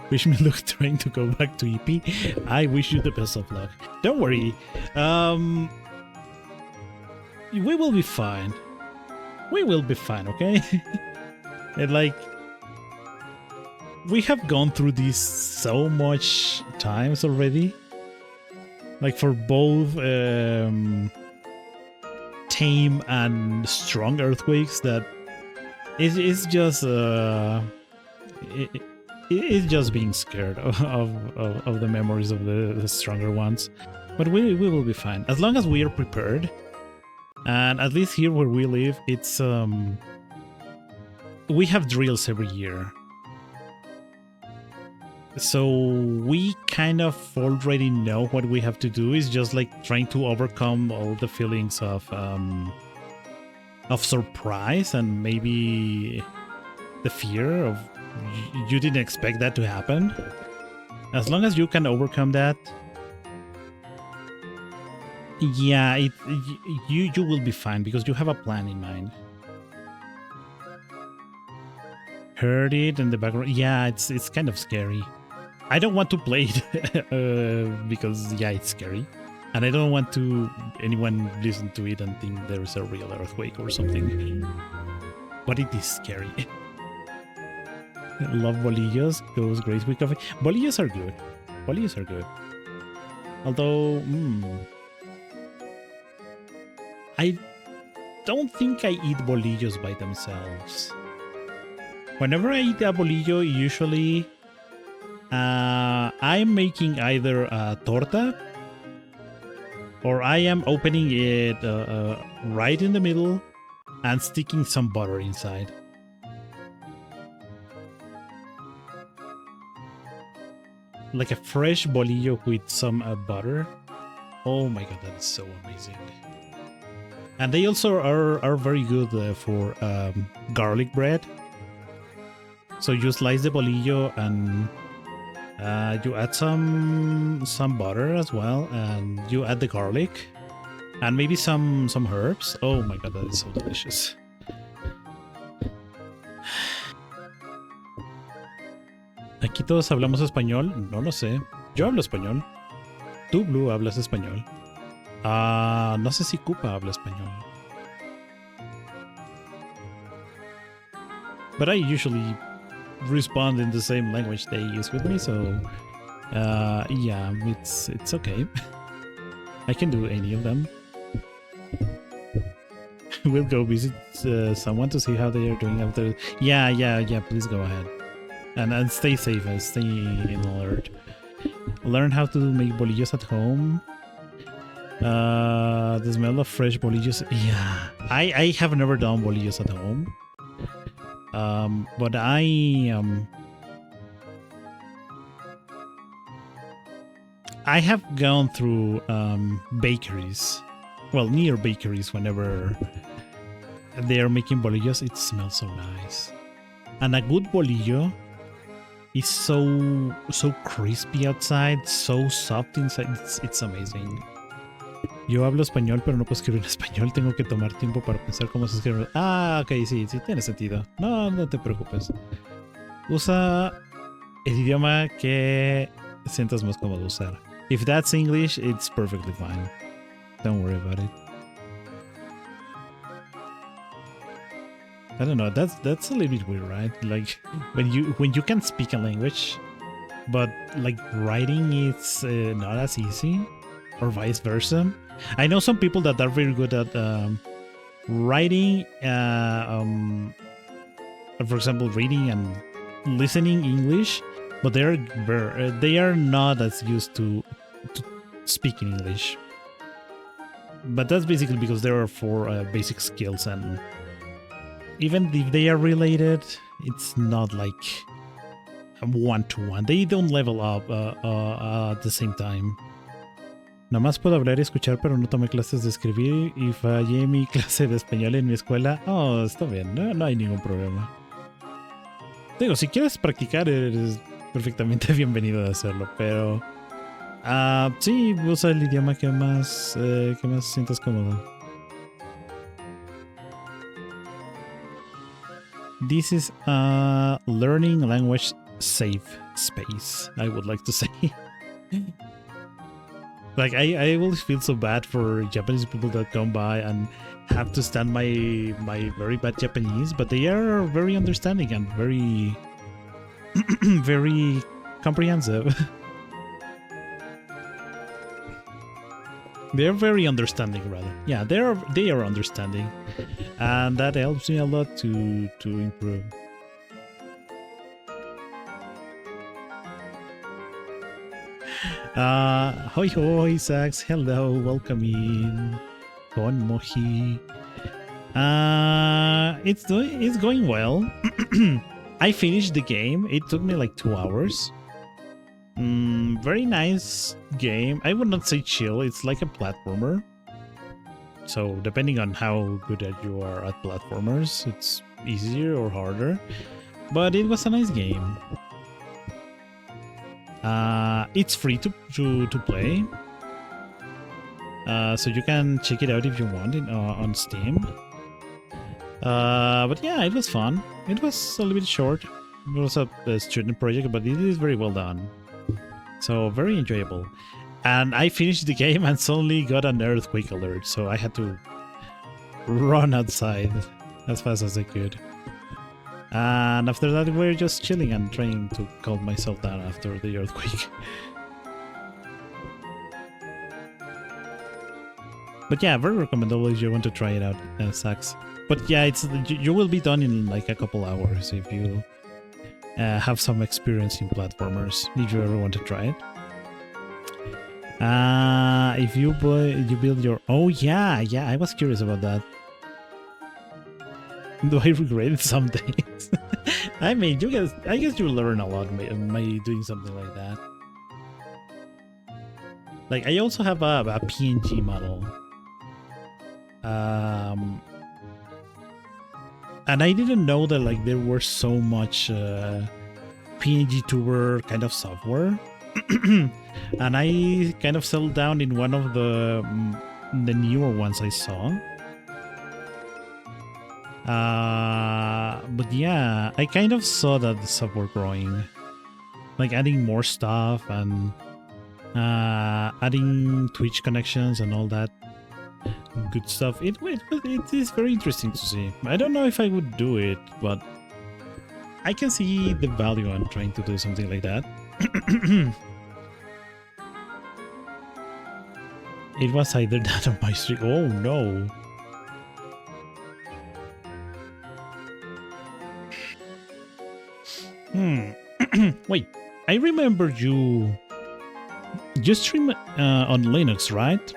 Wish me luck trying to go back to EP. I wish you the best of luck. Don't worry. We will be fine. We will be fine, okay? And like, we have gone through this so much times already. Like for both tame and strong earthquakes, that it's just it's just being scared of the memories of the stronger ones. But we will be fine as long as we are prepared. And at least here where we live, it's we have drills every year. So we kind of already know what we have to do. Is just like trying to overcome all the feelings of surprise and maybe the fear of you didn't expect that to happen. As long as you can overcome that, yeah, you will be fine because you have a plan in mind. Heard it in the background. Yeah, it's kind of scary. I don't want to play it because yeah, it's scary, and I don't want to anyone listen to it and think there is a real earthquake or something. But it is scary. Love bolillos. Goes great with coffee. Bolillos are good. Bolillos are good. Although, I don't think I eat bolillos by themselves. Whenever I eat a bolillo, usually I'm making either a torta or I am opening it right in the middle and sticking some butter inside. Like a fresh bolillo with some butter. Oh my god, that is so amazing. And they also are very good for garlic bread. So you slice the bolillo and you add some butter as well, and you add the garlic and maybe some herbs. Oh my god, that is so delicious. Aquí todos hablamos español. No lo sé. Yo hablo español. Tú, Blue, hablas español. No sé si Koopa habla español. But I usually respond in the same language they use with me, so yeah, it's okay. I can do any of them. We'll go visit someone to see how they are doing after. Yeah, please go ahead. And stay safe, stay in alert. Learn how to make bolillos at home. The smell of fresh bolillos. Yeah, I have never done bolillos at home. But I have gone through bakeries, well, near bakeries, whenever they are making bolillos. It smells so nice, and a good bolillo is so crispy outside, so soft inside. It's amazing. Yo hablo español, pero no puedo escribir en español. Tengo que tomar tiempo para pensar cómo se escribe. Ok, sí, tiene sentido. No te preocupes. Usa el idioma que sientas más cómodo usar. If that's English, it's perfectly fine. Don't worry about it. I don't know. That's a little bit weird, right? Like when you can speak a language, but like writing it's not as easy, or vice versa. I know some people that are very good at writing, for example, reading and listening English, but they are not as used to speaking English. But that's basically because there are 4 basic skills, and even if they are related, it's not like one-to-one. They don't level up at the same time. Nomás puedo hablar y escuchar, pero no tomé clases de escribir y fallé mi clase de español en mi escuela. Oh, está bien, no hay ningún problema. Digo, si quieres practicar, eres perfectamente bienvenido a hacerlo, pero sí, usa el idioma que más sientas cómodo. This is a learning language safe space, I would like to say. Like, I always feel so bad for Japanese people that come by and have to stand my very bad Japanese, but they are very understanding and very very comprehensive. They're very understanding, rather. Yeah, they are understanding, and that helps me a lot to improve. Hoi, Sax. Hello, welcome in. Kon Mohi. It's going well. I finished the game. It took me like 2 hours. Very nice game. I would not say chill. It's like a platformer. So depending on how good you are at platformers, it's easier or harder. But it was a nice game. It's free to play, so you can check it out if you want it on Steam. But yeah, it was fun. It was a little bit short. It was a student project, but it is very well done. So very enjoyable. And I finished the game and suddenly got an earthquake alert, so I had to run outside as fast as I could. And after that, we were just chilling and trying to calm myself down after the earthquake. But yeah, very recommendable if you want to try it out, Sax. But yeah, you will be done in like a couple hours if you have some experience in platformers, if you ever want to try it. If you build your... Oh, yeah, I was curious about that. Do I regret it some days? I mean, I guess you learn a lot by doing something like that. Like, I also have a PNG model. And I didn't know that, like, there were so much PNG tuber kind of software. And I kind of settled down in one of the newer ones I saw. But yeah, I kind of saw that the software growing, like adding more stuff and adding Twitch connections and all that good stuff. It is very interesting to see. I don't know if I would do it, but I can see the value in trying to do something like that. It was either that or my streak. Oh no. Wait, I remember you stream on Linux, right?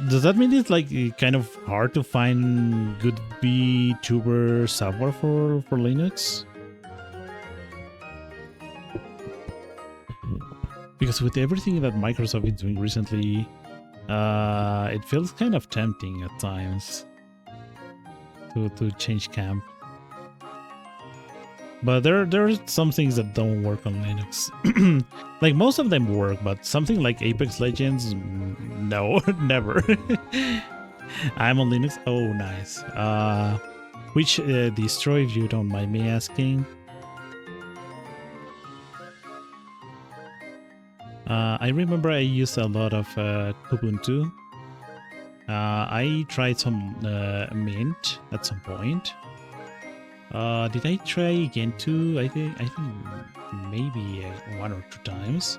Does that mean it's like kind of hard to find good VTuber software for Linux? Because with everything that Microsoft is doing recently, it feels kind of tempting at times to change camp. But there are some things that don't work on Linux. Like most of them work, but something like Apex Legends, no, never. I'm on Linux. Oh, nice. Which distro, if you don't mind me asking? I remember I used a lot of Ubuntu. I tried some Mint at some point. Did I try Gentoo? I think maybe 1 or 2 times.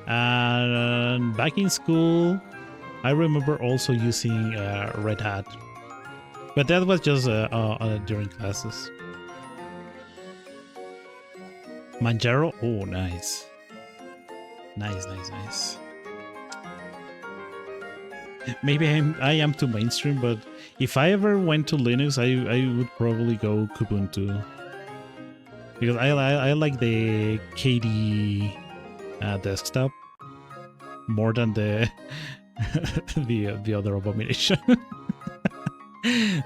And back in school, I remember also using Red Hat, but that was just during classes. Manjaro, oh nice, nice. Maybe I am too mainstream, but if I ever went to Linux, I would probably go Kubuntu, because I like the KDE desktop more than the the other abomination.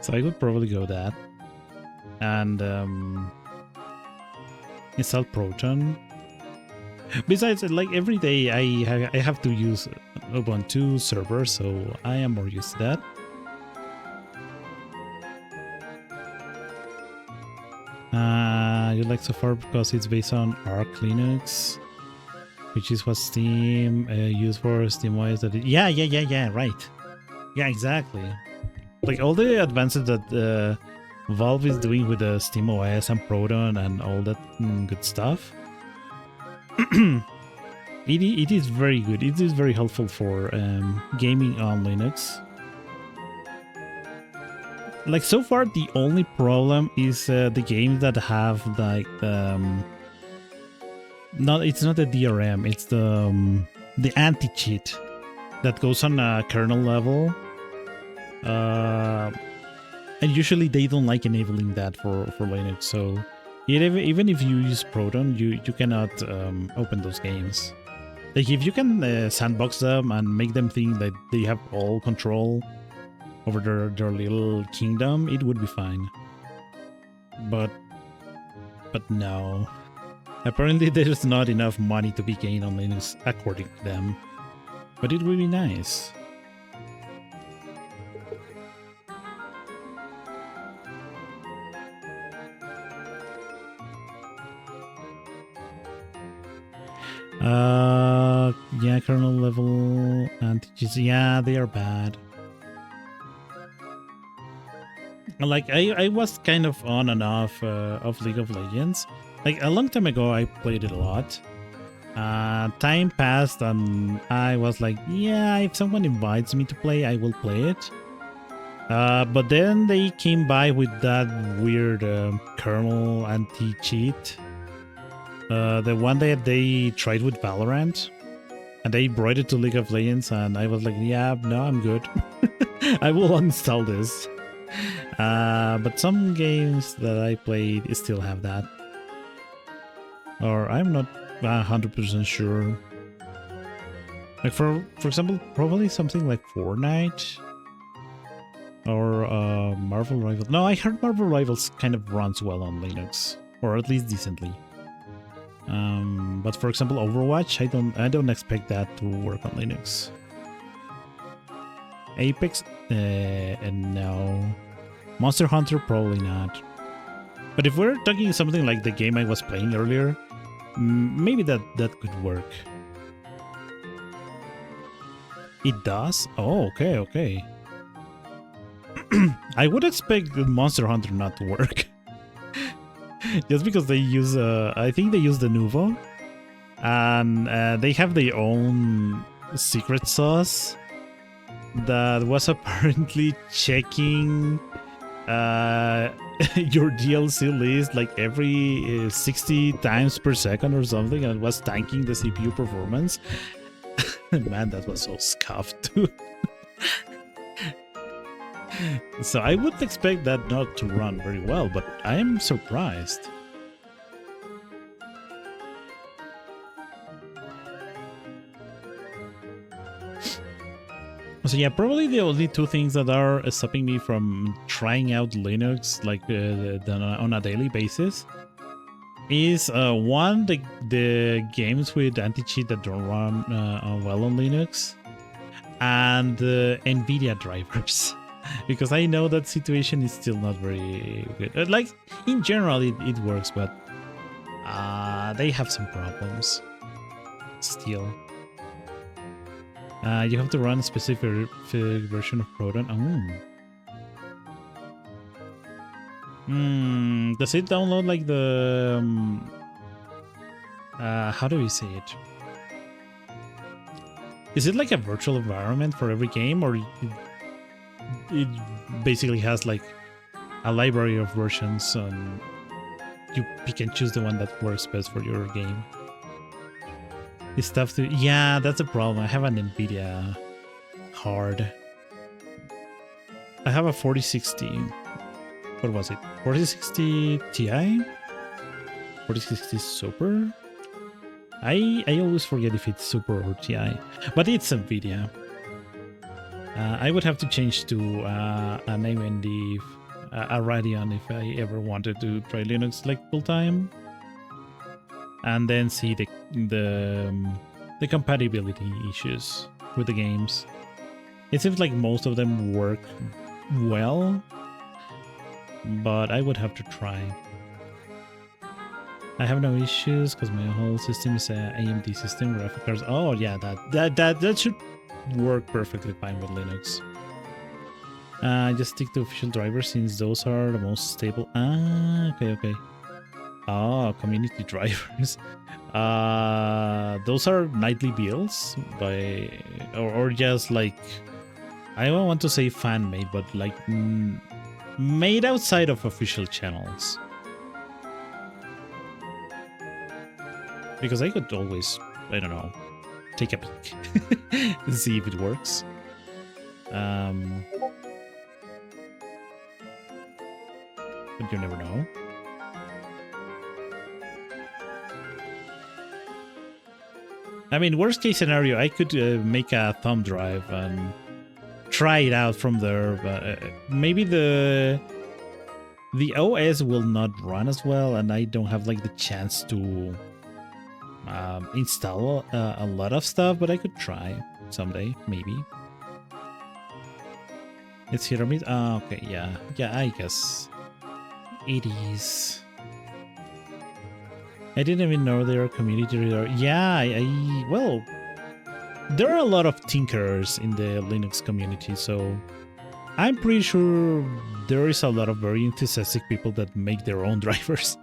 So I would probably go that and install Proton. Besides, like every day I have to use Ubuntu server, so I am more used to that. You like so far because it's based on Arch Linux, which is what Steam used for SteamOS. Yeah, right. Yeah, exactly. Like all the advances that Valve is doing with the SteamOS and Proton and all that good stuff. It is very good. It is very helpful for gaming on Linux. Like so far, the only problem is the games that have like it's not the DRM, it's the anti-cheat that goes on a kernel level. And usually they don't like enabling that for Linux. So even if you use Proton, you cannot open those games. Like if you can sandbox them and make them think that they have all control over their little kingdom, it would be fine. But no. Apparently there's not enough money to be gained on Linux according to them. But it would be nice. Yeah, kernel level anti-cheats. Yeah, they are bad. Like I was kind of on and off of League of Legends. Like a long time ago, I played it a lot. Time passed, and I was like, yeah, if someone invites me to play, I will play it. But then they came by with that weird kernel anti-cheat. The one that they tried with Valorant. And they brought it to League of Legends, and I was like, yeah, no, I'm good. I will uninstall this. But some games that I played still have that. Or I'm not 100% sure. Like for example, probably something like Fortnite or Marvel Rivals. No, I heard Marvel Rivals kind of runs well on Linux, or at least decently. But for example, Overwatch, I don't expect that to work on Linux. Apex, and no. Monster Hunter, probably not. But if we're talking something like the game I was playing earlier, maybe that could work. It does? Oh, okay, okay. I would expect Monster Hunter not to work. Just because they use, I think they use the Nuvo. And they have their own secret sauce that was apparently checking your DLC list like every 60 times per second or something, and it was tanking the CPU performance. Man, that was so scuffed too. So I wouldn't expect that not to run very well, but I am surprised. So yeah, probably the only two things that are stopping me from trying out Linux like on a daily basis is one, the games with anti-cheat that don't run well on Linux, and NVIDIA drivers. Because I know that situation is still not very good. Like, in general, it works, but they have some problems still. You have to run a specific version of Proton. Does it download like the... how do we say it? Is it like a virtual environment for every game, or it basically has like a library of versions and you can choose the one that works best for your game? It's tough to... Yeah, that's a problem. I have an NVIDIA card. I have a 4060. What was it? 4060 Ti? 4060 Super? I always forget if it's Super or Ti. But it's NVIDIA. I would have to change to an AMD, a Radeon, if I ever wanted to try Linux like full time, and then see the compatibility issues with the games. It seems like most of them work well, but I would have to try. I have no issues because my whole system is a AMD system, graphic cards. Oh yeah, that should work perfectly fine with Linux. Just stick to official drivers since those are the most stable. Okay. Community drivers. Those are nightly builds by or just like, I don't want to say fan made, but like made outside of official channels. Because I could always, I don't know, take a peek and see if it works. But you never know. I mean, worst case scenario, I could make a thumb drive and try it out from there, but maybe the OS will not run as well, and I don't have like the chance to install a lot of stuff, but I could try someday, maybe. It's hit or miss. Okay, yeah, I guess it is. I didn't even know there are community reader. Yeah, well, there are a lot of tinkerers in the Linux community, so I'm pretty sure there is a lot of very enthusiastic people that make their own drivers.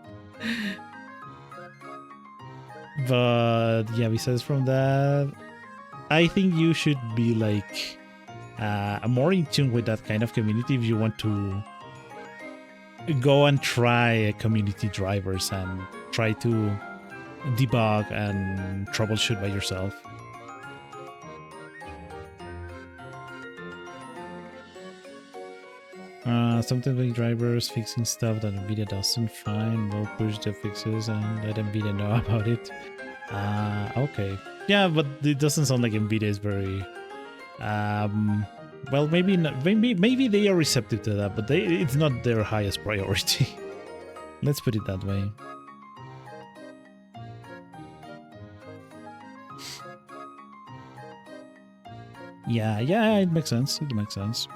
But yeah, besides from that, I think you should be like more in tune with that kind of community if you want to go and try community drivers and try to debug and troubleshoot by yourself. Sometimes with drivers fixing stuff that NVIDIA doesn't find, we'll push the fixes and let NVIDIA know about it. Okay. Yeah, but it doesn't sound like NVIDIA is very... well, maybe not. Maybe they are receptive to that, but it's not their highest priority. Let's put it that way. Yeah, it makes sense. It makes sense.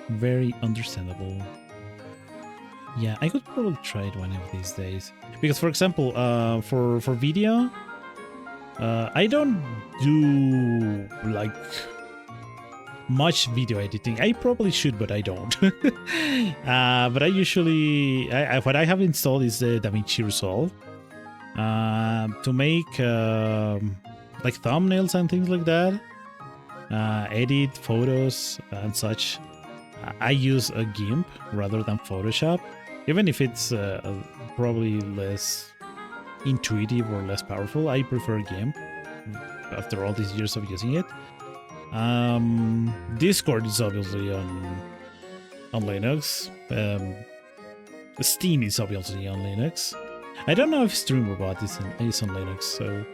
Very understandable. Yeah, I could probably try it one of these days. Because, for example, for video, I don't do like much video editing. I probably should, but I don't. But I usually, what I have installed is the DaVinci Resolve to make like thumbnails and things like that. Edit photos and such. I use a GIMP rather than Photoshop, even if it's probably less intuitive or less powerful. I prefer GIMP after all these years of using it. Discord is obviously on Linux. Steam is obviously on Linux. I don't know if StreamRobot is on Linux, so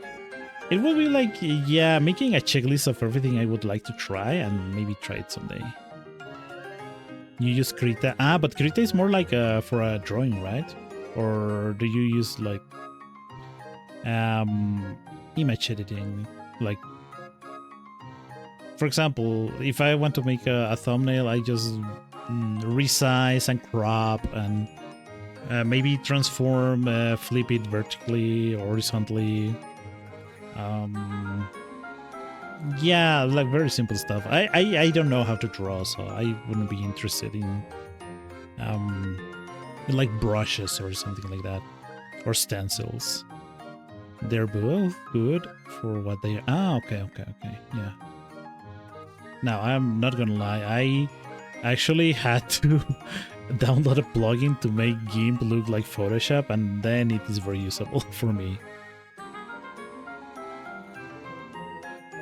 it will be like, yeah, making a checklist of everything I would like to try and maybe try it someday. You use Krita? But Krita is more like for a drawing, right? Or do you use like image editing? Like, for example, if I want to make a thumbnail, I just resize and crop and maybe transform, flip it vertically or horizontally. Yeah, like very simple stuff. I don't know how to draw, so I wouldn't be interested in like brushes or something like that, or stencils. They're both good for what they are. Okay, yeah. Now, I'm not gonna lie, I actually had to download a plugin to make GIMP look like Photoshop, and then it is very usable for me.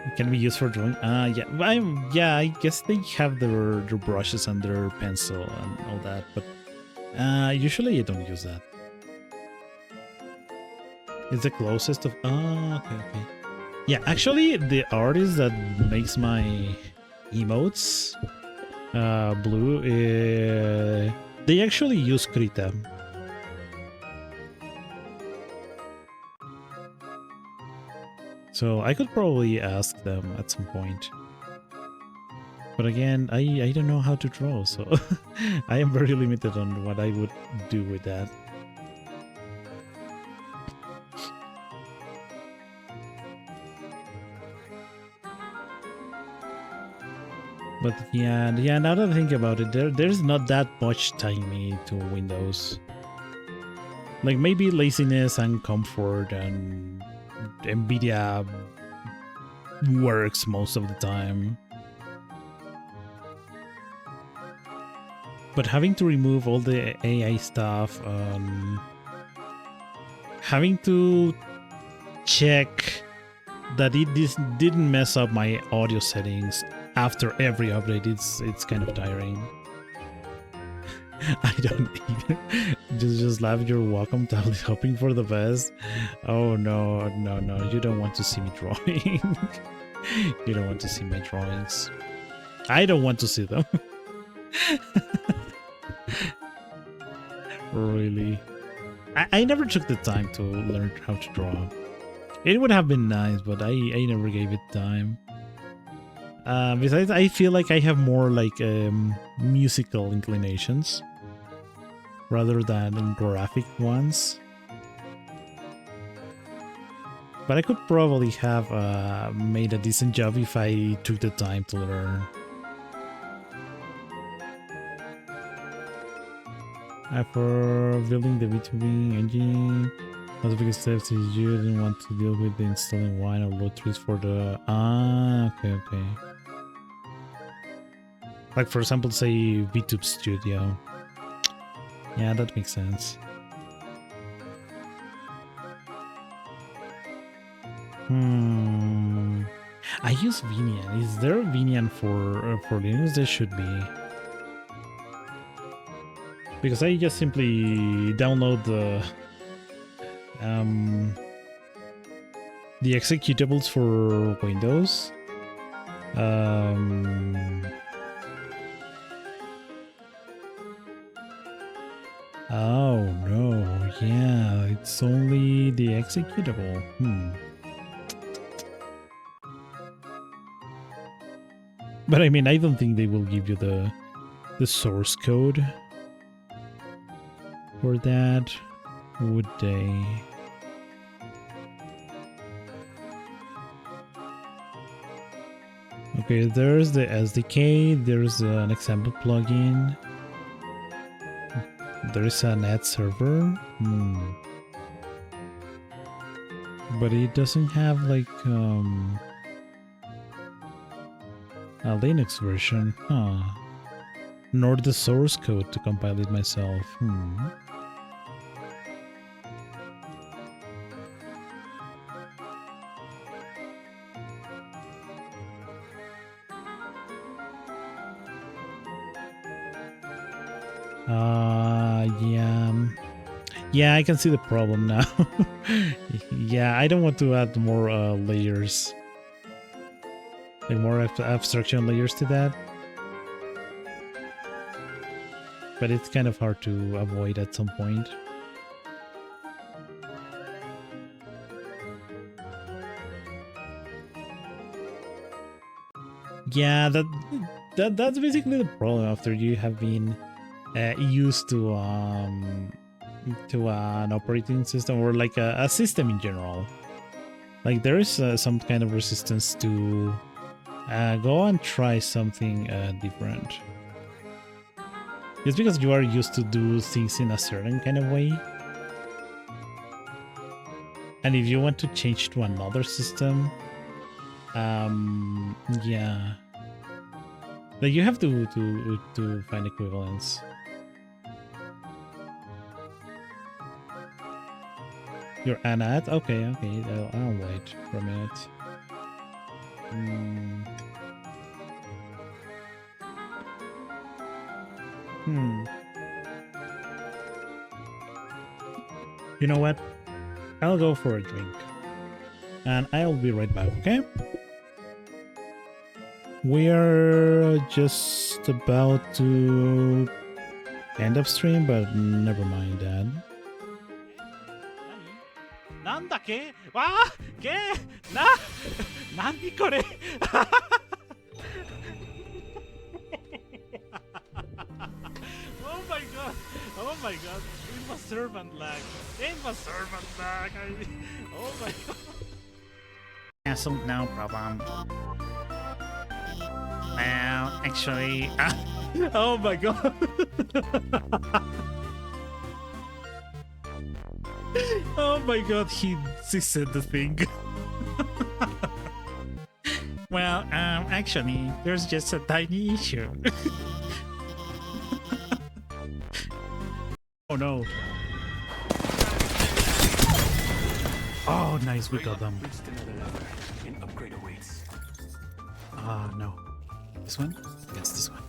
It can be used for drawing. Yeah, I guess they have their brushes and their pencil and all that, but usually I don't use that. It's the closest of... okay. Yeah, actually, the artist that makes my emotes blue, they actually use Krita. So I could probably ask them at some point. But again, I don't know how to draw, so I am very limited on what I would do with that. But yeah, now that I think about it, there's not that much timing to Windows. Like maybe laziness and comfort and NVIDIA works most of the time. But having to remove all the AI stuff, having to check that it didn't mess up my audio settings after every update, it's kind of tiring. I don't need it. Just laugh. You're welcome, tablet hoping for the best. Oh no, you don't want to see me drawing. You don't want to see my drawings. I don't want to see them. Really. I never took the time to learn how to draw. It would have been nice, but I never gave it time. Besides, I feel like I have more like musical inclinations rather than graphic ones. But I could probably have made a decent job if I took the time to learn. For building the V2B engine, one of the biggest steps is you didn't want to deal with the installing wine or load trees for the... okay. Like for example, say VTube Studio. Yeah, that makes sense. I use Vinian. Is there a Vinian for Linux? There should be. because I just simply download the executables for Windows. Oh no, yeah, it's only the executable. But I mean, I don't think they will give you the source code for that, would they? Okay, there's the SDK, there's an example plugin, there is a net server, but it doesn't have like a Linux version, nor the source code to compile it myself. Yeah, I can see the problem now. Yeah, I don't want to add more layers, like more abstraction layers to that. But it's kind of hard to avoid at some point. Yeah, that's basically the problem after you have been used to an operating system or like a system in general. Like there is some kind of resistance to go and try something different. It's because you are used to do things in a certain kind of way. And if you want to change to another system, yeah, like you have to find equivalence. You're an ad? Okay, I'll wait for a minute. You know what? I'll go for a drink. And I'll be right back, okay? We are just about to end up stream, but never mind that. なんだっけわあけなにこれ Oh my god! Oh my god! It was servant lag! It was servant lag! Oh my god! Cancel, no problem. Well, actually... oh my god! Oh my god, he said the thing. Well, actually, there's just a tiny issue. Oh no. Oh, nice, we got them. No. This one? Yes, this one.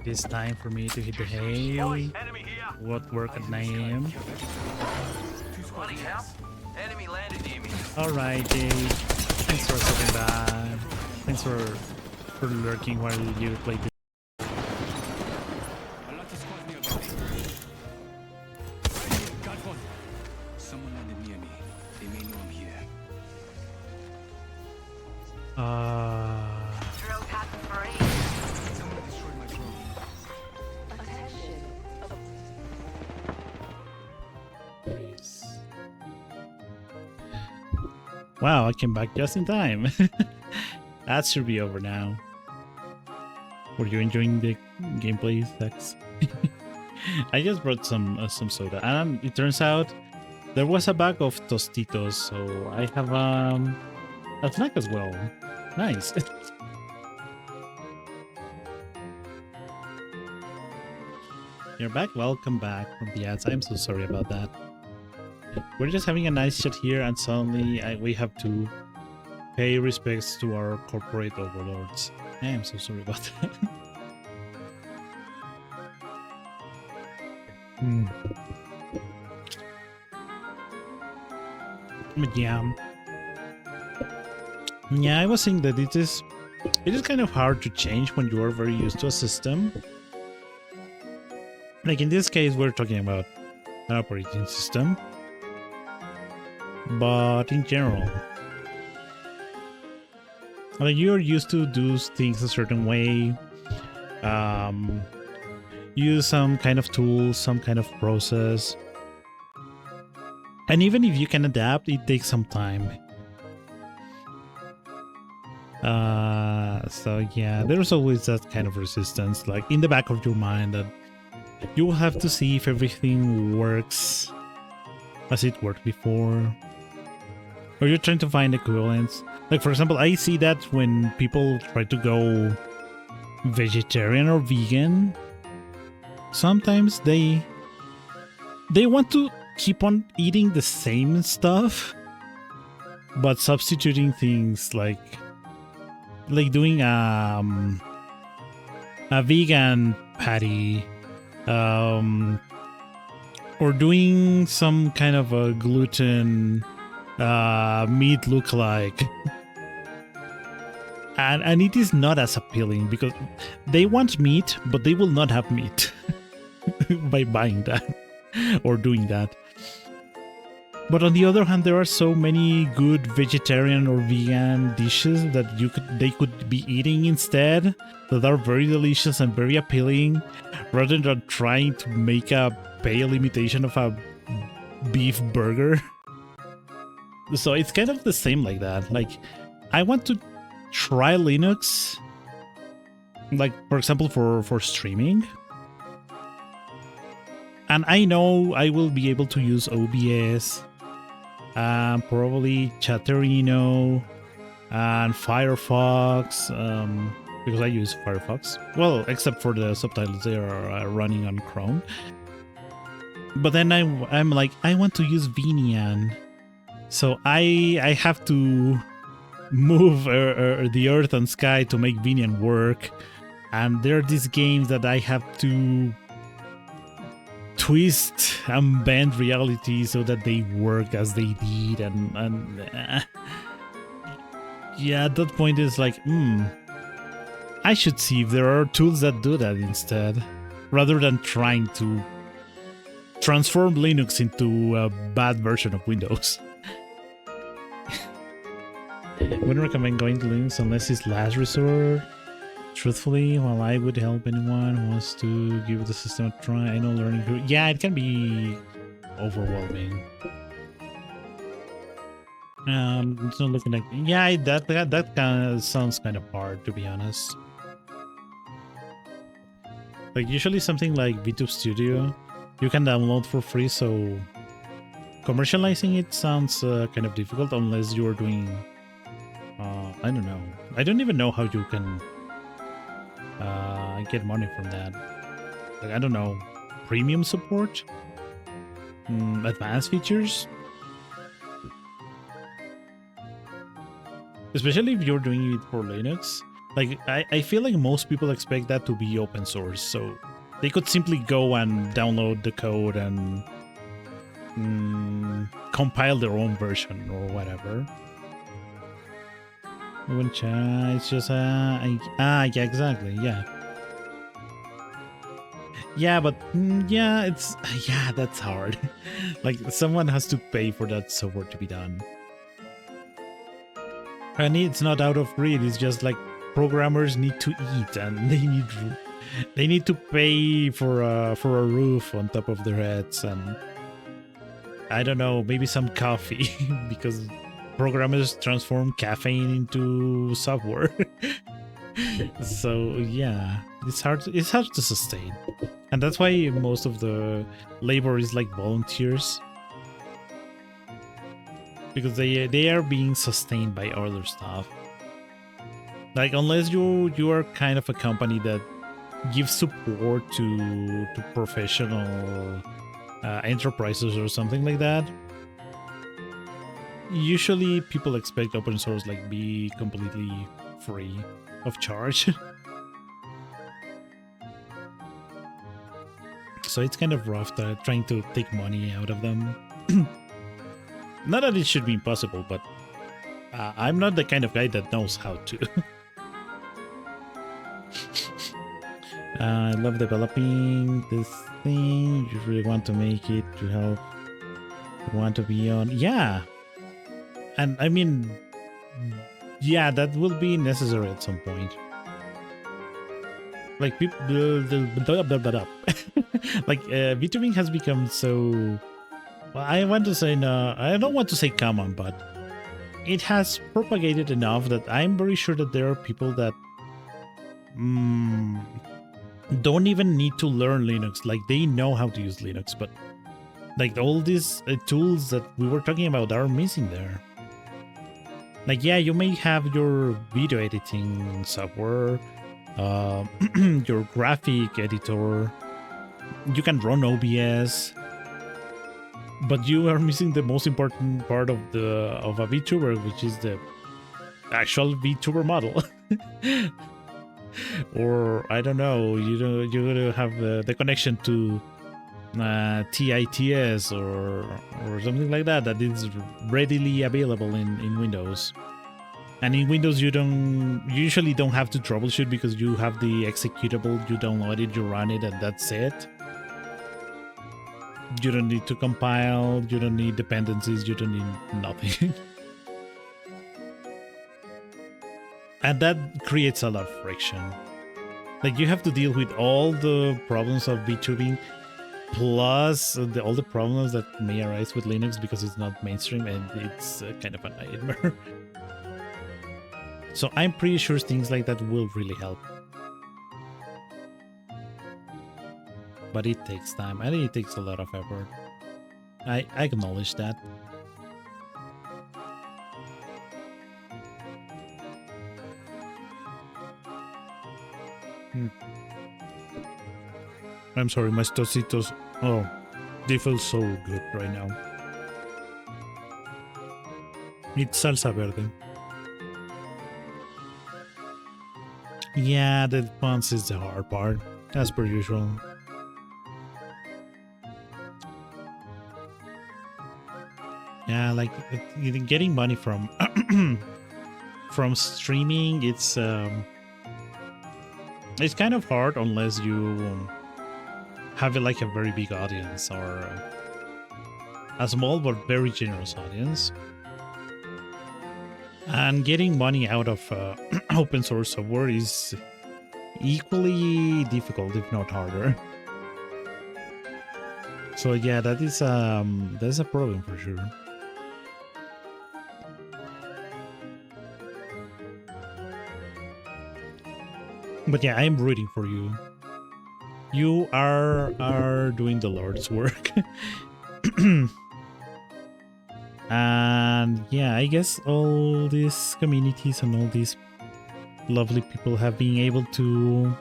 It is time for me to hit the hail. What work at 9 AM? Alright, Jay. Thanks for stopping by. Thanks for lurking while you play this. Someone landed near me. They may know I'm here. Someone destroyed my drone. Wow, I came back just in time. That should be over now. Were you enjoying the gameplay, Dex? I just brought some soda, and it turns out there was a bag of Tostitos, so I have a snack as well. Nice. You're back. Welcome back from the ads. I'm so sorry about that. We're just having a nice chat here, and suddenly we have to pay respects to our corporate overlords. I am so sorry about that. Hmm. But yeah. Yeah, I was saying that it is kind of hard to change when you are very used to a system. Like in this case, we're talking about an operating system. But in general, like you're used to do things a certain way, use some kind of tool, some kind of process. And even if you can adapt, it takes some time. So yeah, there's always that kind of resistance, like in the back of your mind, that you will have to see if everything works as it worked before. Or you're trying to find equivalents. Like for example, I see that when people try to go vegetarian or vegan, sometimes they want to keep on eating the same stuff, but substituting things like doing a vegan patty, or doing some kind of a gluten meat lookalike. And it is not as appealing because they want meat, but they will not have meat by buying that or doing that. But on the other hand, there are so many good vegetarian or vegan dishes that they could be eating instead, that are very delicious and very appealing, rather than trying to make a pale imitation of a beef burger. So it's kind of the same like that. Like, I want to try Linux, like for example for streaming, and I know I will be able to use OBS, probably Chatterino and Firefox, because I use Firefox. Well, except for the subtitles, they are running on Chrome. But then I'm like, I want to use Vinian, so I have to move the earth and sky to make Vinian work. And there are these games that I have to twist and bend reality so that they work as they did, and yeah, at that point it's like, I should see if there are tools that do that instead, rather than trying to transform Linux into a bad version of Windows. Wouldn't recommend going to Linux unless it's last resort. Truthfully, while I would help anyone who wants to give the system a try, I know learning. Yeah, it can be overwhelming. It's not looking like. Yeah, that kind of sounds kind of hard, to be honest. Like usually something like VTube Studio, you can download for free, so commercializing it sounds kind of difficult unless you're doing. I don't know. I don't even know how you can get money from that. Like, I don't know. Premium support? Advanced features? Especially if you're doing it for Linux. Like, I feel like most people expect that to be open source, so they could simply go and download the code and compile their own version or whatever. It's just yeah, exactly, yeah. Yeah, but yeah, that's hard. Like, someone has to pay for that software to be done. And it's not out of greed, it's just like programmers need to eat, and they need to pay for a roof on top of their heads, and I don't know, maybe some coffee because programmers transform caffeine into software. So yeah, it's hard to sustain, and that's why most of the labor is like volunteers, because they are being sustained by other stuff. Like, unless you are kind of a company that gives support to professional enterprises or something like that, usually people expect open source like be completely free of charge. So it's kind of rough trying to take money out of them. Not that it should be impossible, but I'm not the kind of guy that knows how to. I love developing this thing. You really want to make it to help. You want to be on. Yeah. And I mean, yeah, that will be necessary at some point. Like people, like VTubing has become so. Well, I want to say no. I don't want to say common, but it has propagated enough that I'm very sure that there are people that don't even need to learn Linux. Like they know how to use Linux, but like all these tools that we were talking about are missing there. Like, yeah, you may have your video editing software, your graphic editor, you can run OBS, but you are missing the most important part of a VTuber, which is the actual VTuber model. Or I don't know, you're gonna have the connection to TITS or something like that is readily available in Windows. And in Windows you usually don't have to troubleshoot because you have the executable, you download it, you run it, and that's it. You don't need to compile, you don't need dependencies, you don't need nothing. And that creates a lot of friction. Like you have to deal with all the problems of VTubing plus all the problems that may arise with Linux because it's not mainstream, and it's kind of a nightmare. So I'm pretty sure things like that will really help. But it takes time. I think it takes a lot of effort. I acknowledge that. I'm sorry, my tocitos. Oh, they feel so good right now. It's salsa verde. Yeah, the fonts is the hard part, as per usual. Yeah, like getting money from from streaming, it's kind of hard unless you have like a very big audience or a small but very generous audience. And getting money out of open source software is equally difficult, if not harder. So yeah, that's a problem for sure. But yeah, I'm rooting for you. You are doing the Lord's work. And yeah, I guess all these communities and all these lovely people have been able to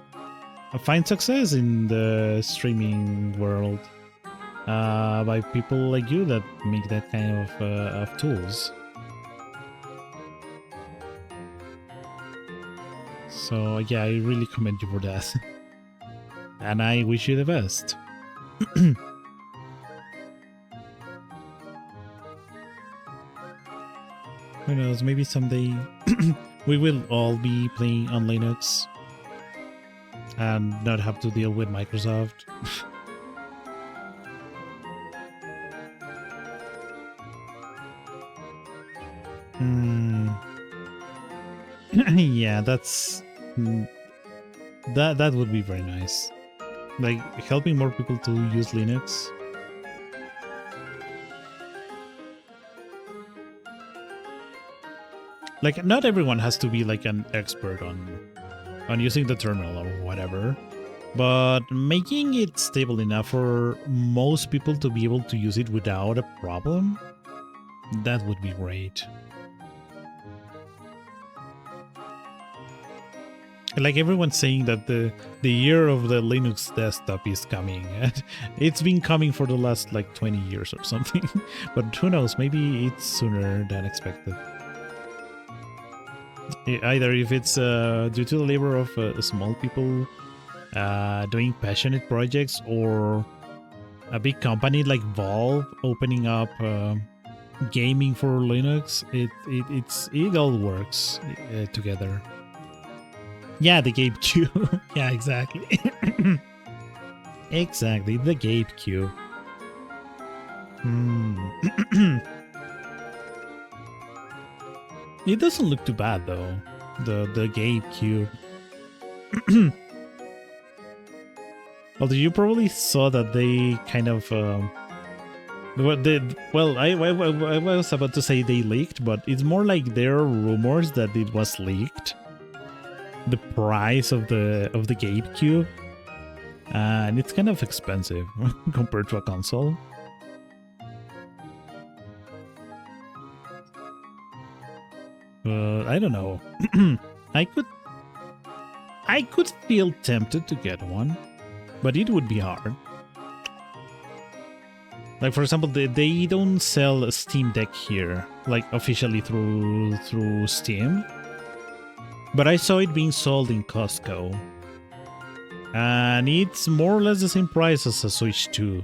find success in the streaming world by people like you that make that kind of tools. So yeah, I really commend you for that. And I wish you the best. Who knows, maybe someday we will all be playing on Linux and not have to deal with Microsoft. Yeah, that would be very nice. Like helping more people to use Linux. Like not everyone has to be like an expert on using the terminal or whatever, but making it stable enough for most people to be able to use it without a problem, that would be great. Like everyone's saying that the year of the Linux desktop is coming. It's been coming for the last like 20 years or something. But who knows, maybe it's sooner than expected. Either if it's due to the labor of small people doing passionate projects, or a big company like Valve opening up gaming for Linux. It all works together. Yeah, the Gabe queue. Yeah, exactly. Exactly, the Gabe queue. It doesn't look too bad though. The Gabe queue. Although you probably saw that they kind of I was about to say they leaked, but it's more like there are rumors that it was leaked. The price of the GameCube, and it's kind of expensive compared to a console. I don't know. I could feel tempted to get one, but it would be hard. Like, for example, they don't sell a Steam Deck here, like officially through Steam. But I saw it being sold in Costco. And it's more or less the same price as a Switch 2.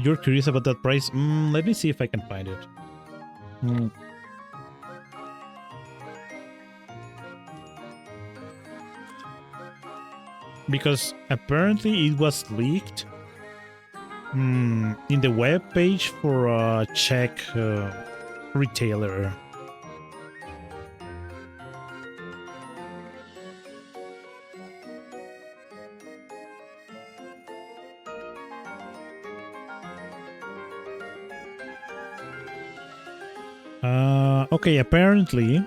You're curious about that price? Let me see if I can find it. Because apparently it was leaked in the web page for a Czech retailer. Okay, apparently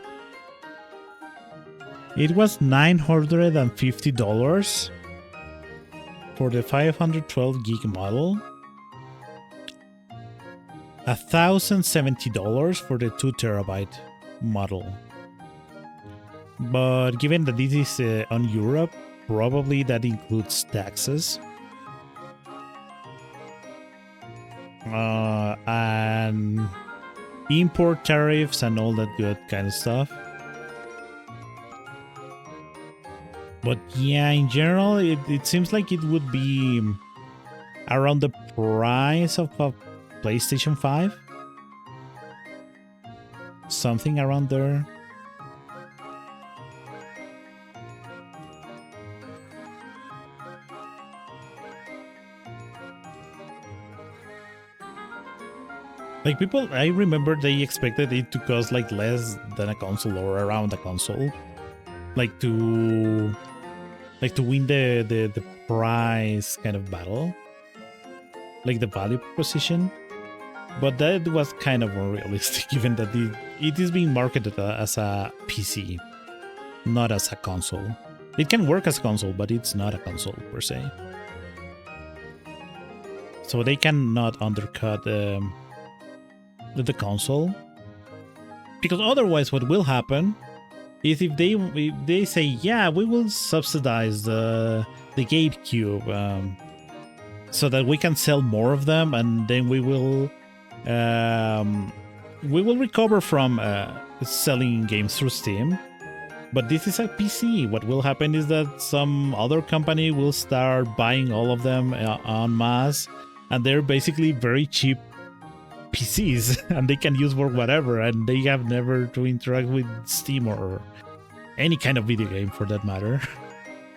it was $950 for the 512 gig model, $1,070 for the 2 terabyte model. But given that this is on Europe, probably that includes taxes. And import tariffs and all that good kind of stuff. But yeah, in general, it seems like it would be around the price of a PlayStation 5. Something around there. Like, people, I remember they expected it to cost like less than a console or around a console. Like to win the price kind of battle. Like the value proposition. But that was kind of unrealistic, given that it is being marketed as a PC, not as a console. It can work as a console, but it's not a console per se. So they cannot undercut the console, because otherwise what will happen is if they say, yeah, we will subsidize the GameCube so that we can sell more of them, and then we will recover from selling games through Steam. But this is a PC. What will happen is that some other company will start buying all of them en masse, and they're basically very cheap PCs, and they can use for whatever, and they have never to interact with Steam or any kind of video game for that matter.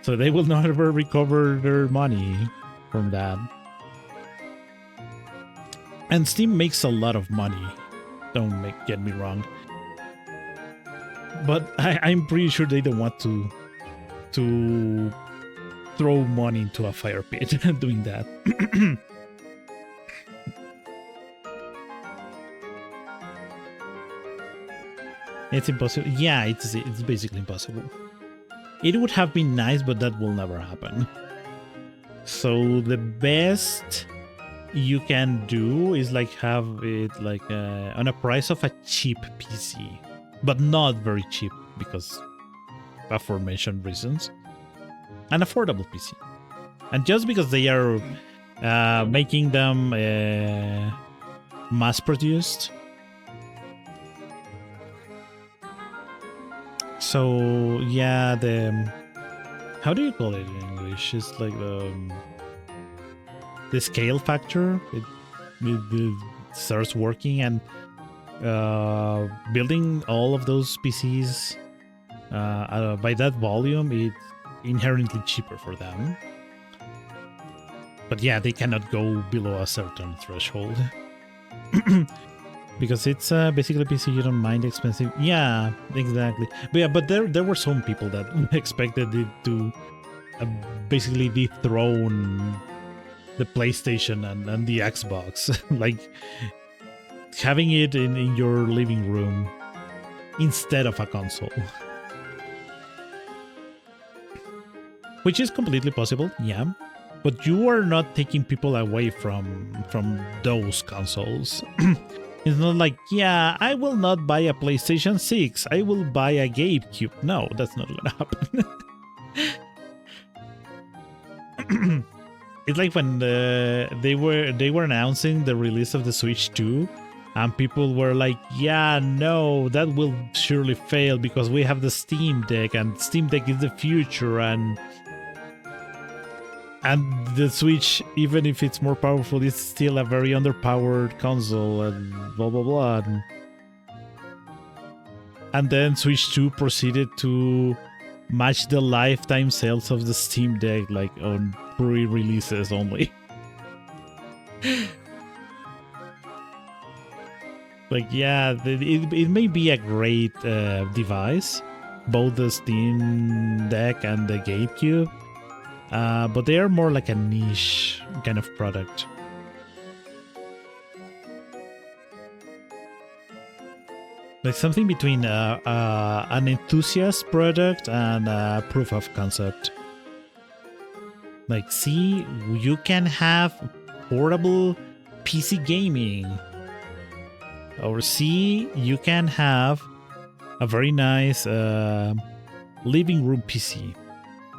So they will not ever recover their money from that. And Steam makes a lot of money, get me wrong. But I'm pretty sure they don't want to throw money into a fire pit doing that. It's impossible. Yeah, it's basically impossible. It would have been nice, but that will never happen. So the best you can do is like have it like on a price of a cheap PC, but not very cheap because aforementioned reasons. An affordable PC, and just because they are making them mass produced, So yeah, the how do you call it in English? It's like the scale factor. It starts working, and building all of those PCs by that volume, it's inherently cheaper for them. But yeah, they cannot go below a certain threshold. Because it's basically PC, you don't mind expensive. Yeah, exactly. But yeah, but there were some people that expected it to basically dethrone the PlayStation and the Xbox. Like having it in your living room instead of a console. Which is completely possible, yeah. But you are not taking people away from those consoles. It's not like, yeah, I will not buy a PlayStation 6. I will buy a GameCube. No, that's not gonna happen. It's like when they were announcing the release of the Switch 2, and people were like, yeah, no, that will surely fail because we have the Steam Deck, and Steam Deck is the future, and the Switch, even if it's more powerful, is still a very underpowered console, and blah blah blah. And then Switch 2 proceeded to match the lifetime sales of the Steam Deck, like on pre-releases only. Like, yeah, it may be a great device, both the Steam Deck and the GameCube. But they are more like a niche kind of product. Like something between an enthusiast product and a proof of concept. Like, see, you can have portable PC gaming. Or see, you can have a very nice living room PC.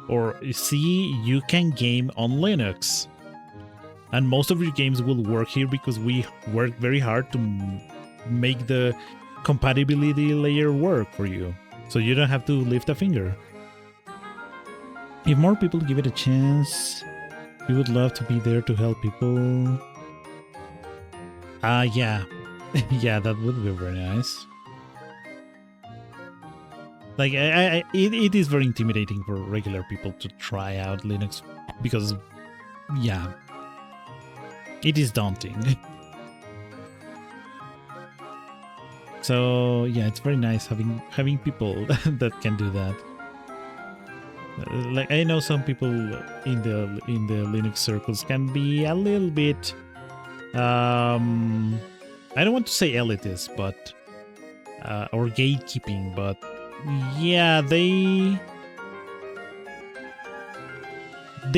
Or see, you can game on Linux. And most of your games will work here because we work very hard to make the compatibility layer work for you. So you don't have to lift a finger. If more people give it a chance, we would love to be there to help people. Yeah. Yeah, that would be very nice. Like, it is very intimidating for regular people to try out Linux because, yeah, it is daunting. So yeah, it's very nice having people that can do that. Like, I know some people in the Linux circles can be a little bit, I don't want to say elitist, but or gatekeeping, but yeah, they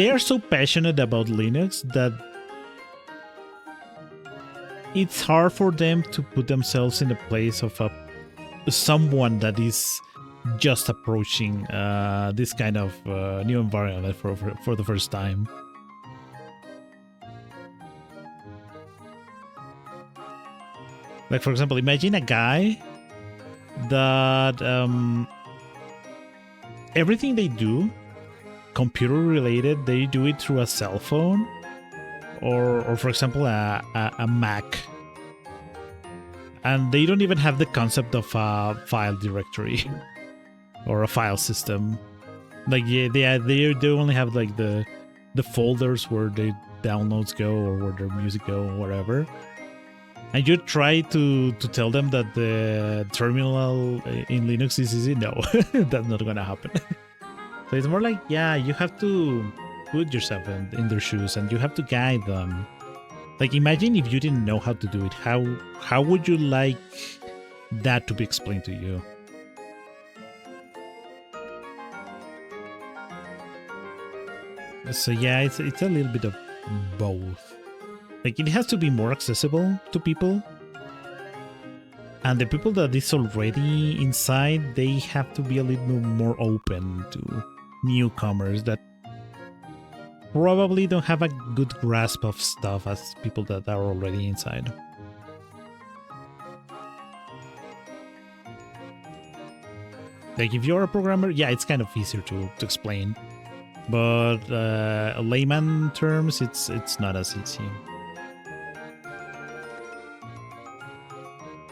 are so passionate about Linux that it's hard for them to put themselves in the place of someone that is just approaching this kind of new environment for the first time. Like, for example, imagine a guy that everything they do, computer related, they do it through a cell phone or for example, a Mac. And they don't even have the concept of a file directory or a file system. Like, yeah, they only have like the folders where the downloads go or where their music go or whatever. And you try to tell them that the terminal in Linux is easy. No, that's not gonna happen. So it's more like, yeah, you have to put yourself in their shoes and you have to guide them. Like, imagine if you didn't know how to do it. How would you like that to be explained to you? So yeah, it's a little bit of both. Like, it has to be more accessible to people. And the people that is already inside, they have to be a little more open to newcomers that probably don't have a good grasp of stuff as people that are already inside. Like if you're a programmer, yeah, it's kind of easier to explain. But layman terms, it's not as easy.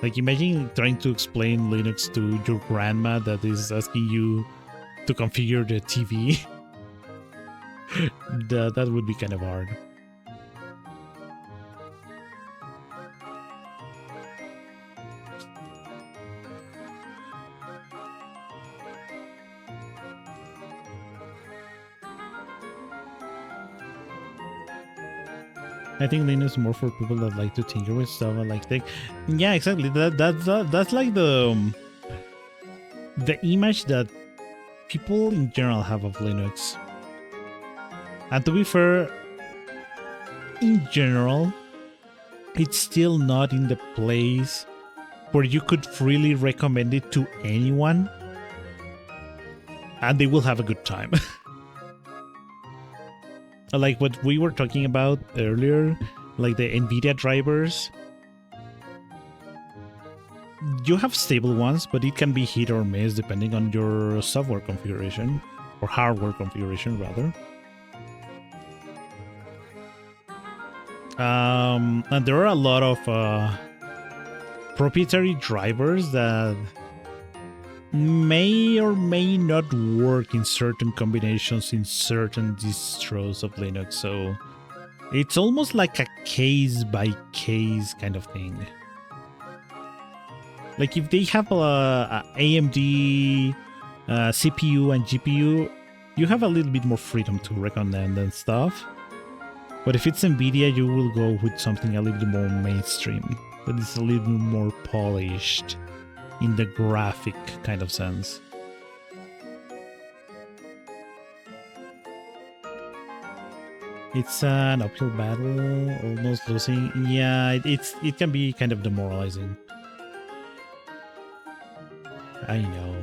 Like imagine trying to explain Linux to your grandma that is asking you to configure the TV. That would be kind of hard. I think Linux is more for people that like to tinker with stuff and like think. Yeah, exactly. That's like the image that people in general have of Linux. And to be fair, in general, it's still not in the place where you could freely recommend it to anyone, and they will have a good time. Like what we were talking about earlier, like the NVIDIA drivers. You have stable ones, but it can be hit or miss depending on your software configuration, or hardware configuration rather. And there are a lot of proprietary drivers that may or may not work in certain combinations in certain distros of Linux, so it's almost like a case by case kind of thing. Like if they have a AMD CPU and GPU, you have a little bit more freedom to recommend and stuff. But if it's NVIDIA, you will go with something a little bit more mainstream, that is a little bit more polished in the graphic kind of sense. It's an uphill battle, almost losing. Yeah, it can be kind of demoralizing. I know.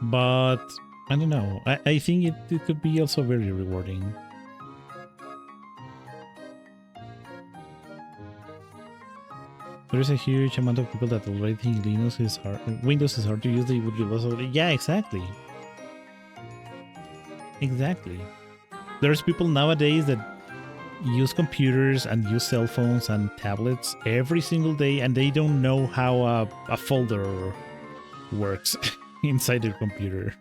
But I don't know. I think it could be also very rewarding. There's a huge amount of people that already think Windows is hard to use. They would give us yeah, exactly. Exactly. There's people nowadays that use computers and use cell phones and tablets every single day, and they don't know how a folder works inside their computer,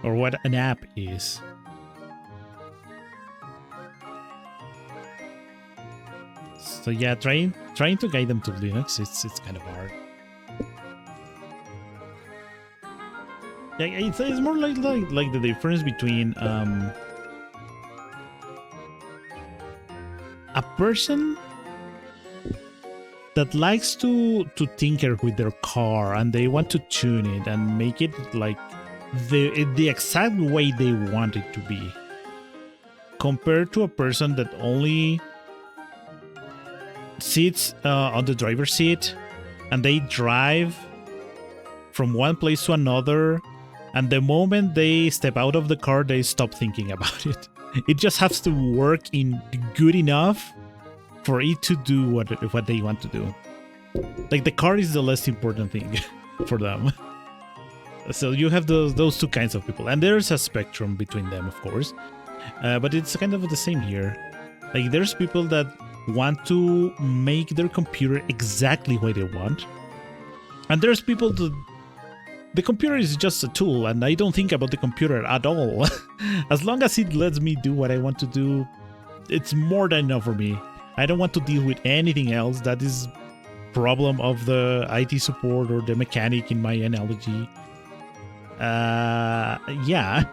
or what an app is. So yeah, trying to guide them to Linux, it's kind of hard. Yeah, it's more like the difference between a person that likes to tinker with their car and they want to tune it and make it like the exact way they want it to be, compared to a person that only sits on the driver's seat and they drive from one place to another, and the moment they step out of the car they stop thinking about it. It just has to work in good enough for it to do what they want to do. Like the car is the less important thing for them. So you have those two kinds of people, and there's a spectrum between them, of course, but it's kind of the same here. Like there's people that want to make their computer exactly what they want, and there's people that the computer is just a tool and I don't think about the computer at all. As long as it lets me do what I want to do, it's more than enough for me. I don't want to deal with anything else. That is problem of the IT support or the mechanic in my analogy. Yeah,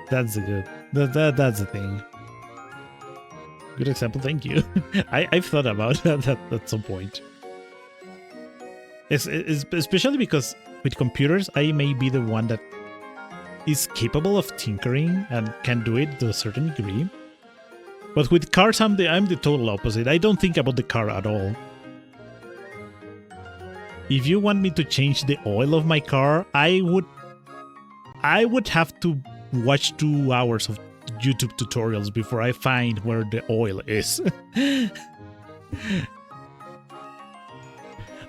that's that's the thing. Good example, thank you. I've thought about that at some point. It's especially because with computers, I may be the one that is capable of tinkering and can do it to a certain degree. But with cars, I'm the total opposite. I don't think about the car at all. If you want me to change the oil of my car, I would have to watch 2 hours of YouTube tutorials before I find where the oil is.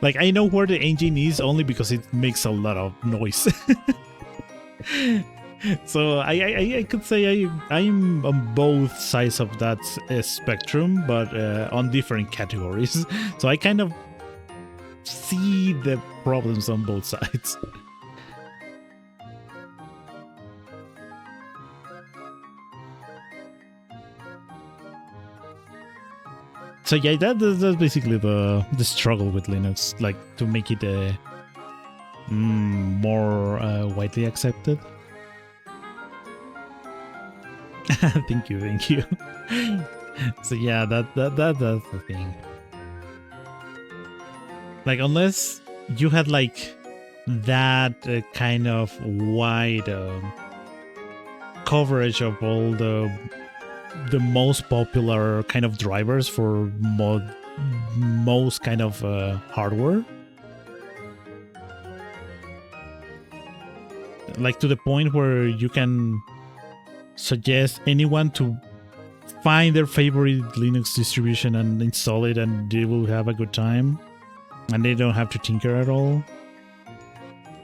Like, I know where the engine is only because it makes a lot of noise. So I could say I'm on both sides of that spectrum, but on different categories. So I kind of see the problems on both sides. So yeah, that's basically the struggle with Linux, like to make it more widely accepted. Thank you. So yeah, that's the thing. Like, unless you had like that kind of wide coverage of all the most popular kind of drivers for most kind of hardware, like to the point where you can suggest anyone to find their favorite Linux distribution and install it, and they will have a good time and they don't have to tinker at all.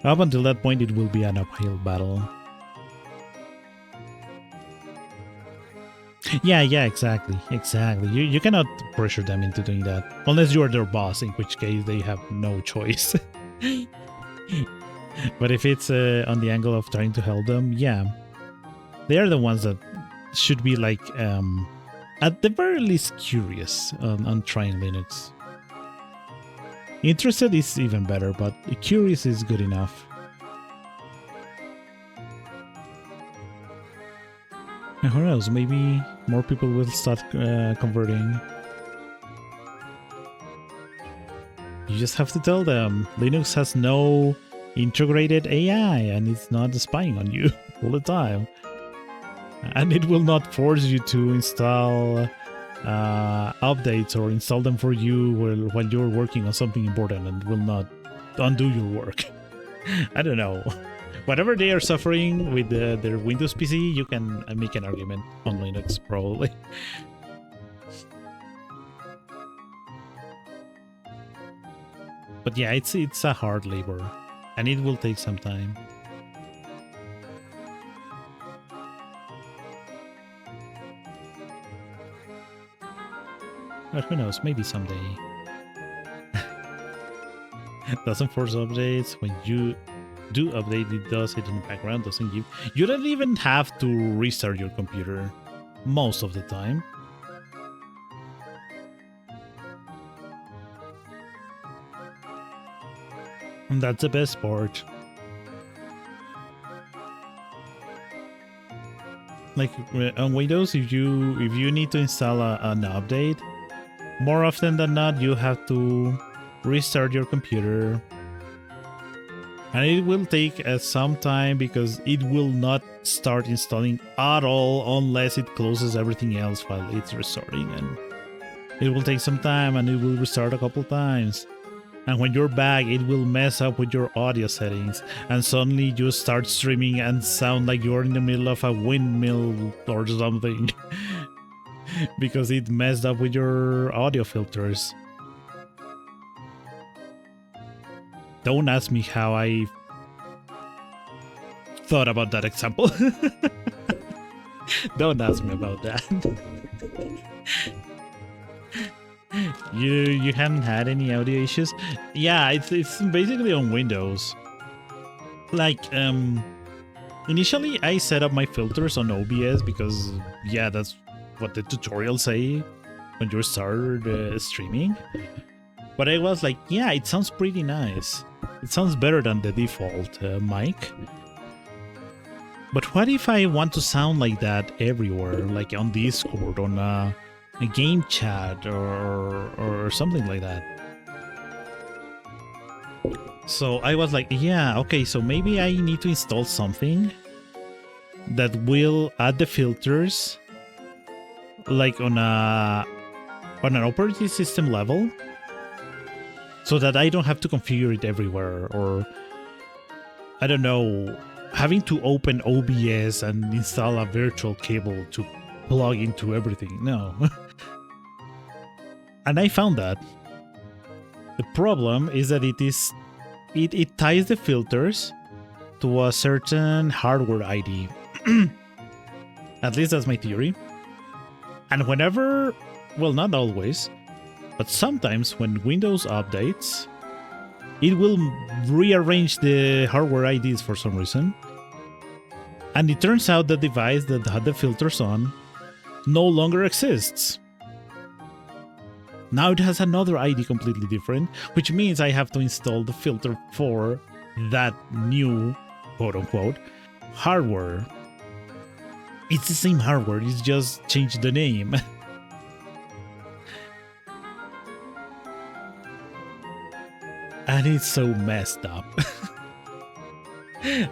Up until that point, it will be an uphill battle. Yeah, exactly. You cannot pressure them into doing that unless you are their boss, in which case they have no choice. But if it's on the angle of trying to help them, yeah, they are the ones that should be like at the very least curious on trying Linux. Interested is even better, but curious is good enough. And who knows, maybe more people will start converting. You just have to tell them Linux has no integrated AI and it's not spying on you all the time. And it will not force you to install updates or install them for you while you're working on something important, and will not undo your work. I don't know. Whatever they are suffering with their Windows PC, you can make an argument on Linux, probably. But yeah, it's a hard labor, and it will take some time. But who knows, maybe someday. Doesn't force updates. When you do update, it does it in the background, doesn't give. You don't even have to restart your computer most of the time. And that's the best part. Like on Windows, if you need to install an update, more often than not, you have to restart your computer. And it will take some time because it will not start installing at all unless it closes everything else while it's restarting. And it will take some time and it will restart a couple times. And when you're back, it will mess up with your audio settings. And suddenly you start streaming and sound like you're in the middle of a windmill or something. Because it messed up with your audio filters. Don't ask me how I thought about that example. Don't ask me about that. You haven't had any audio issues? Yeah, it's basically on Windows. Like initially I set up my filters on OBS because yeah, that's what the tutorials say when you start streaming. But I was like, yeah, it sounds pretty nice. It sounds better than the default mic. But what if I want to sound like that everywhere, like on Discord, on a game chat, or something like that? So I was like, yeah, okay, so maybe I need to install something that will add the filters like on an operating system level, so that I don't have to configure it everywhere, or I don't know, having to open OBS and install a virtual cable to plug into everything. No. And I found that. The problem is that it ties the filters to a certain hardware ID. At least that's my theory. And whenever, well, not always, but sometimes when Windows updates, it will rearrange the hardware IDs for some reason. And it turns out the device that had the filters on no longer exists. Now it has another ID completely different, which means I have to install the filter for that new, quote-unquote, hardware. It's the same hardware, it's just changed the name. And it's so messed up.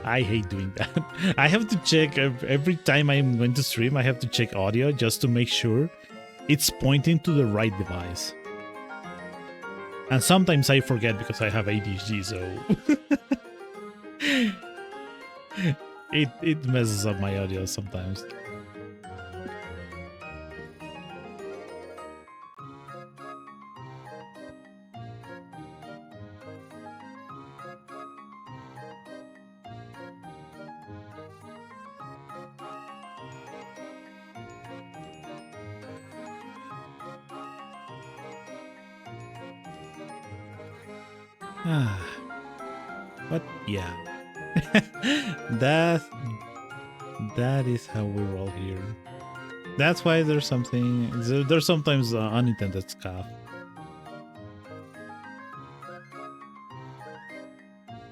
I hate doing that. I have to check every time I'm going to stream, I have to check audio just to make sure it's pointing to the right device. And sometimes I forget because I have ADHD, so it messes up my audio sometimes. But yeah, that is how we roll here. That's why there's sometimes unintended stuff.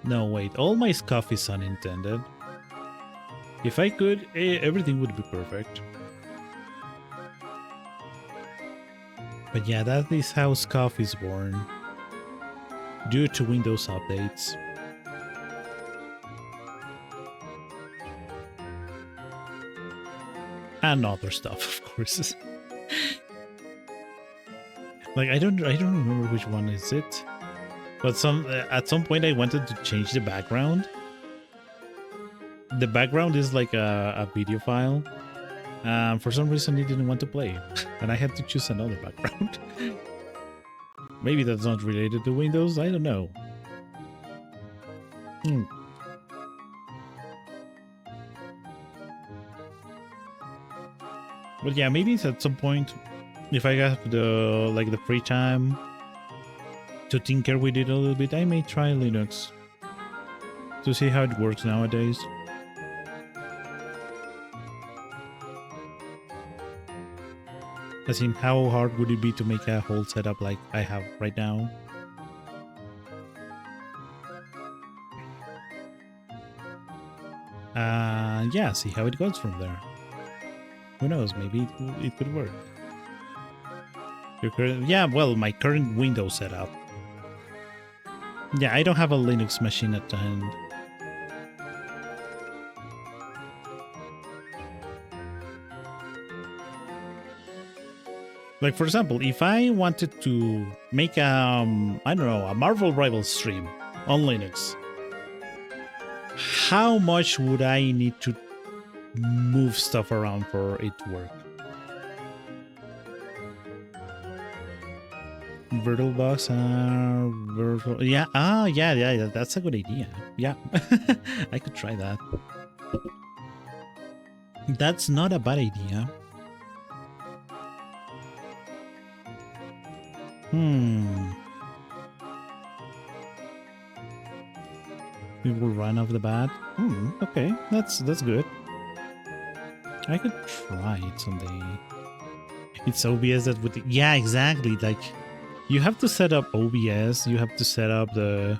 No, wait, all my stuff is unintended. If I could, everything would be perfect. But yeah, that is how scuff is born. Due to Windows updates. And other stuff, of course. Like I don't remember which one is it. But at some point I wanted to change the background. The background is like a video file. For some reason it didn't want to play. And I had to choose another background. Maybe that's not related to Windows, I don't know. But yeah, maybe at some point, if I have the free time to tinker with it a little bit, I may try Linux to see how it works nowadays. As in, how hard would it be to make a whole setup like I have right now? Yeah, see how it goes from there. Who knows, maybe it could work. Yeah, well, my current Windows setup. Yeah, I don't have a Linux machine at hand. Like, for example, if I wanted to make I don't know, a Marvel Rivals stream on Linux, how much would I need to move stuff around for it to work? VirtualBox, virtual, yeah, yeah, that's a good idea. Yeah, I could try that. That's not a bad idea. We will run off the bat. Okay, that's good. I could try it someday. It's OBS that would... Yeah, exactly. Like, you have to set up OBS. You have to set up the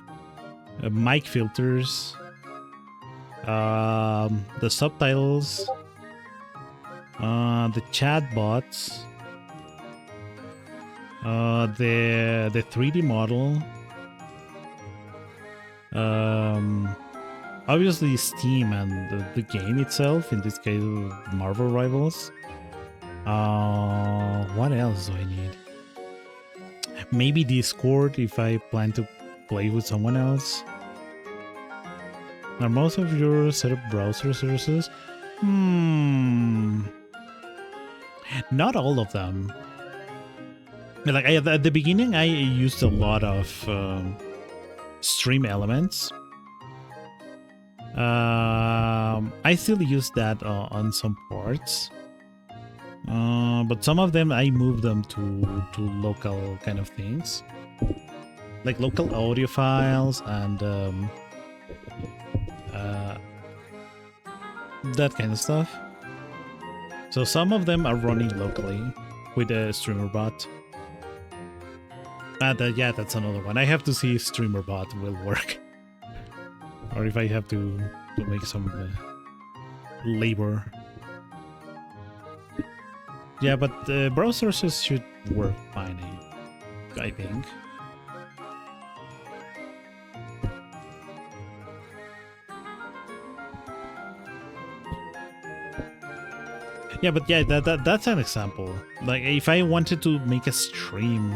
mic filters, the subtitles, the chat bots, the 3D model. Obviously Steam and the game itself, in this case Marvel Rivals. What else do I need? Maybe Discord if I plan to play with someone else. Are most of your setup browser services? Hmm. Not all of them. Like at the beginning, I used a lot of stream elements. I still use that on some parts, but some of them I moved them to local kind of things, like local audio files and that kind of stuff. So some of them are running locally with a streamer bot. Yeah, that's another one. I have to see if streamer bot will work, or if I have to make some labor. Yeah, but browsers should work fine, I think. Yeah, but yeah, that's an example. Like, if I wanted to make a stream,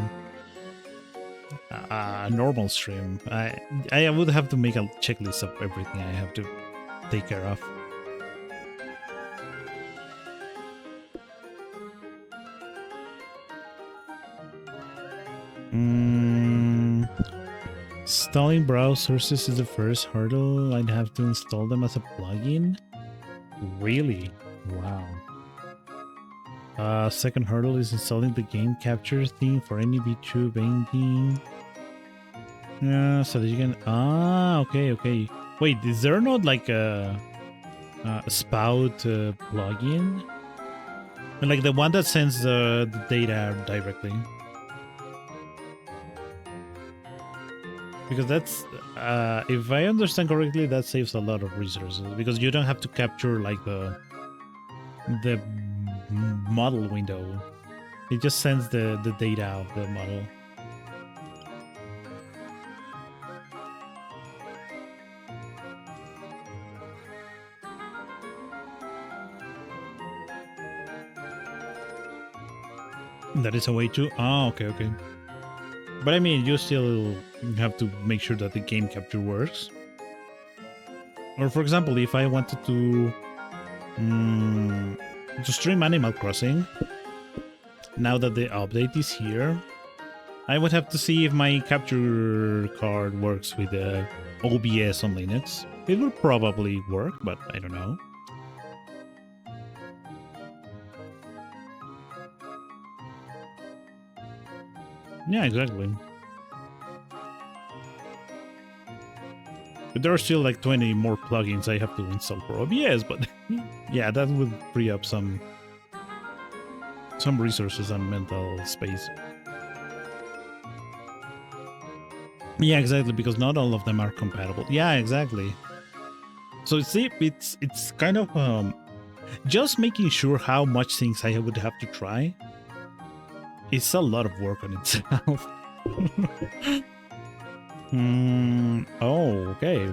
a normal stream, I would have to make a checklist of everything I have to take care of. Installing browsers is the first hurdle. I'd have to install them as a plugin. Really? Wow. Second hurdle is installing the game capture theme for any V2 binding. Yeah, so that you can. Okay. Wait, is there not like a spout plugin? Like the one that sends the data directly? Because that's, if I understand correctly, that saves a lot of resources because you don't have to capture like the model window. It just sends the data of the model. That is a way to. Okay. But I mean, you still have to make sure that the game capture works. Or for example, if I wanted to stream Animal Crossing, now that the update is here, I would have to see if my capture card works with the OBS on Linux. It will probably work, but I don't know. Yeah, exactly. But there are still like 20 more plugins I have to install for OBS, but yeah, that would free up some resources and mental space. Yeah, exactly, because not all of them are compatible. Yeah, exactly. So see, it's kind of just making sure how much things I would have to try. It's a lot of work on itself. Oh, okay.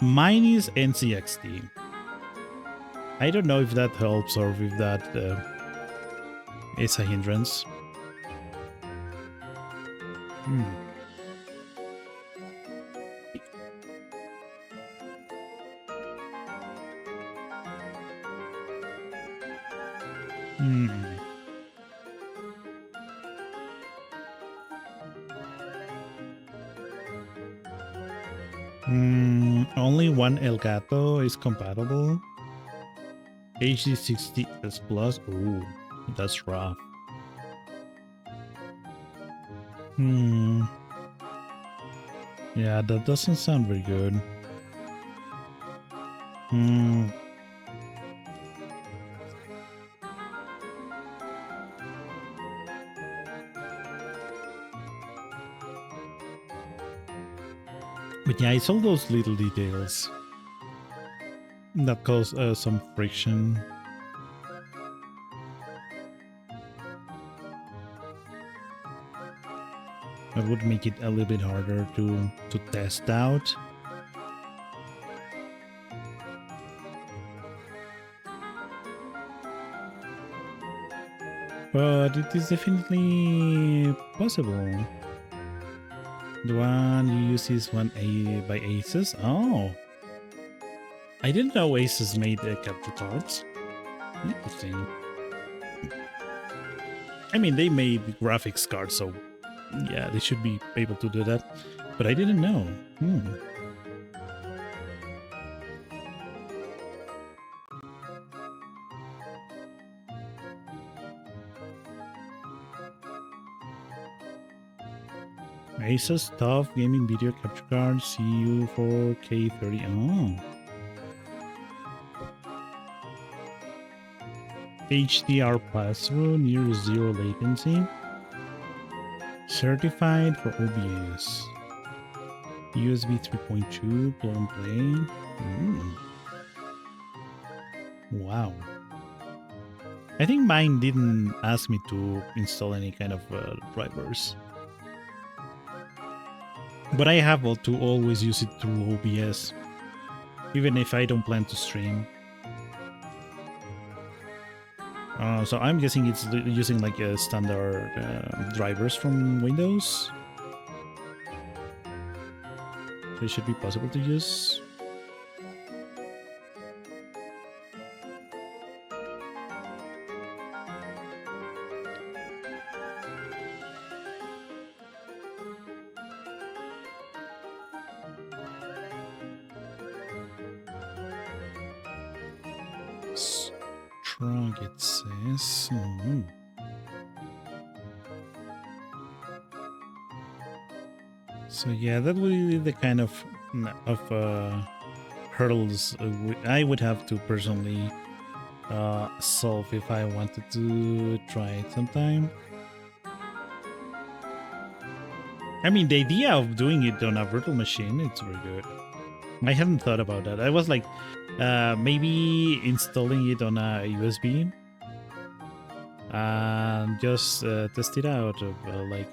Mine is NCXT. I don't know if that helps or if that is a hindrance. Only one Elgato is compatible. HD60S Plus. Ooh, that's rough. Yeah, that doesn't sound very good. But yeah, it's all those little details that cause some friction. That would make it a little bit harder to test out. But it is definitely possible. The one you use is one by Asus. Oh, I didn't know Asus made capture cards. Interesting. I mean, they made graphics cards, so yeah, they should be able to do that. But I didn't know. Asus TUF gaming video capture card CU4K30. Oh. HDR pass-through near zero latency. Certified for OBS. USB 3.2 plug and play. Wow. I think mine didn't ask me to install any kind of drivers. But I have to always use it through OBS, even if I don't plan to stream. So I'm guessing it's using like a standard drivers from Windows. So it should be possible to use. Strong, it says. So yeah, that would be the kind of hurdles I would have to personally solve if I wanted to try it sometime. I mean, the idea of doing it on a virtual machine, it's very good. I hadn't thought about that. I was like, maybe installing it on a USB and just test it out, like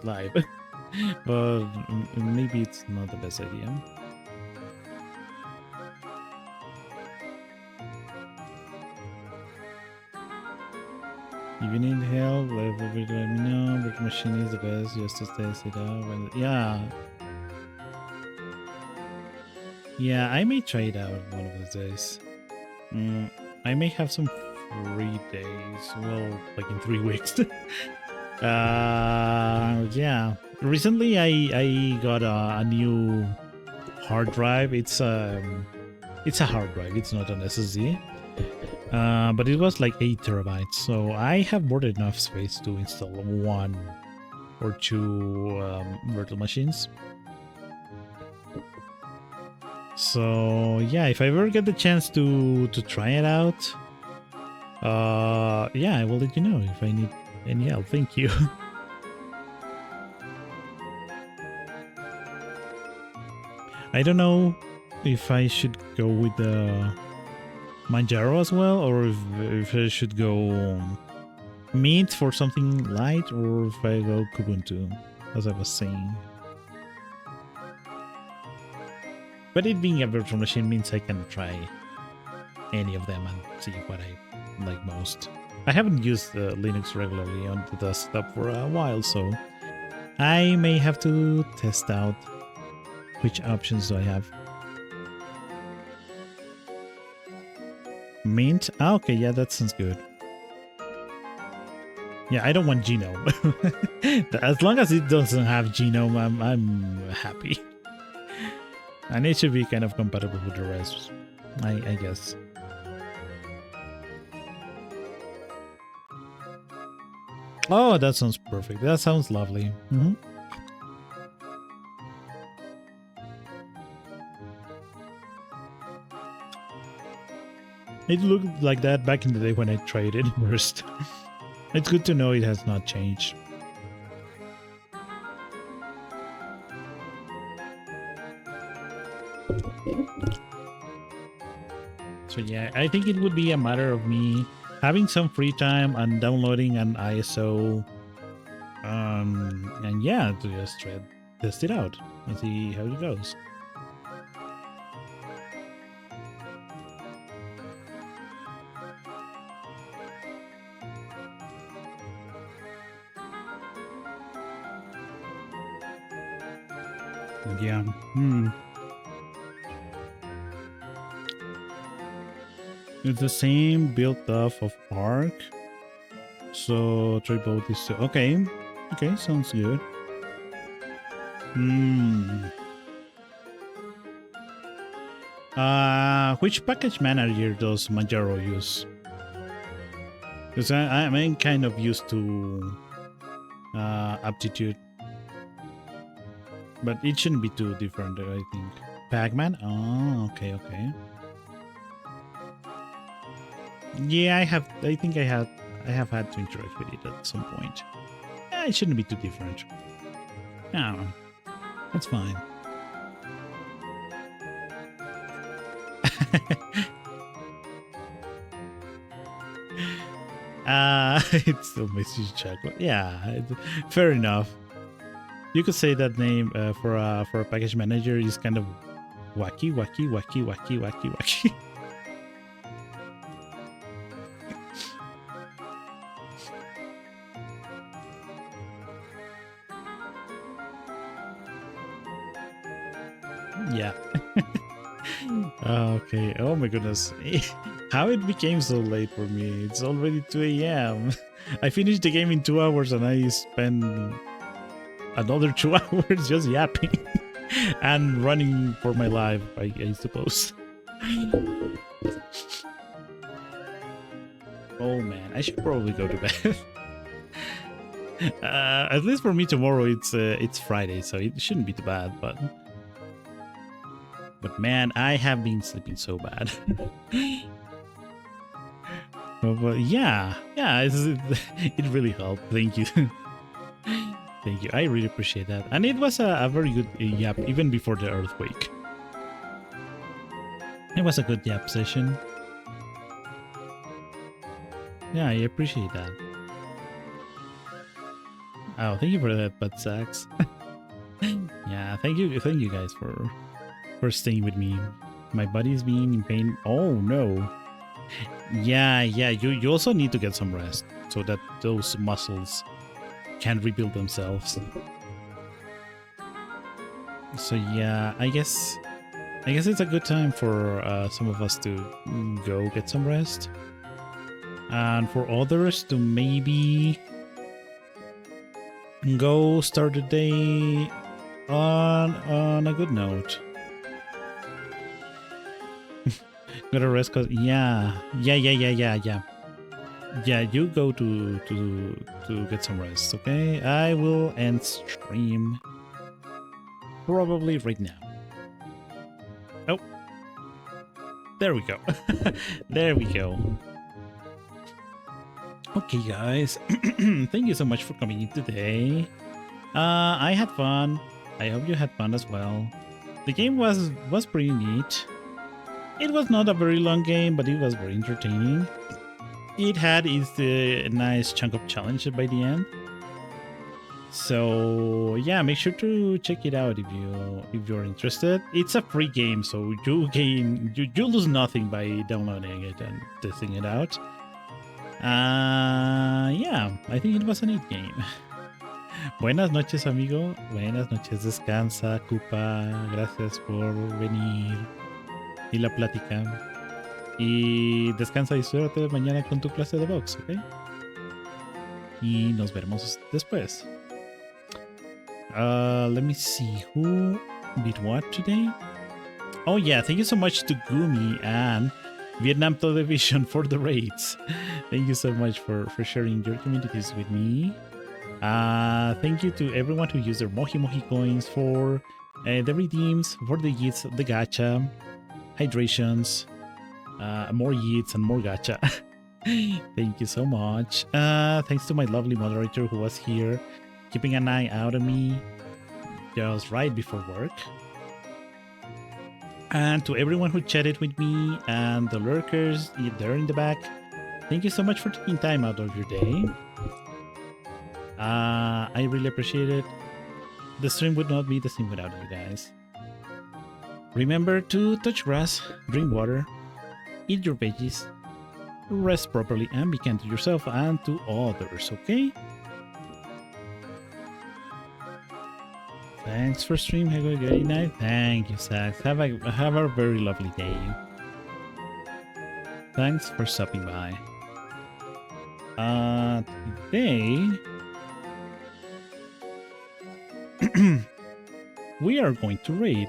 live. But maybe it's not the best idea. If you need help, let me know. Virtual machine is the best just to test it out. Yeah. Yeah, I may try it out one of those days. I may have some free days. Well, like in 3 weeks. Yeah. Recently, I got a new hard drive. It's a hard drive. It's not an SSD. But it was like 8 terabytes. So I have more than enough space to install 1 or 2 virtual machines. So yeah, if I ever get the chance to try it out, yeah, I will let you know if I need any help. Thank you. I don't know if I should go with the Manjaro as well, or if I should go Mint for something light, or if I go Kubuntu, as I was saying. But it being a virtual machine means I can try any of them and see what I like most. I haven't used Linux regularly on the desktop for a while, so I may have to test out which options do I have. Mint? Ah, okay, yeah, that sounds good. Yeah, I don't want Genome. As long as it doesn't have Genome, I'm happy. And it should be kind of compatible with the rest, I guess. Oh, that sounds perfect. That sounds lovely. It looked like that back in the day when I tried it first. It's good to know it has not changed. So yeah, I think it would be a matter of me having some free time and downloading an ISO, and yeah, to just test it out and see how it goes. Yeah. Hmm. It's the same build off of Arc. So try both is okay. Okay, sounds good. Hmm. Which package manager does Manjaro use? Because I'm kind of used to Aptitude, but it shouldn't be too different, I think. Pac-Man? Oh, okay, okay. Yeah, I think I have had to interact with it at some point. Yeah, it shouldn't be too different. No, that's fine. It's still message chocolate. Yeah, fair enough. You could say that name for a package manager is kind of wacky, wacky, wacky, wacky, wacky, wacky. Yeah. Okay. Oh my goodness. How it became so late for me. It's already 2 a.m. I finished the game in 2 hours and I spent another 2 hours just yapping and running for my life, I suppose. Oh man, I should probably go to bed. At least for me tomorrow it's Friday, so it shouldn't be too bad, but man, I have been sleeping so bad. But yeah, it really helped. Thank you. Thank you. I really appreciate that. And it was a very good yap even before the earthquake. It was a good yap session. Yeah, I appreciate that. Oh, thank you for that, Bud Sacks. Yeah, thank you guys for staying with me. My body's being in pain. Oh no. Yeah, you also need to get some rest so that those muscles can rebuild themselves. So yeah, I guess it's a good time for some of us to go get some rest, and for others to maybe go start the day on a good note. Gotta rest, cause yeah. You go to get some rest, okay? I will end stream probably right now. Oh, there we go. There we go. Okay, guys. Thank you so much for coming in today. I had fun. I hope you had fun as well. The game was pretty neat. It was not a very long game, but it was very entertaining. It had its nice chunk of challenge by the end. So yeah, make sure to check it out if you're interested. It's a free game, so you lose nothing by downloading it and testing it out. Yeah, I think it was a neat game. Buenas noches, amigo. Buenas noches, descansa, Cupa. Gracias por venir y la plática. Y descansa y suerte mañana con tu clase de box, ¿ok? Y nos veremos después. Let me see who did what today. Oh yeah, thank you so much to Gumi and Vietnam Television for the raids. Thank you so much for sharing your communities with me. Thank you to everyone who used their Mohi Mohi coins for the redeems, for the yeets, the gacha, hydrations, more yeets and more gacha. Thank you so much. Thanks to my lovely moderator who was here, keeping an eye out on me just right before work. And to everyone who chatted with me and the lurkers there in the back, thank you so much for taking time out of your day. I really appreciate it. The stream would not be the same without you guys. Remember to touch grass, drink water, eat your veggies, rest properly, and be kind to yourself and to others, okay? Thanks for stream. Have a great night. Thank you, Sax. Have a very lovely day. Thanks for stopping by. Today we are going to raid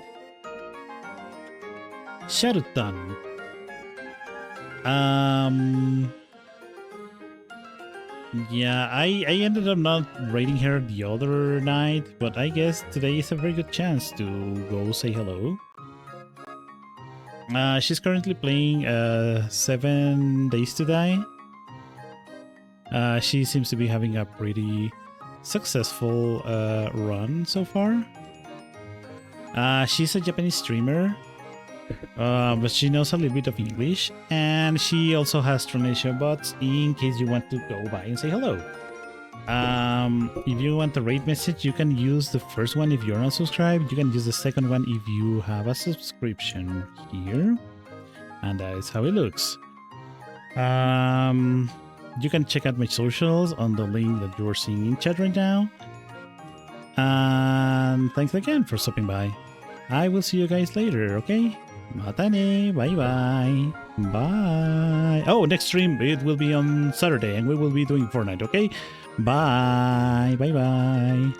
Sharutan. Yeah, I ended up not raiding her the other night, but I guess today is a very good chance to go say hello. She's currently playing 7 Days to Die. She seems to be having a pretty successful run so far. She's a Japanese streamer, but she knows a little bit of English, and she also has translation bots in case you want to go by and say hello. If you want the raid message, you can use the first one if you're not subscribed. You can use the second one if you have a subscription here, and that is how it looks. You can check out my socials on the link that you're seeing in chat right now. And thanks again for stopping by. I will see you guys later, okay? Matane, bye bye. Bye. Oh, next stream, it will be on Saturday, and we will be doing Fortnite, okay? Bye. Bye bye.